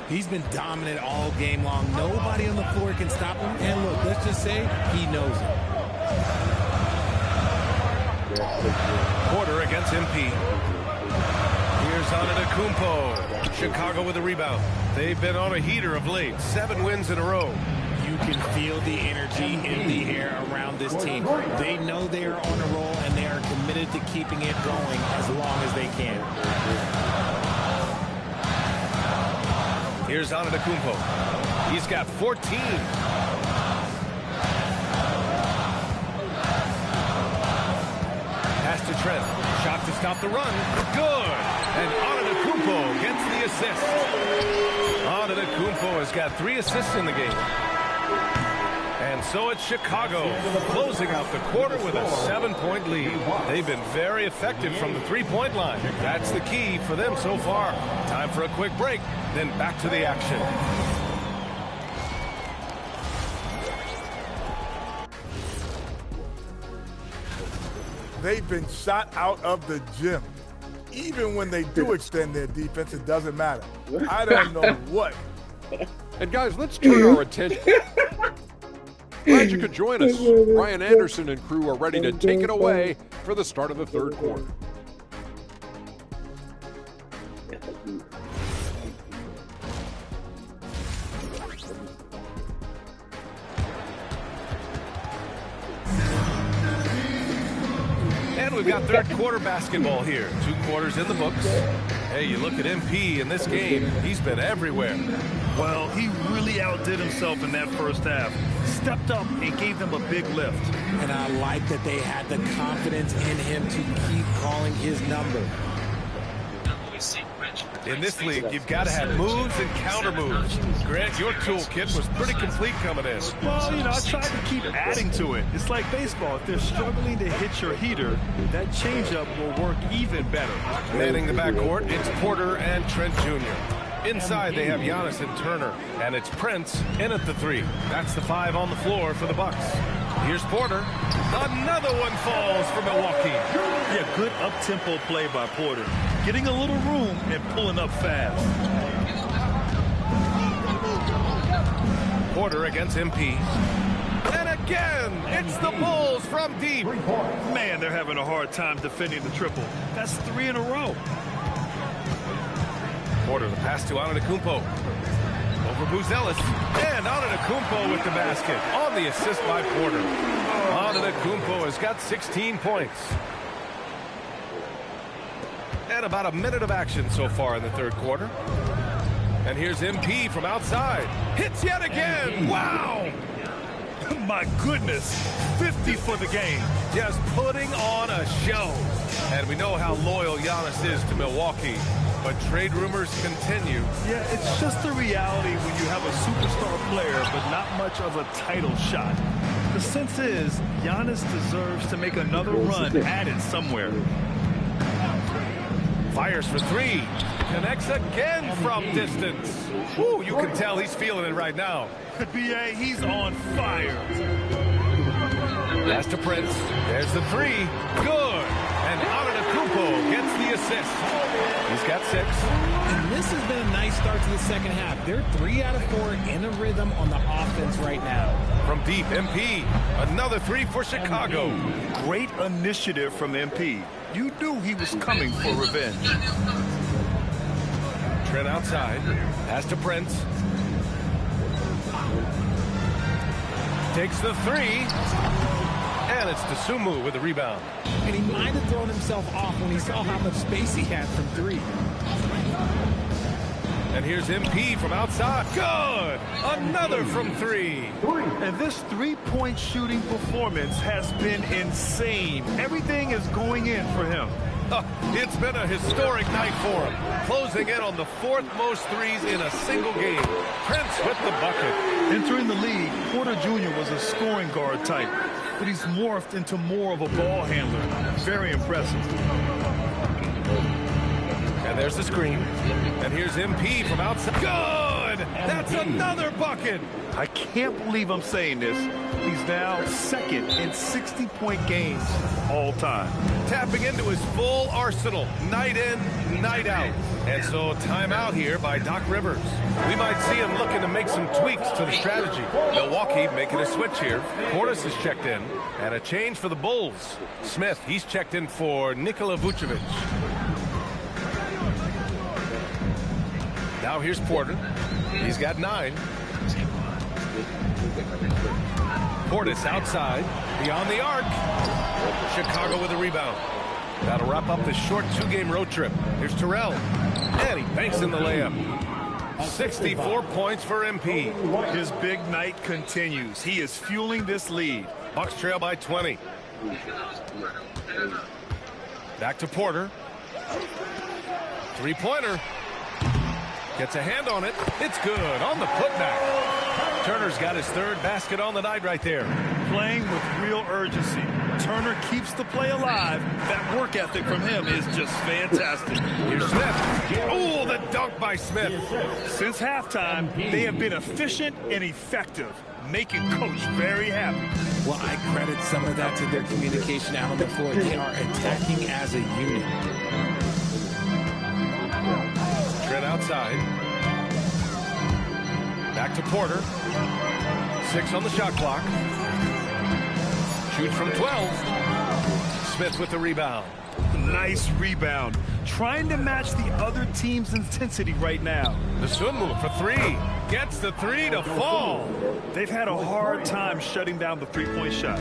He's been dominant all game long. Nobody on the floor can stop him. And look, let's just say he knows it. Porter against MP. Here's Antetokounmpo. Chicago with a rebound. They've been on a heater of late. 7 wins in a row. You can feel the energy in the air around this team. They know they are on a roll, and they are committed to keeping it going as long as they can. Here's Antetokounmpo. He's got 14. Pass to Trent. Shot to stop the run. Good. And Antetokounmpo gets the assist. Antetokounmpo has got 3 assists in the game. And so it's Chicago closing out the quarter with a 7-point lead. They've been very effective from the 3-point line. That's the key for them so far. Time for a quick break, then back to the action. They've been shot out of the gym. Even when they do extend their defense, it doesn't matter. I don't know what. And guys, let's turn our attention. Glad you could join us. Ryan Anderson and crew are ready to take it away for the start of the third quarter. And we've got third quarter basketball here. 2 quarters in the books. Hey, you look at MP in this game, he's been everywhere. Well, he really outdid himself in that first half. Stepped up and gave them a big lift. And I like that they had the confidence in him to keep calling his number. In this league, you've got to have moves and counter moves. Grant, your toolkit was pretty complete coming in. Well, you know, I tried to keep adding to it. It's like baseball. If they're struggling to hit your heater, that changeup will work even better. Manning the backcourt, it's Porter and Trent Jr. Inside, they have Giannis and Turner, and it's Prince in at the 3. That's the 5 on the floor for the Bucks. Here's Porter. Another one falls for Milwaukee. Yeah, good up-tempo play by Porter. Getting a little room and pulling up fast. Porter against MP. And again, it's the Bulls from deep. Man, they're having a hard time defending the triple. That's 3 in a row. Porter, the pass to Antetokounmpo. Over Buzelis. And Antetokounmpo with the basket. On the assist by Porter. Antetokounmpo has got 16 points. And about a minute of action so far in the third quarter. And here's MP from outside. Hits yet again. Wow! My goodness. 50 for the game. Just putting on a show. And we know how loyal Giannis is to Milwaukee. But trade rumors continue. Yeah, it's just the reality when you have a superstar player, but not much of a title shot. The sense is, Giannis deserves to make another run at it somewhere. Fires for 3. Connects again from distance. Woo, you can tell he's feeling it right now. B.A., he's on fire. Pass to Prince. There's the 3. Good. And Antetokounmpo gets the assist. He's got 6. And this has been a nice start to the second half. They're 3 out of 4 in a rhythm on the offense right now. From deep, MP. Another 3 for Chicago. Great initiative from MP. You knew he was coming for revenge. Trent outside. Pass to Prince. Takes the 3. And it's Dosunmu with the rebound. And he might have thrown himself off when he saw how much space he had from 3. And here's MP from outside. Good! Another from three. And this three-point shooting performance has been insane. Everything is going in for him. It's been a historic night for him. Closing in on the fourth most threes in a single game. Prince with the bucket. Entering the league, Porter Jr. was a scoring guard type, but he's morphed into more of a ball handler. Very impressive. And there's the screen. And here's MP from outside. Good! That's another bucket! I can't believe I'm saying this. He's now second in 60-point games all time. Tapping into his full arsenal, night in, night out. And so timeout here by Doc Rivers. We might see him looking to make some tweaks to the strategy. Milwaukee making a switch here. Portis is checked in. And a change for the Bulls. Smith, he's checked in for Nikola Vucevic. Now here's Porter. He's got 9. Portis outside, beyond the arc. Chicago with a rebound. That'll wrap up this short 2-game road trip. Here's Terrell. And he banks in the layup. 64 points for MP. His big night continues. He is fueling this lead. Bucks trail by 20. Back to Porter. Three-pointer. Gets a hand on it. It's good on the putback. Turner's got his third basket on the night right there. Playing with real urgency. Turner keeps the play alive. That work ethic from him is just fantastic. Here's Smith. Oh, the dunk by Smith. Since halftime, they have been efficient and effective, making Coach very happy. Well, I credit some of that to their communication out on the floor. They are attacking as a unit. Trent outside. Back to Porter. 6 on the shot clock. Shoots from 12. Smith with the rebound. Nice rebound. Trying to match the other team's intensity right now. The swim move for 3. Gets the 3 to fall. They've had a hard time shutting down the three-point shot.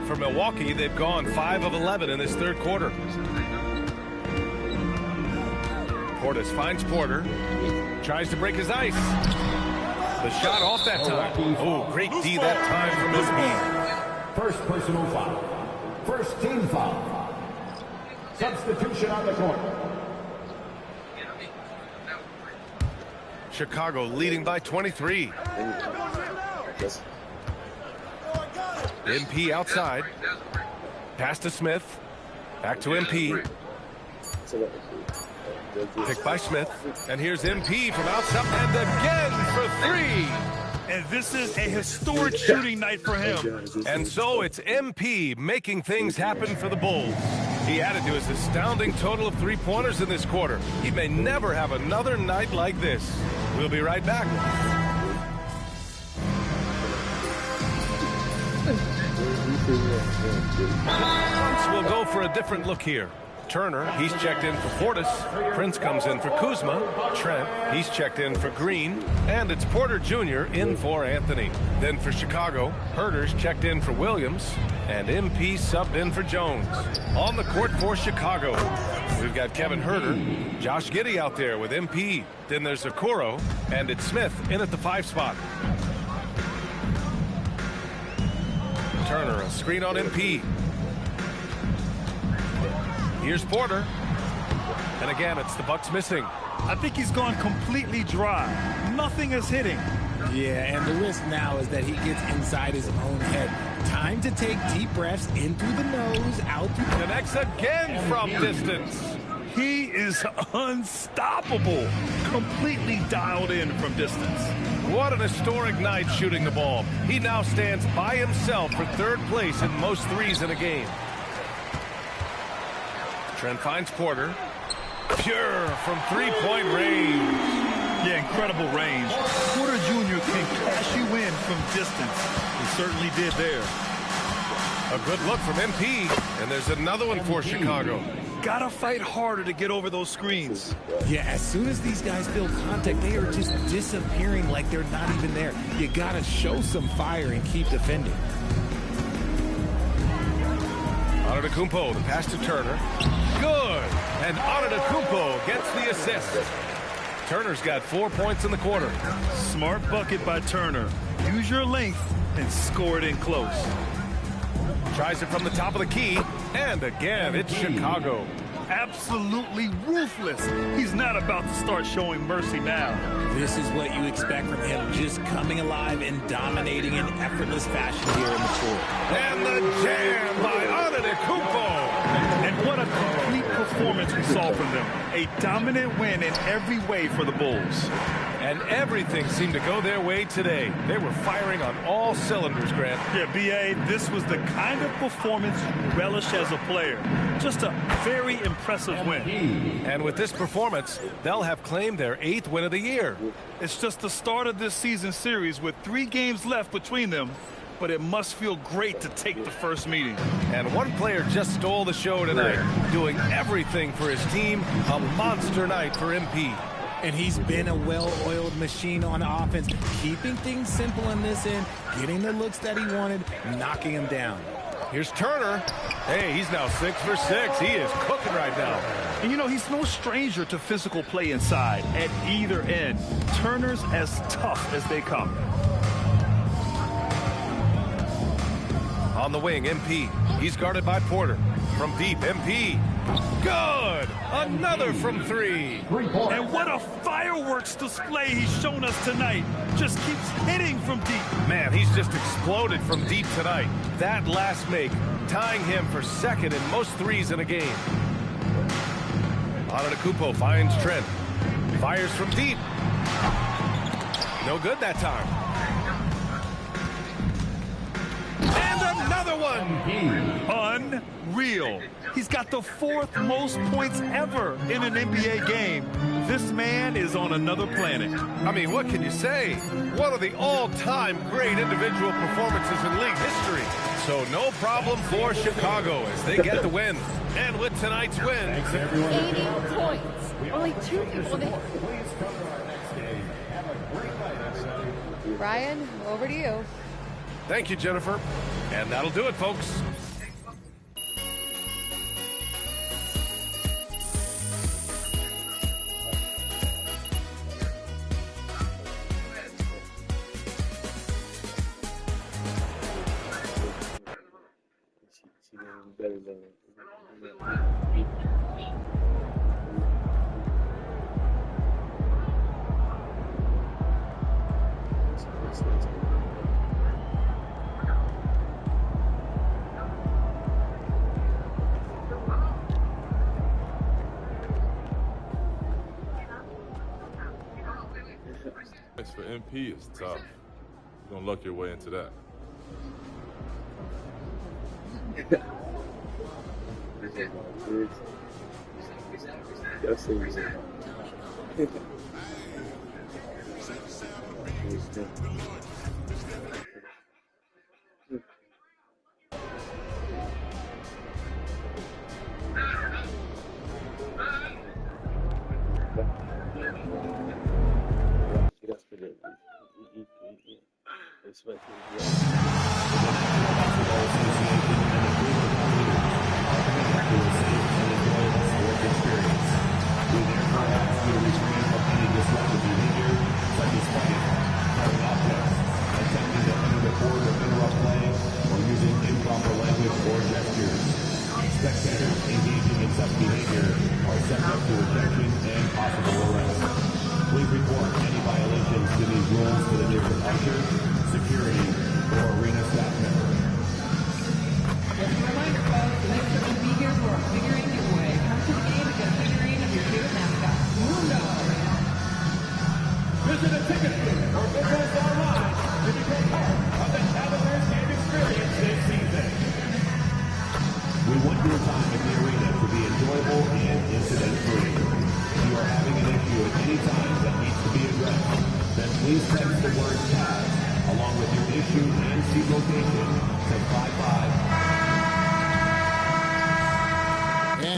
For Milwaukee, they've gone 5 of 11 in this third quarter. Portis finds Porter. Tries to break his ice. The shot off that time. Oh, great D that time from MP. First personal foul. First team foul. Substitution on the court. Chicago leading by 23. MP outside. Pass to Smith. Back to MP. Picked by Smith. And here's MP from outside. And again for 3. And this is a historic shooting night for him. And so it's MP making things happen for the Bulls. He added to his astounding total of 3-pointers in this quarter. He may never have another night like this. We'll be right back. We'll go for a different look here. Turner, he's checked in for Portis. Prince comes in for Kuzma. Trent, he's checked in for Green. And it's Porter Jr. in for Anthony. Then for Chicago, Herter's checked in for Williams. And MP subbed in for Jones. On the court for Chicago, we've got Kevin Huerter. Josh Giddey out there with MP. Then there's Okoro. And it's Smith in at the 5 spot. Turner, a screen on MP. Here's Porter. And again, it's the Bucks missing. I think he's gone completely dry. Nothing is hitting. Yeah, and the risk now is that he gets inside his own head. Time to take deep breaths in through the nose, out through the... Connects again from distance. He is unstoppable. Completely dialed in from distance. What an historic night shooting the ball. He now stands by himself for 3rd place in most threes in a game. Trent finds Porter. Pure from 3-point range. Yeah, incredible range. Porter Jr. can cash you in from distance. He certainly did there. A good look from MP. And there's another one for Chicago. Gotta fight harder to get over those screens. Yeah, as soon as these guys feel contact, they are just disappearing like they're not even there. You gotta show some fire and keep defending. Antetokounmpo, the pass to Turner. Good! And Antetokounmpo gets the assist. Turner's got 4 points in the quarter. Smart bucket by Turner. Use your length and score it in close. Tries it from the top of the key, and again, it's Chicago. Absolutely ruthless. He's not about to start showing mercy now. This is what you expect from him, just coming alive and dominating in effortless fashion here in the court. And the jam by Antetokounmpo. And what a complete performance we saw from them. A dominant win in every way for the Bulls. And everything seemed to go their way today. They were firing on all cylinders, Grant. Yeah, B.A., this was the kind of performance you relish as a player. Just a very impressive win. And with this performance, they'll have claimed their 8th win of the year. It's just the start of this season series with 3 games left between them, but it must feel great to take the first meeting. And one player just stole the show tonight, doing everything for his team. A monster night for MP. And he's been a well-oiled machine on offense, keeping things simple in this end, getting the looks that he wanted, knocking them down. Here's Turner. Hey, he's now 6 for 6. He is cooking right now. And, you know, he's no stranger to physical play inside at either end. Turner's as tough as they come. On the wing, MP. He's guarded by Porter. From deep, MP. Good! Another from 3. And what a fireworks display he's shown us tonight. Just keeps hitting from deep. Man, he's just exploded from deep tonight. That last make, tying him for 2nd in most threes in a game. Antetokounmpo finds Trent. Fires from deep. No good that time. And another one! Unreal. He's got the 4th most points ever in an NBA game. This man is on another planet. I mean, what can you say? One of the all-time great individual performances in league history. So no problem for Chicago as they get the win. And with tonight's win, 80 points. Only 2 people. Ryan, over to you. Thank you, Jennifer. And that'll do it, folks. Better than For MP is tough. You're gonna luck your way into that.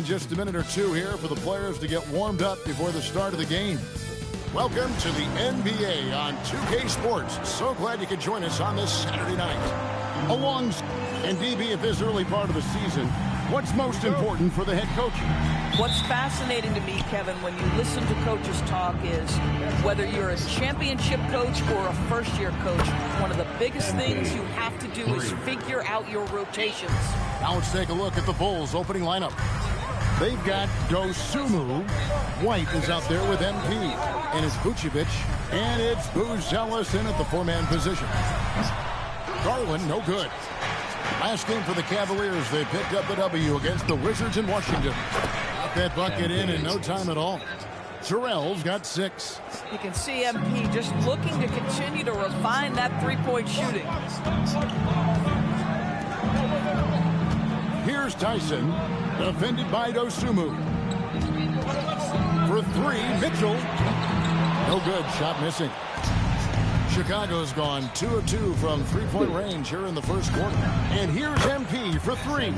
Just a minute or two here for the players to get warmed up before the start of the game. Welcome to the NBA on 2K Sports. So glad you could join us on this Saturday night. And DB, at this early part of the season, what's most important for the head coach? What's fascinating to me, Kevin, when you listen to coaches talk is whether you're a championship coach or a first-year coach, one of the biggest things you have to do is figure out your rotations. Now let's take a look at the Bulls' opening lineup. They've got Dosunmu. White is out there with MP. And it's Vucevic. And it's Buzelis in at the four-man position. Garland, no good. Last game for the Cavaliers, they picked up the W against the Wizards in Washington. Got that bucket in no time at all. Terrell's got 6. You can see MP just looking to continue to refine that three-point shooting. Here's Tyson, defended by Dosunmu. For 3, Mitchell. No good, shot missing. Chicago's gone 2 of 2 from three-point range here in the first quarter. And here's MP for 3.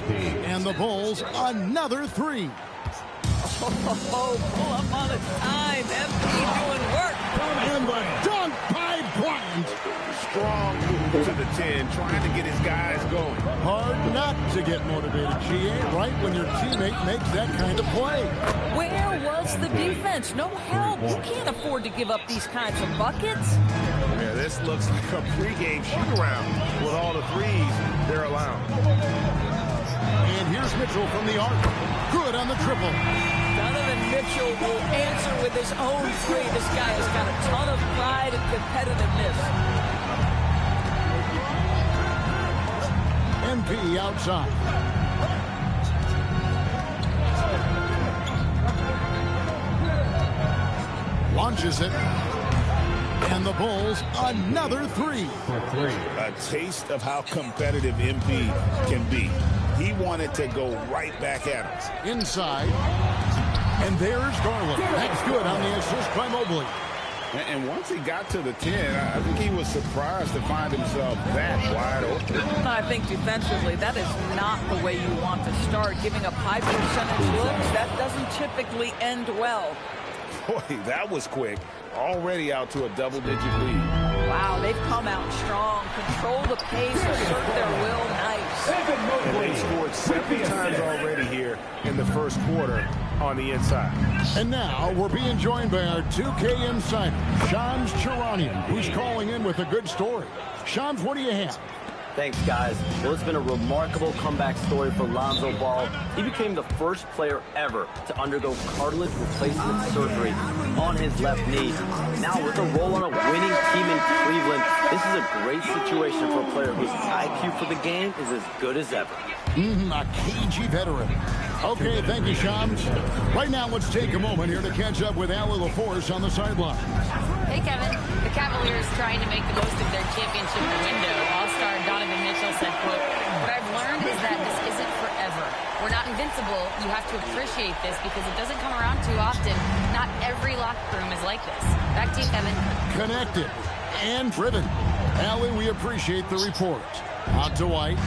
And the Bulls, another 3. Oh, pull up on a time. MP doing work. And the dunk by Bryant. Strong move to the 10, trying to get his guys going. Hard not to get motivated, GA, right when your teammate makes that kind of play. Where was the defense? No help. You can't afford to give up these kinds of buckets. Yeah, this looks like a pregame shoot-around with all the threes they're allowing. And here's Mitchell from the arc. Good on the triple. Donovan Mitchell will answer with his own 3. This guy has got a ton of pride and competitiveness. MP outside. Launches it. And the Bulls, another 3. A taste of how competitive MP can be. He wanted to go right back at him. Inside. And there's Garland. That's good on the assist by Mobley. And once he got to the 10, I think he was surprised to find himself that wide open. I think defensively, that is not the way you want to start. Giving up high percentage looks, that doesn't typically end well. Boy, that was quick. Already out to a double-digit lead. Wow, they've come out strong. Control the pace, assert their will, nice. And they scored 7 times already here in the first quarter on the inside. And now we're being joined by our 2K insider, Shams Charania, who's calling in with a good story. Shams, what do you have? Thanks, guys. Well, it's been a remarkable comeback story for Lonzo Ball. He became the first player ever to undergo cartilage replacement surgery on his left knee. Now, with a role on a winning team in Cleveland, this is a great situation for a player whose IQ for the game is as good as ever. A cagey veteran. Okay, thank you, Shams. Right now, let's take a moment here to catch up with Allie LaForce on the sideline. Hey, Kevin. The Cavaliers trying to make the most of their championship window. All-star Donovan Mitchell said, quote, "What I've learned is that this isn't forever. We're not invincible. You have to appreciate this because it doesn't come around too often. Not every locker room is like this." Back to you, Kevin. Connected and driven. Allie, we appreciate the report. Out to White.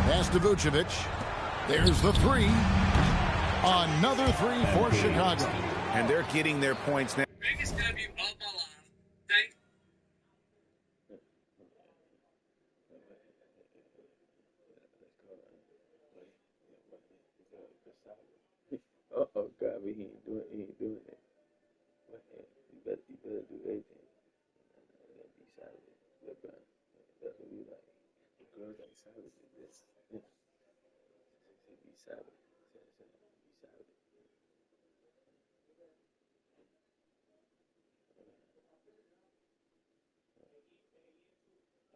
Pass to Vucevic. There's the 3. Another 3 for Chicago. And they're getting their points now. Biggest W of my life. Thank Oh God, but he ain't doing it. You better do everything. Be savage. That's what we like. Girls like savage. Be savage. Be savage.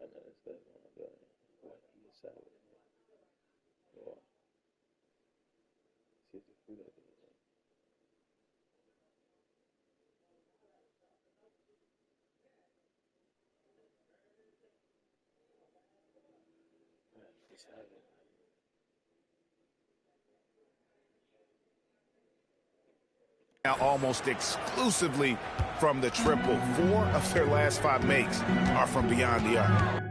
I know that's better than I'm doing. Be savage. Boy. See the food out there. Now almost exclusively from the triple. 4 of their last 5 makes are from beyond the arc.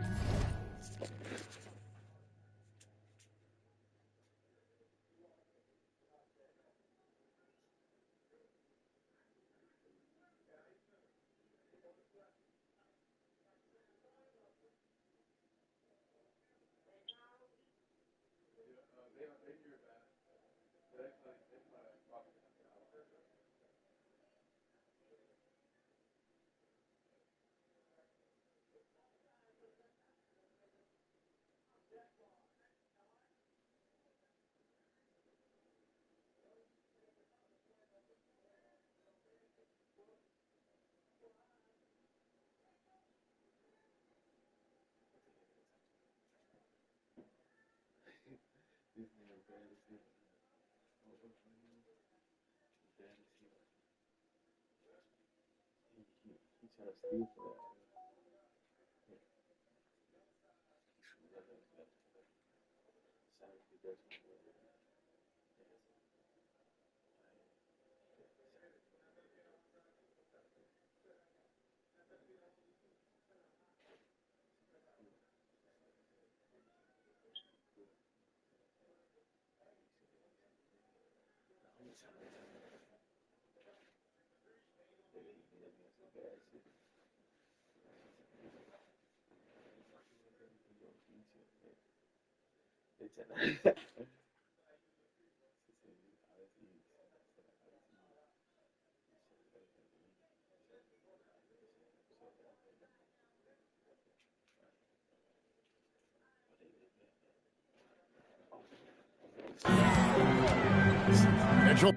Mitchell.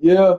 Yeah.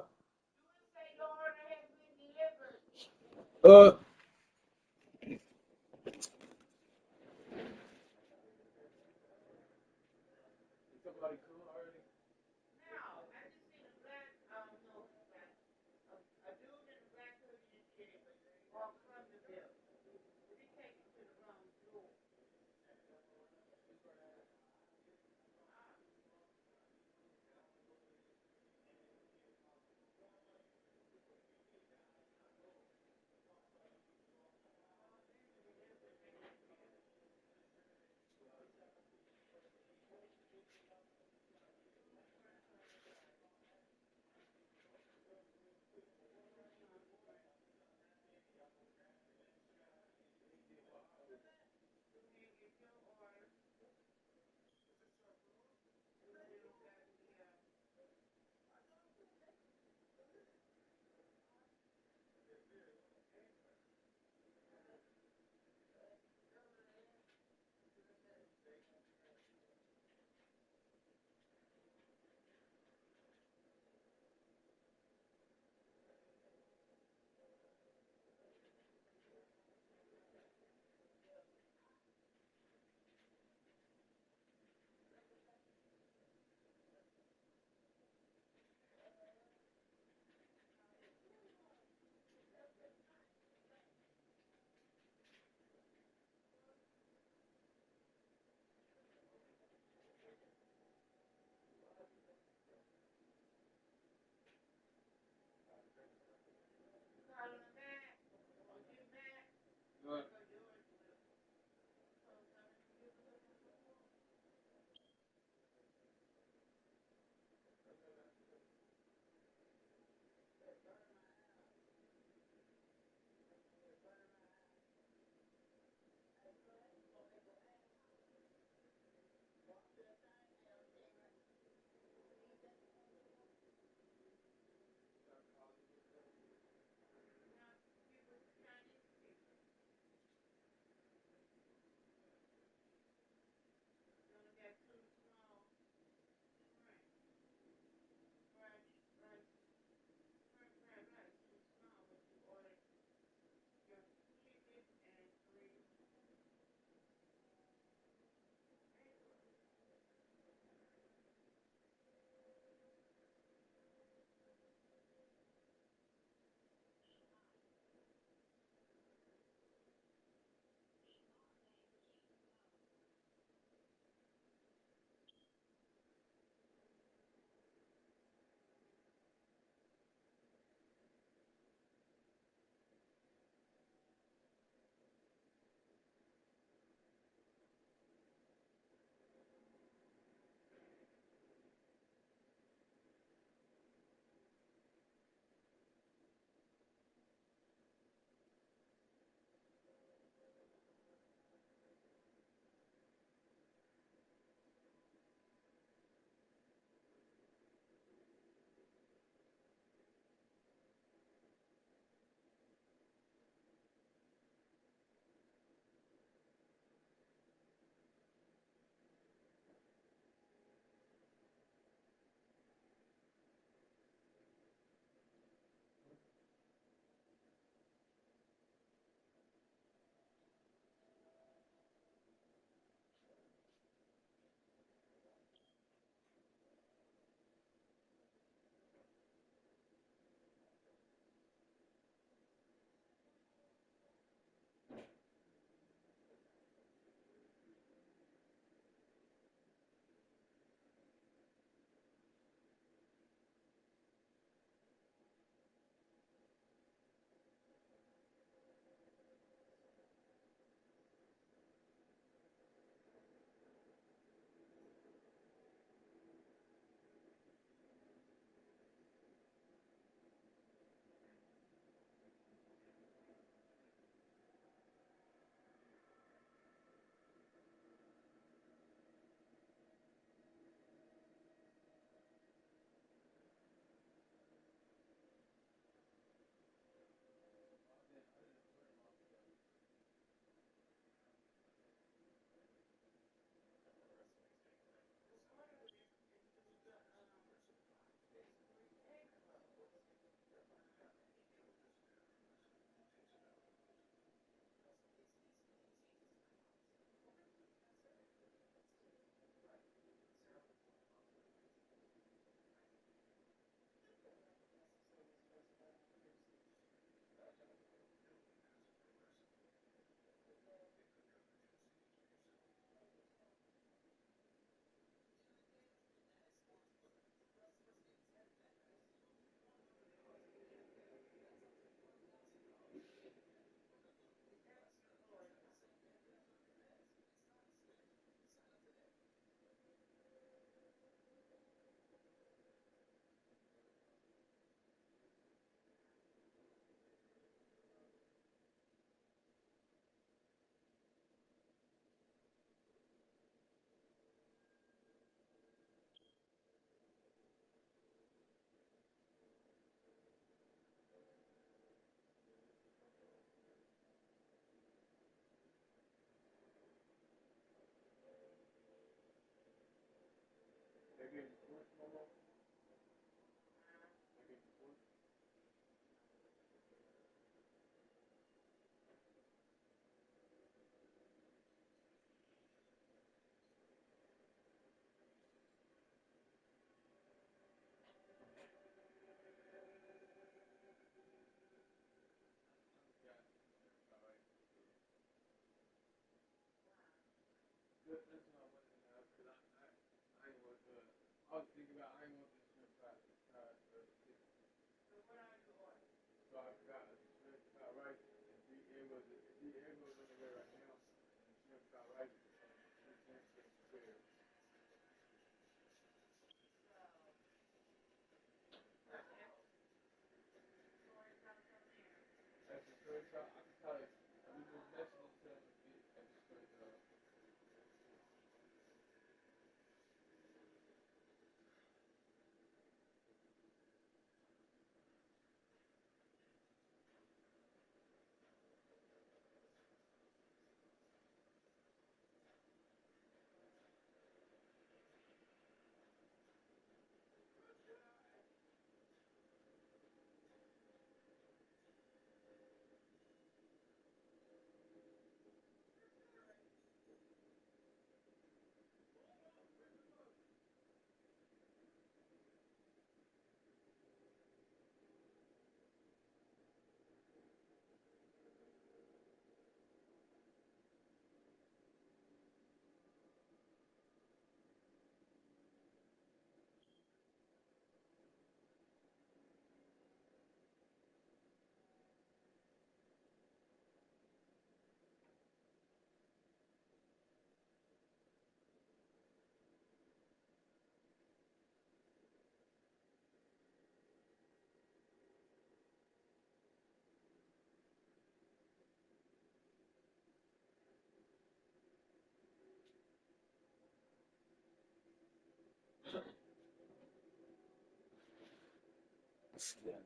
Yeah,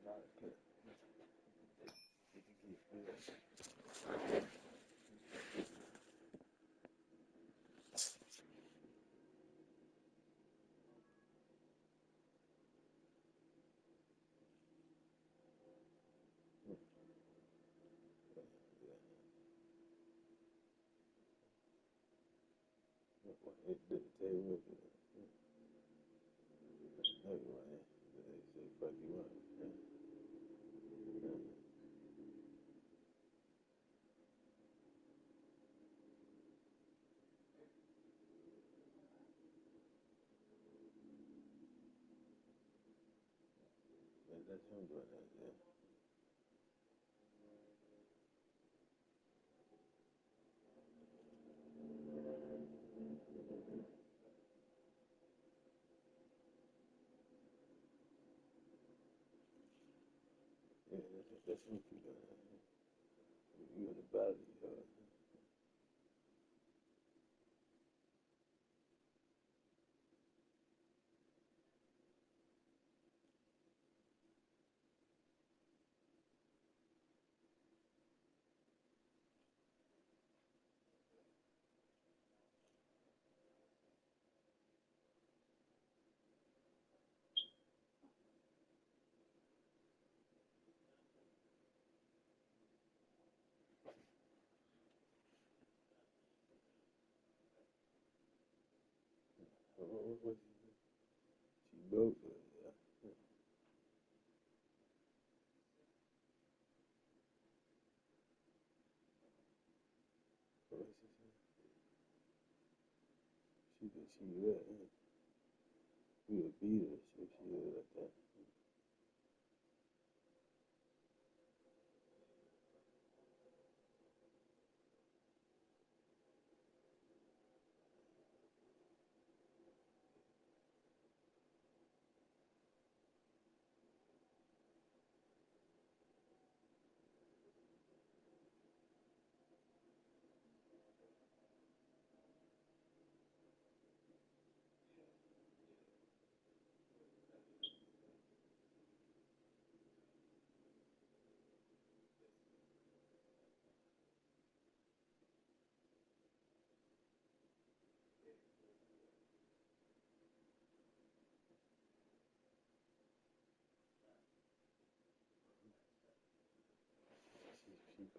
not good. That's him doing that, yeah. Yeah, that's him doing that. You in the body, What she broke her, yeah. What she say? She read, we would beat her if she was like that.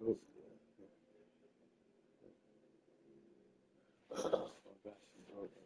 Oh, gosh,